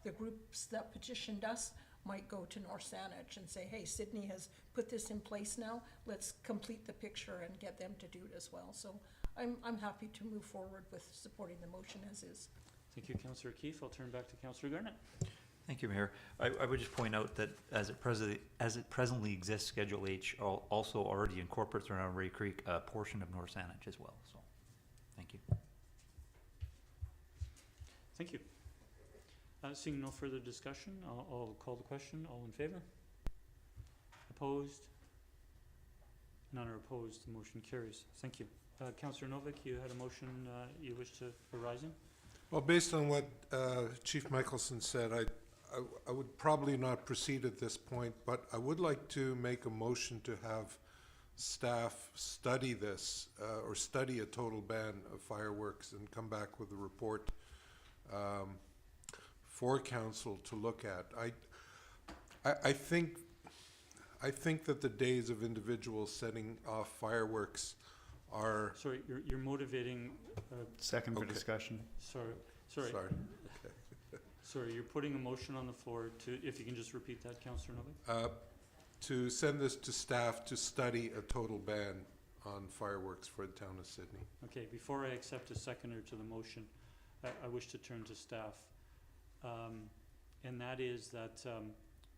the groups that petitioned us might go to North Saanich and say, hey, Sidney has put this in place now. Let's complete the picture and get them to do it as well. So I'm happy to move forward with supporting the motion as is. Thank you, Councillor O'Keefe. I'll turn back to Councillor Garnett. Thank you, Mayor. I would just point out that as it presently exists, Schedule H also already incorporates around Ray Creek a portion of North Saanich as well. So, thank you. Thank you. Seeing no further discussion, I'll call the question. All in favor? Opposed? None are opposed. The motion carries. Thank you. Councillor Novek, you had a motion you wish to arise in? Well, based on what Chief Michelson said, I would probably not proceed at this point, but I would like to make a motion to have staff study this or study a total ban of fireworks and come back with a report for council to look at. I think that the days of individuals setting off fireworks are... Sorry, you're motivating... Second for discussion. Sorry. Okay. Sorry, you're putting a motion on the floor to, if you can just repeat that, Councillor Novek? To send this to staff to study a total ban on fireworks for the town of Sidney. Okay, before I accept a seconder to the motion, I wish to turn to staff. And that is that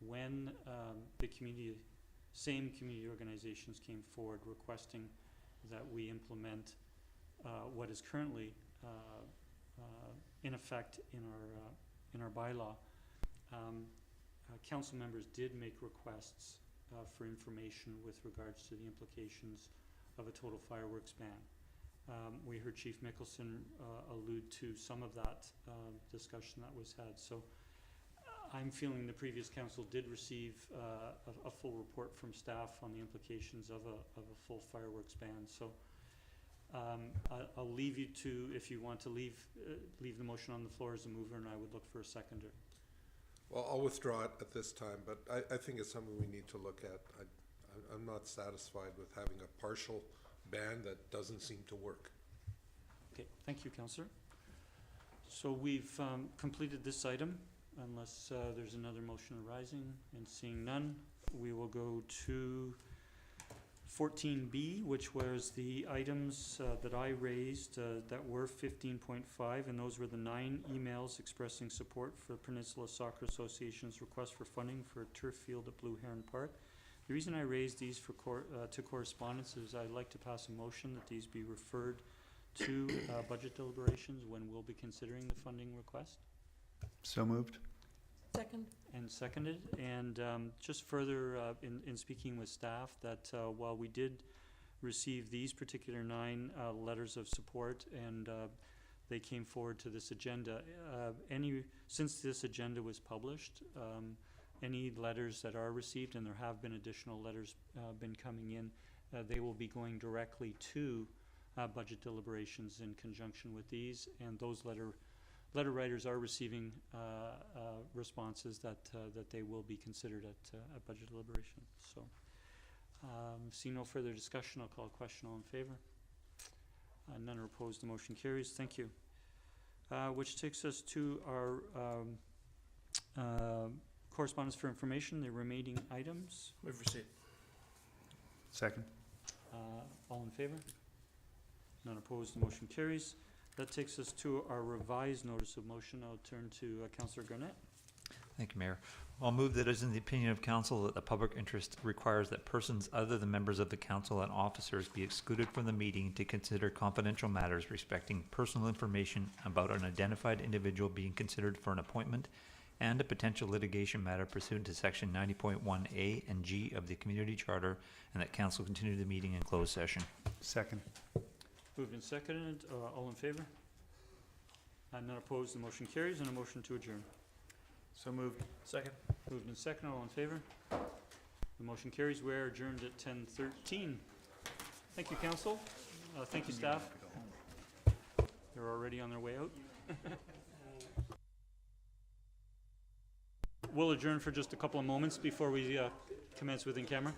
when the same community organizations came forward requesting that we implement what is currently in effect in our bylaw, council members did make requests for information with regards to the implications of a total fireworks ban. We heard Chief Michelson allude to some of that discussion that was had. So I'm feeling the previous council did receive a full report from staff on the implications of a full fireworks ban. So I'll leave you to, if you want to leave the motion on the floor as a mover, and I would look for a seconder. Well, I'll withdraw it at this time, but I think it's something we need to look at. I'm not satisfied with having a partial ban that doesn't seem to work. Okay, thank you, Councillor. So we've completed this item, unless there's another motion arising, and seeing none, we will go to 14B, which was the items that I raised that were 15.5, and those were the 9 emails expressing support for Peninsula Soccer Association's request for funding for a turf field at Blue Heron Park. The reason I raised these for to correspondence is I'd like to pass a motion that these be referred to budget deliberations when we'll be considering the funding request. So moved. Second. And seconded. And just further in speaking with staff, that while we did receive these particular 9 letters of support and they came forward to this agenda, since this agenda was published, any letters that are received, and there have been additional letters been coming in, they will be going directly to budget deliberations in conjunction with these, and those letter writers are receiving responses that they will be considered at budget deliberation. So See no further discussion, I'll call a question. All in favor? None are opposed, the motion carries. Thank you. Which takes us to our correspondence for information, the remaining items. Move receipt. Second. All in favor? None opposed, the motion carries. That takes us to our revised notice of motion. I'll turn to Councillor Garnett. Thank you, Mayor. I'll move that it is in the opinion of council that the public interest requires that persons other than members of the council and officers be excluded from the meeting to consider confidential matters respecting personal information about an identified individual being considered for an appointment and a potential litigation matter pursuant to section 90.1A and G of the Community Charter, and that council continue the meeting in closed session. Second. Moved and seconded. All in favor? None opposed, the motion carries. And a motion to adjourn. So moved. Second. Moved and seconded. All in favor? The motion carries. We're adjourned at 10:13. Thank you, council. Thank you, staff. They're already on their way out. We'll adjourn for just a couple of moments before we commence within camera.